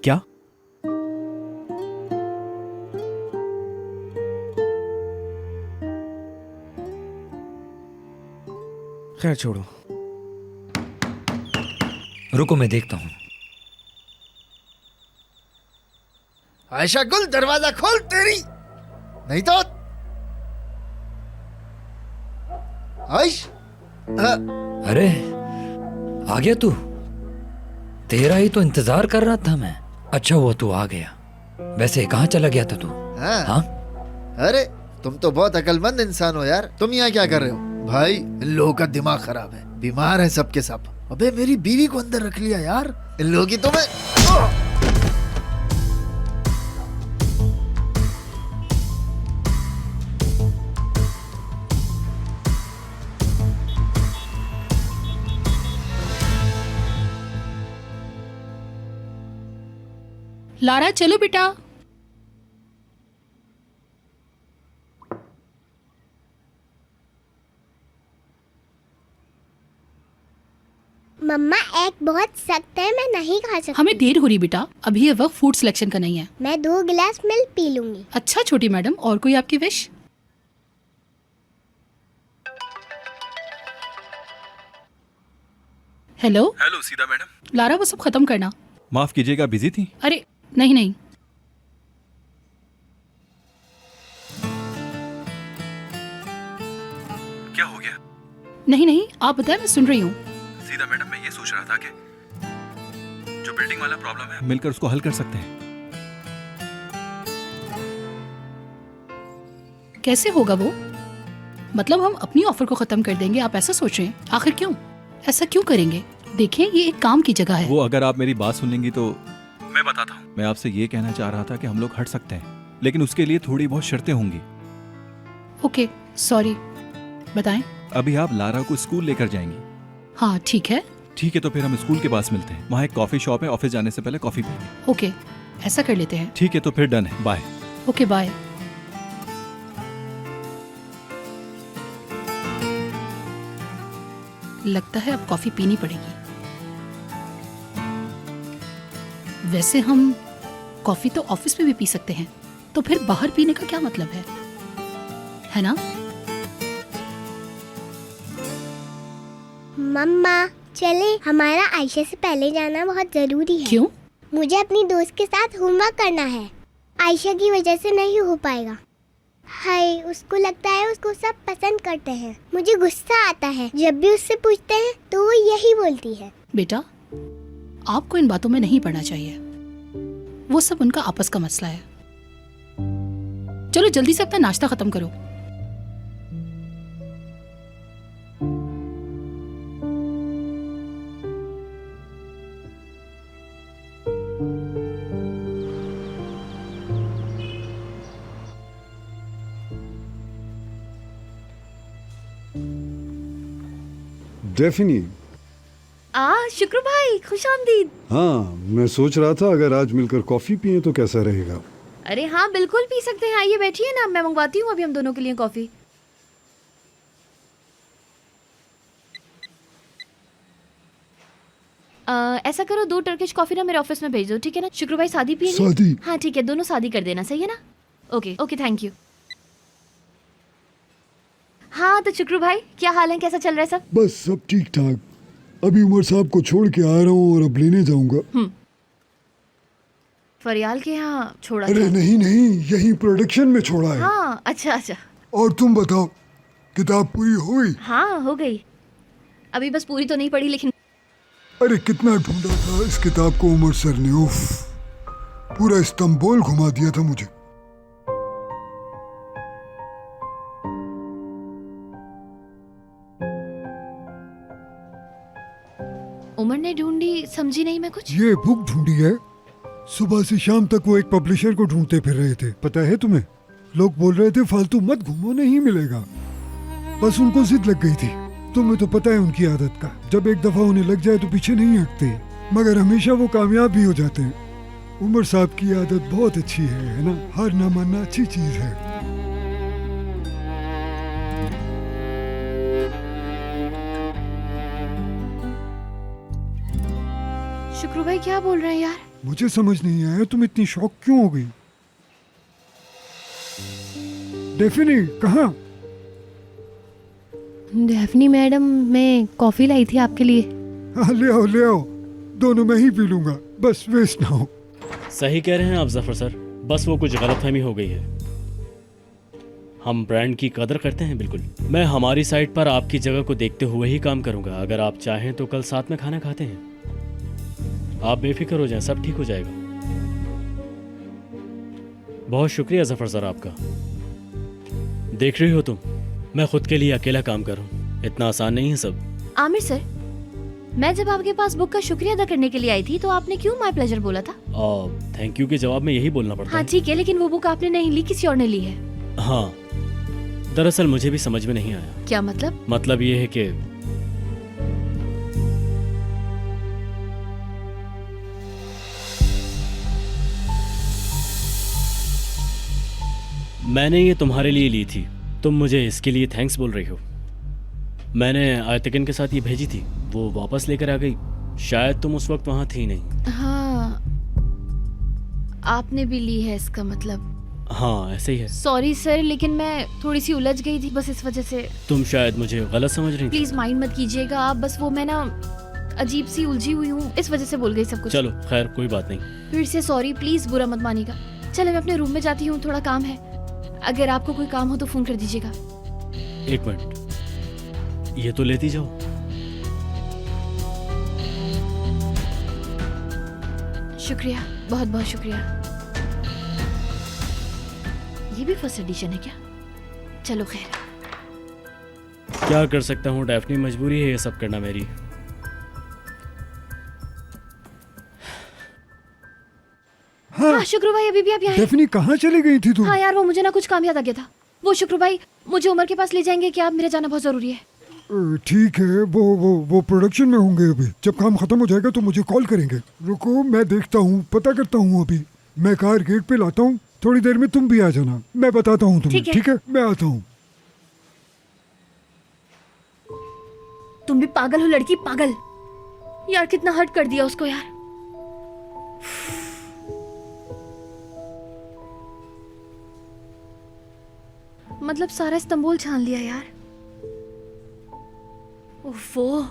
N: क्या? खैर छोड़ो,
D: रुको मैं देखता हूँ।
M: आयशा गुल, दरवाजा खोल तेरी, नहीं तो आयश।
D: अरे आ गया तू? तेरा ही तो इंतजार कर रहा था मैं। अच्छा हुआ तू आ गया। वैसे कहाँ चला गया था तू? हाँ?
M: अरे तुम तो बहुत अकलमंद इंसान हो यार। तुम यहाँ क्या कर रहे हो? भाई इन लोगों का दिमाग खराब है, बीमार है सबके सब। अबे मेरी बीवी को अंदर रख लिया यार इन लोगों की। तुम्हें
E: लारा चलो बेटा।
C: मम्मा एग बहुत सख्त है, मैं नहीं खा सकती।
E: हमें देर हो रही बेटा, अभी ये वक्त फूड सिलेक्शन का नहीं है।
C: मैं 2 गिलास मिल्क पी लूंगी।
E: अच्छा छोटी मैडम, और कोई आपकी विश? हेलो
F: हेलो सीधा मैडम।
E: लारा वो सब खत्म करना।
F: माफ कीजिएगा, बिजी थी?
E: अरे नहीं नहीं,
F: क्या हो गया?
E: नहीं नहीं, आप बताएं, मैं सुन रही हूँ।
F: सीधा मैडम, मैं ये सोच रहा था कि जो बिल्डिंग वाला प्रॉब्लम है मिलकर उसको हल कर सकते हैं।
E: कैसे होगा वो? मतलब हम अपनी ऑफर को खत्म कर देंगे, आप ऐसा सोच रहे हैं? आखिर क्यों? ऐसा क्यों करेंगे? देखें, ये एक काम की जगह है।
F: वो अगर आप मेरी बात सुन लेंगी तो मैं बताता हूँ। मैं आपसे ये कहना चाह रहा था कि हम लोग हट सकते हैं, लेकिन उसके लिए थोड़ी बहुत शर्तें होंगी।
E: ओके, सॉरी, बताएं।
F: अभी आप लारा को स्कूल लेकर जाएंगी।
E: हाँ ठीक है।
F: ठीक है, तो फिर हम स्कूल के पास मिलते हैं। वहाँ एक कॉफी शॉप है, ऑफिस जाने से पहले कॉफी पियेंगे।
E: ओके, ऐसा कर लेते हैं।
F: ठीक है, तो फिर डन है, बाय।
E: Okay bye. लगता है अब कॉफी पीनी पड़ेगी। वैसे हम कॉफी तो ऑफिस में भी पी सकते हैं, तो फिर बाहर पीने का क्या मतलब है ना?
C: मम्मा चले, हमारा आयशा से पहले जाना बहुत जरूरी है।
E: क्यों?
C: मुझे अपनी दोस्त के साथ होमवर्क करना है। आयशा की वजह से नहीं हो पाएगा। हाय, उसको लगता है उसको सब पसंद करते हैं। मुझे गुस्सा आता है जब भी उससे पूछते हैं तो वो यही बोलती है।
E: बेटा, आपको इन बातों में नहीं पड़ना चाहिए। वो सब उनका आपस का मसला है। चलो जल्दी से अपना नाश्ता खत्म करो।
S: डेफिनी।
J: शुक्र भाई, खुशामदीद।
S: हाँ, मैं सोच रहा था अगर आज मिलकर कॉफी पिए तो कैसा रहेगा।
J: अरे हाँ, बिल्कुल पी सकते हैं। आइए बैठिए ना, मैं मंगवाती हूँ अभी हम दोनों के लिए कॉफी। ऐसा करो, 2 टर्किश कॉफी ना मेरे ऑफिस में भेज दो, ठीक है ना? शुक्र भाई शादी पिएंगे?
S: शादी?
J: हाँ ठीक है, दोनों शादी कर देना, सही है ना? Okay okay, thank you. हाँ तो शुक्र भाई, क्या हाल है, कैसा चल रहा है सब?
S: बस सब ठीक ठाक। अभी उमर साहब को छोड़ के आ रहा हूँ और अब लेने जाऊंगा।
J: फरियाल के यहाँ छोड़ा?
S: अरे नहीं नहीं, यही प्रोडक्शन में छोड़ा है।
J: हाँ अच्छा अच्छा।
S: और तुम बताओ, किताब पूरी हुई?
J: हाँ हो गई, अभी बस पूरी तो नहीं पढ़ी लेकिन।
S: अरे कितना ढूंढा था इस किताब को उमर सर ने, उफ, पूरा इस्तांबुल घुमा दिया था मुझे।
J: उमर ने ढूंढी, समझी नहीं मैं कुछ।
S: ये बुक ढूंढी है। सुबह से शाम तक वो एक पब्लिशर को ढूंढते फिर रहे थे, पता है तुम्हें? लोग बोल रहे थे फालतू मत घूमो, नहीं मिलेगा। बस उनको जिद लग गई थी। तुम्हें तो पता है उनकी आदत का, जब एक दफा उन्हें लग जाए तो पीछे नहीं हटते, मगर हमेशा वो कामयाब भी हो जाते हैं। उमर साहब की आदत बहुत अच्छी है ना? हार ना मानना अच्छी चीज है।
J: शुक्र भाई क्या बोल रहे हैं यार?
S: मुझे समझ नहीं आया तुम इतनी शॉक क्यों हो गई। डेफिनी कहाँ?
J: डेफनी मैडम, मैं कॉफी लाई थी आपके लिए।
S: हाँ ले आओ ले आओ, दोनों मैं ही पी लूंगा, बस वेस्ट ना हो।
L: सही कह रहे हैं आप जफर सर, बस वो कुछ गलतफहमी हो गई है। हम ब्रांड की कदर करते हैं बिल्कुल। मैं हमारी साइट पर आपकी जगह को देखते हुए ही काम करूंगा। अगर आप चाहें तो कल साथ में खाना खाते हैं। आप बेफिक्र हो जाएं, सब ठीक हो जाएगा। बहुत शुक्रिया जफर सर आपका। देख रही हो तुम, मैं खुद के लिए अकेला काम कर रहा हूँ, इतना आसान नहीं है सब।
J: आमिर सर, मैं जब आपके पास बुक का शुक्रिया अदा करने के लिए आई थी तो आपने क्यों माय प्लेजर बोला था?
L: थैंक यू के जवाब में यही बोलना पड़ता
J: हाँ
L: है।
J: ठीक है, लेकिन वो बुक आपने नहीं ली, किसी और ने ली है।
L: हाँ, दरअसल मुझे भी समझ में नहीं आया।
J: क्या मतलब?
L: मतलब ये है कि मैंने ये तुम्हारे लिए ली थी, तुम मुझे इसके लिए थैंक्स बोल रही हो। मैंने आयतकन के साथ ये भेजी थी, वो वापस लेकर आ गई। शायद तुम उस वक्त वहां थी नहीं।
J: हाँ, आपने भी ली है इसका मतलब?
L: हाँ ऐसे ही है।
J: सॉरी सर, लेकिन मैं थोड़ी सी उलझ गई थी, बस इस वजह से।
L: तुम शायद मुझे गलत समझ रही थी।
J: प्लीज माइंड मत कीजिएगा आप, बस वो मैं ना अजीब सी उलझी हुई हूँ, इस वजह से बोल गई सब कुछ।
L: चलो खैर, कोई बात नहीं।
J: फिर से सॉरी, प्लीज बुरा मत मानिएगा। चलो मैं अपने रूम में जाती हूँ, थोड़ा काम है। अगर आपको कोई काम हो तो फोन कर दीजिएगा।
L: एक मिनट, ये तो लेती जाओ।
J: शुक्रिया, बहुत बहुत शुक्रिया। ये भी फर्स्ट एडिशन है क्या? चलो खैर।
L: क्या कर सकता हूँ डेफनी, मजबूरी है ये सब करना मेरी।
S: हाँ
J: हाँ शुक्र भाई, अभी भी आप यहाँ हैं?
S: डेफनी कहाँ चली गई थी तू?
J: हाँ यार, वो मुझे ना कुछ काम याद आ गया था। वो शुक्र भाई मुझे उमर के पास ले जाएंगे क्या? मेरा जाना बहुत जरूरी है।
S: ठीक है, वो प्रोडक्शन में होंगे अभी। जब काम खत्म हो जाएगा तो मुझे कॉल करेंगे। रुको, मैं देखता हूँ, पता करता हूँ। अभी मैं कार गेट पे लाता हूँ, थोड़ी देर में तुम भी आ जाना, मैं बताता हूँ तुम्हें। ठीक है, मैं आता हूँ।
J: तुम भी पागल हो लड़की, पागल। यार कितना हर्ट कर दिया उसको यार। मतलब सारा इस्तांबुल छान लिया यार। ओफो।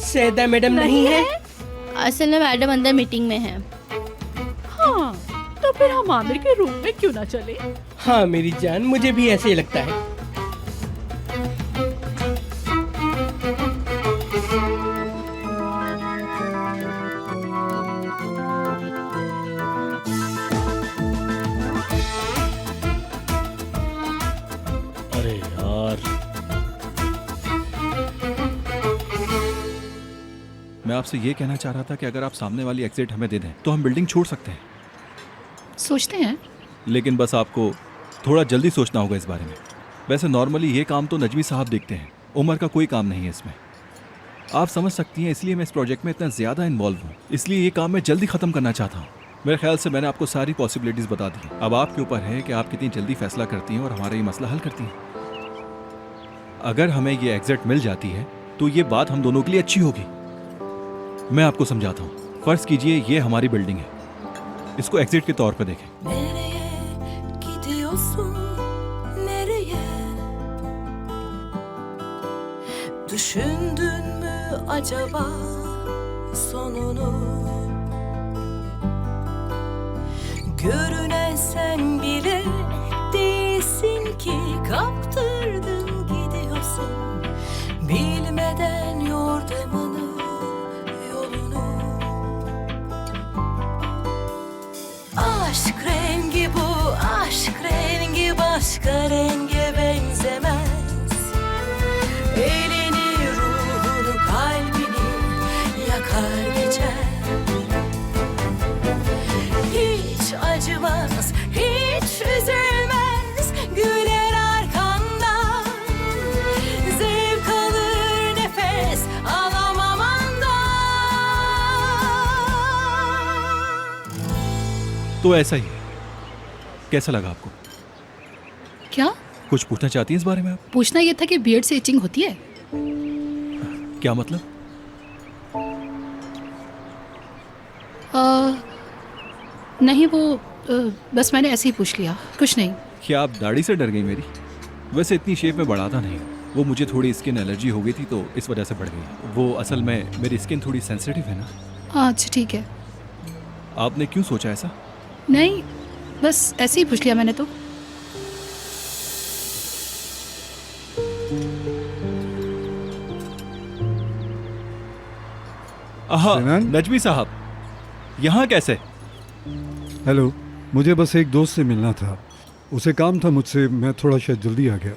U: सैदा मैडम नहीं है?
A: असल में मैडम अंदर मीटिंग में है।
P: हाँ, तो फिर हम आमिर के रूम में क्यों ना चले?
U: हाँ मेरी जान, मुझे भी ऐसे ही लगता है।
L: अरे यार,
F: मैं आपसे ये कहना चाह रहा था कि अगर आप सामने वाली एग्जिट हमें दे दें तो हम बिल्डिंग छोड़ सकते हैं।
E: सोचते हैं।
F: लेकिन बस आपको थोड़ा जल्दी सोचना होगा इस बारे में। वैसे नॉर्मली ये काम तो नजमी साहब देखते हैं, उमर का कोई काम नहीं है इसमें। आप समझ सकती हैं, इसलिए मैं इस प्रोजेक्ट में इतना ज़्यादा इन्वॉल्व हूँ। इसलिए ये काम मैं जल्दी ख़त्म करना चाहता हूँ। मेरे ख्याल से मैंने आपको सारी पॉसिबिलिटीज़ बता दी। अब आपके ऊपर है कि आप कितनी जल्दी फैसला करती हैं और हमारा ये मसला हल करती हैं। अगर हमें ये एग्जिट मिल जाती है तो ये बात हम दोनों के लिए अच्छी होगी। मैं आपको समझाता हूँ। फर्ज कीजिए ये हमारी बिल्डिंग है, इसको एग्जिट के तौर पर देखें।
G: Gidiyorsun nereye? Düşündün mü acaba sonunu? Görünen sen bile değilsin ki, kaptırdın gidiyorsun bilmeden yordamını. Aşk rengi bu, aşk rengi başka renge benzemez. Elini, ruhunu, kalbini yakar geçer. Hiç acımaz, hiç üzülmez, güler arkandan. Zevk alır nefes alamam andan.
F: तो ऐसा ही है। कैसा लगा आपको?
E: क्या
F: कुछ पूछना चाहती हैं इस बारे में आप?
E: पूछना ये था कि बियर्ड से इचिंग होती है?
F: क्या मतलब?
E: नहीं, वो बस मैंने ऐसे ही पूछ लिया, कुछ नहीं।
F: क्या आप दाढ़ी से डर गई मेरी? वैसे इतनी शेप में बढ़ाता नहीं, वो मुझे थोड़ी स्किन एलर्जी हो गई थी तो इस वजह से बढ़ गई। वो असल में मेरी स्किन थोड़ी सेंसिटिव है ना।
E: अच्छा ठीक है।
F: आपने क्यों सोचा ऐसा?
E: नहीं, बस ऐसे ही पूछ लिया मैंने तो।
F: नजमी साहब, यहाँ कैसे?
S: हेलो, मुझे बस एक दोस्त से मिलना था, उसे काम था मुझसे, मैं थोड़ा शायद जल्दी आ गया।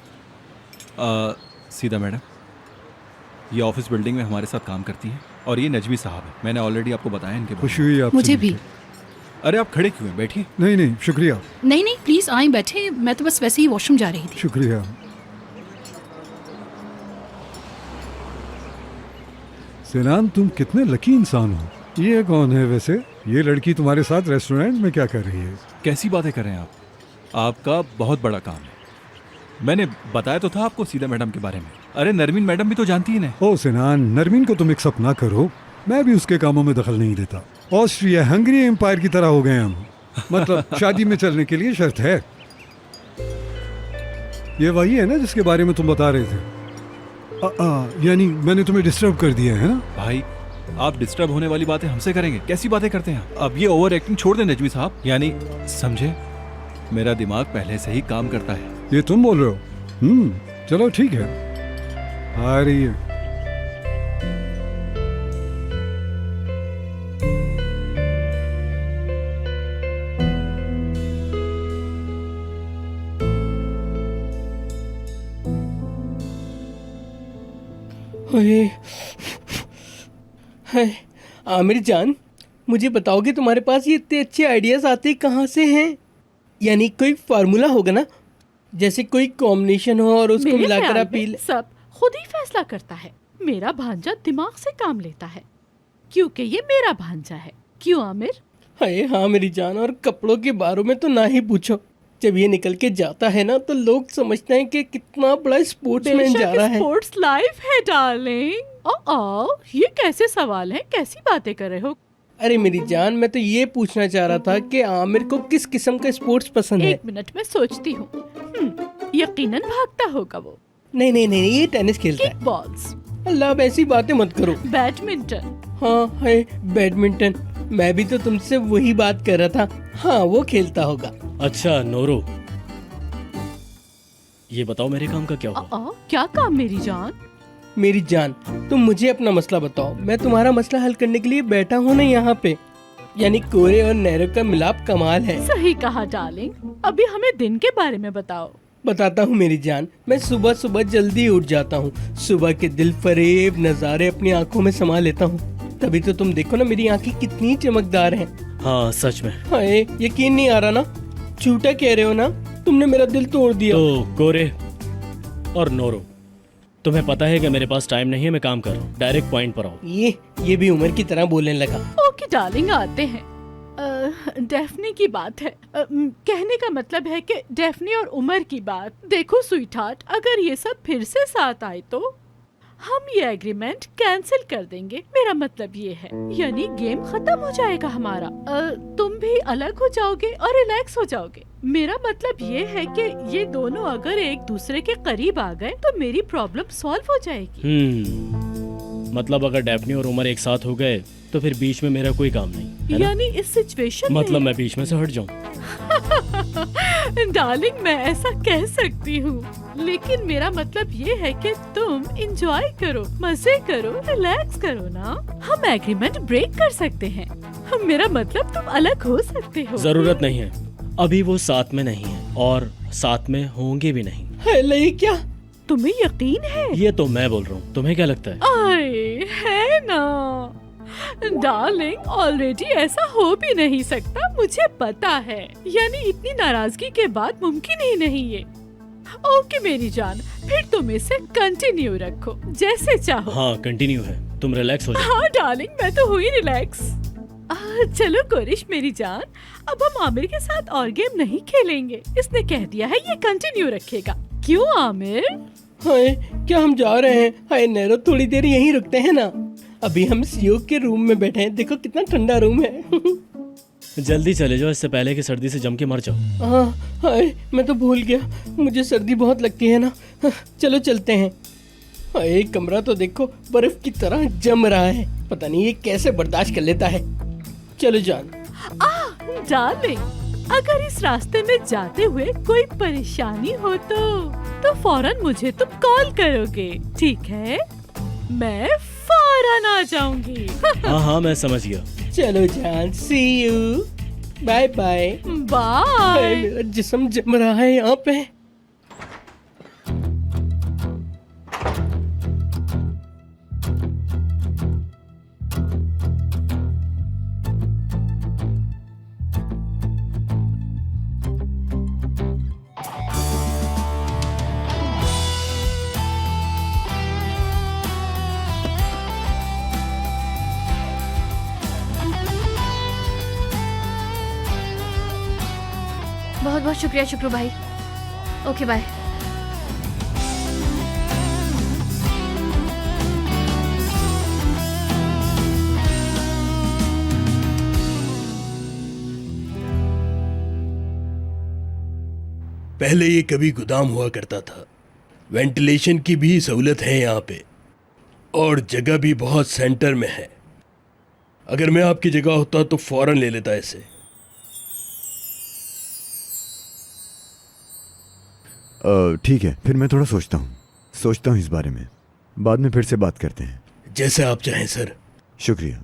F: सीधा मैडम, ये ऑफिस बिल्डिंग में हमारे साथ काम करती हैं और ये नजमी साहब है। मैंने ऑलरेडी आपको बताया इनके बारे में।
S: खुशी हुई आपसे
E: मुझे भी।
F: अरे आप खड़े क्यों हैं? बैठिए।
S: नहीं नहीं, शुक्रिया।
E: नहीं नहीं, प्लीज आए बैठे, मैं तो बस वैसे ही वॉशरूम जा रही थी।
S: शुक्रिया। सिनान, तुम कितने लकी इंसान हो। ये कौन है वैसे? ये लड़की तुम्हारे साथ रेस्टोरेंट में क्या कर रही है?
F: कैसी बातें कर रहे हैं आप? आपका बहुत बड़ा काम है। मैंने बताया तो था आपको सीधा मैडम के बारे में। अरे नरमीन मैडम भी तो जानती है ना।
S: ओ सिनान, नरमीन को तुम एक्सेप्ट ना करो, मैं भी उसके कामों में दखल नहीं देता। ऑस्ट्रिया हंगरी एम्पायर की तरह हो गए हम, मतलब शादी में चलने के लिए शर्त है। ये वही है ना जिसके बारे में तुम बता रहे थे? यानी मैंने तुम्हें डिस्टर्ब कर दिया है ना?
F: भाई आप डिस्टर्ब होने वाली बातें हमसे करेंगे? कैसी बातें करते हैं आप? अब ये ओवर एक्टिंग छोड़ दें नजमी साहब। यानी समझे, मेरा दिमाग पहले से ही काम करता है।
S: ये तुम बोल रहे हो? चलो ठीक है, आ रही है।
U: हाय आमिर जान, मुझे बताओगे तुम्हारे पास ये इतने अच्छे आइडियाज आते कहाँ से हैं? यानी कोई फार्मूला होगा ना, जैसे कोई कॉम्बिनेशन हो और उसको
P: मेरे
U: मिलाकर
P: ख्याल
U: आप पी
P: में
U: ले।
P: सब खुद ही फैसला करता है। मेरा भांजा दिमाग से काम लेता है क्योंकि ये मेरा भांजा है। क्यों आमिर?
U: हाय हाँ मेरी जान, और कपड़ों के बारे में तो ना ही पूछो। जब ये निकल के जाता है ना तो लोग समझते हैं कि कितना बड़ा स्पोर्ट्समैन जा रहा है।
P: स्पोर्ट्स लाइफ है डार्लिंग। ये कैसे सवाल है, कैसी बातें कर रहे हो?
U: अरे मेरी जान, मैं तो ये पूछना चाह रहा था कि आमिर को किस किस्म का स्पोर्ट्स पसंद है।
P: 1 मिनट में सोचती हूँ। यकीनन भागता होगा वो।
U: नहीं नहीं नहीं, ये टेनिस खेलता है।
P: बॉल्स।
U: अल्लाह, अब ऐसी बातें मत करो।
P: बैडमिंटन।
U: हाँ है बैडमिंटन, मैं भी तो तुमसे वही बात कर रहा था। हाँ वो खेलता होगा।
L: अच्छा नोरो, ये बताओ मेरे काम का क्या हुआ?
P: क्या काम मेरी जान?
U: मेरी जान, तुम मुझे अपना मसला बताओ, मैं तुम्हारा मसला हल करने के लिए बैठा हूँ ना यहाँ पे। यानी कोरे और नैरो का मिलाप कमाल है।
P: सही कहा डार्लिंग। अभी हमें दिन के बारे में बताओ।
U: बताता हूँ मेरी जान, मैं सुबह सुबह जल्दी उठ जाता हूँ। सुबह के दिल फरेब नजारे अपनी आंखों में समा लेता हूँ। तभी तो तुम देखो ना मेरी आंखें कितनी चमकदार हैं।
L: हाँ सच में।
U: हाय, यकीन नहीं आ रहा ना? झूठा कह रहे हो ना? तुमने मेरा दिल तोड़ दिया।
L: तो कोरे और नोरो, तुम्हें पता है कि मेरे पास टाइम नहीं है, मैं काम कर रहा हूँ। डायरेक्ट पॉइंट पर आओ।
U: ये भी उम्र की तरह बोलने लगा।
P: ओके डार्लिंग, आते हैं। डेफनी की बात है। कहने का मतलब है कि डेफनी और उमर की बात। देखो स्वीटहार्ट, अगर ये सब फिर से साथ आए तो हम ये एग्रीमेंट कैंसिल कर देंगे। मेरा मतलब ये है, यानी गेम खत्म हो जाएगा हमारा। तुम भी अलग हो जाओगे और रिलैक्स हो जाओगे। मेरा मतलब ये है कि ये दोनों अगर एक दूसरे के करीब आ गए तो मेरी प्रॉब्लम सॉल्व हो जाएगी।
L: मतलब अगर डेफनी और उमर एक साथ हो गए तो फिर बीच में मेरा कोई काम नहीं है ना?
P: यानी इस सिचुएशन
L: मतलब मैं बीच में से हट जाऊं?
P: डार्लिंग, मैं ऐसा कह सकती हूँ, लेकिन मेरा मतलब ये है कि तुम एंजॉय करो, मजे करो, रिलैक्स करो ना। हम एग्रीमेंट ब्रेक कर सकते हैं। मेरा मतलब तुम अलग हो सकते हो।
L: जरूरत नहीं है, अभी वो साथ में नहीं है और साथ में होंगे भी नहीं।
U: है क्या?
P: तुम्हें यकीन है?
L: ये तो मैं बोल रहा हूँ, तुम्हें क्या लगता है?
P: अरे है ना डार्लिंग, ऑलरेडी ऐसा हो भी नहीं सकता, मुझे पता है। यानी इतनी नाराजगी के बाद मुमकिन ही नहीं ये। ओके मेरी जान, फिर तुम इसे कंटिन्यू रखो जैसे चाहो।
L: हाँ कंटिन्यू है, तुम रिलैक्स हो जाओ।
P: हाँ डार्लिंग, मैं तो हुई रिलैक्स। चलो कोरिश मेरी जान, अब हम आमिर के साथ और गेम नहीं खेलेंगे। इसने कह दिया है ये कंटिन्यू रखेगा। क्यों आमिर?
U: हाय, क्या हम जा रहे हैं? हाय नैरो, थोड़ी देर यहीं रुकते हैं ना। अभी हम सीओ के रूम में बैठे हैं, देखो कितना ठंडा रूम है।
L: जल्दी चले जाओ, इससे पहले कि सर्दी से जम के मर जाओ।
U: हाँ हाय, मैं तो भूल गया, मुझे सर्दी बहुत लगती है ना। चलो चलते हैं। हाय, कमरा तो देखो बर्फ की तरह जम रहा है, पता नहीं ये कैसे बर्दाश्त कर लेता है। चलो जान।
P: डार्लिंग, अगर इस रास्ते में जाते हुए कोई परेशानी हो तो फौरन मुझे तुम कॉल करोगे, ठीक है? मैं फौरन आ जाऊंगी।
L: हाँ मैं समझ गया।
U: चलो जान, सी यू, बाय बाय।
P: बाय।
U: मेरा जिस्म जम रहा है यहाँ पे।
J: बहुत बहुत शुक्रिया शुक्रू भाई। Okay bye.
I: पहले ये कभी गोदाम हुआ करता था। वेंटिलेशन की भी सहूलत है यहाँ पे और जगह भी बहुत सेंटर में है।
L: अगर मैं आपकी जगह होता तो फौरन ले लेता इसे।
B: ठीक है, फिर मैं थोड़ा सोचता हूँ इस बारे में। बाद में फिर से बात करते हैं।
L: जैसे आप चाहें सर।
B: शुक्रिया।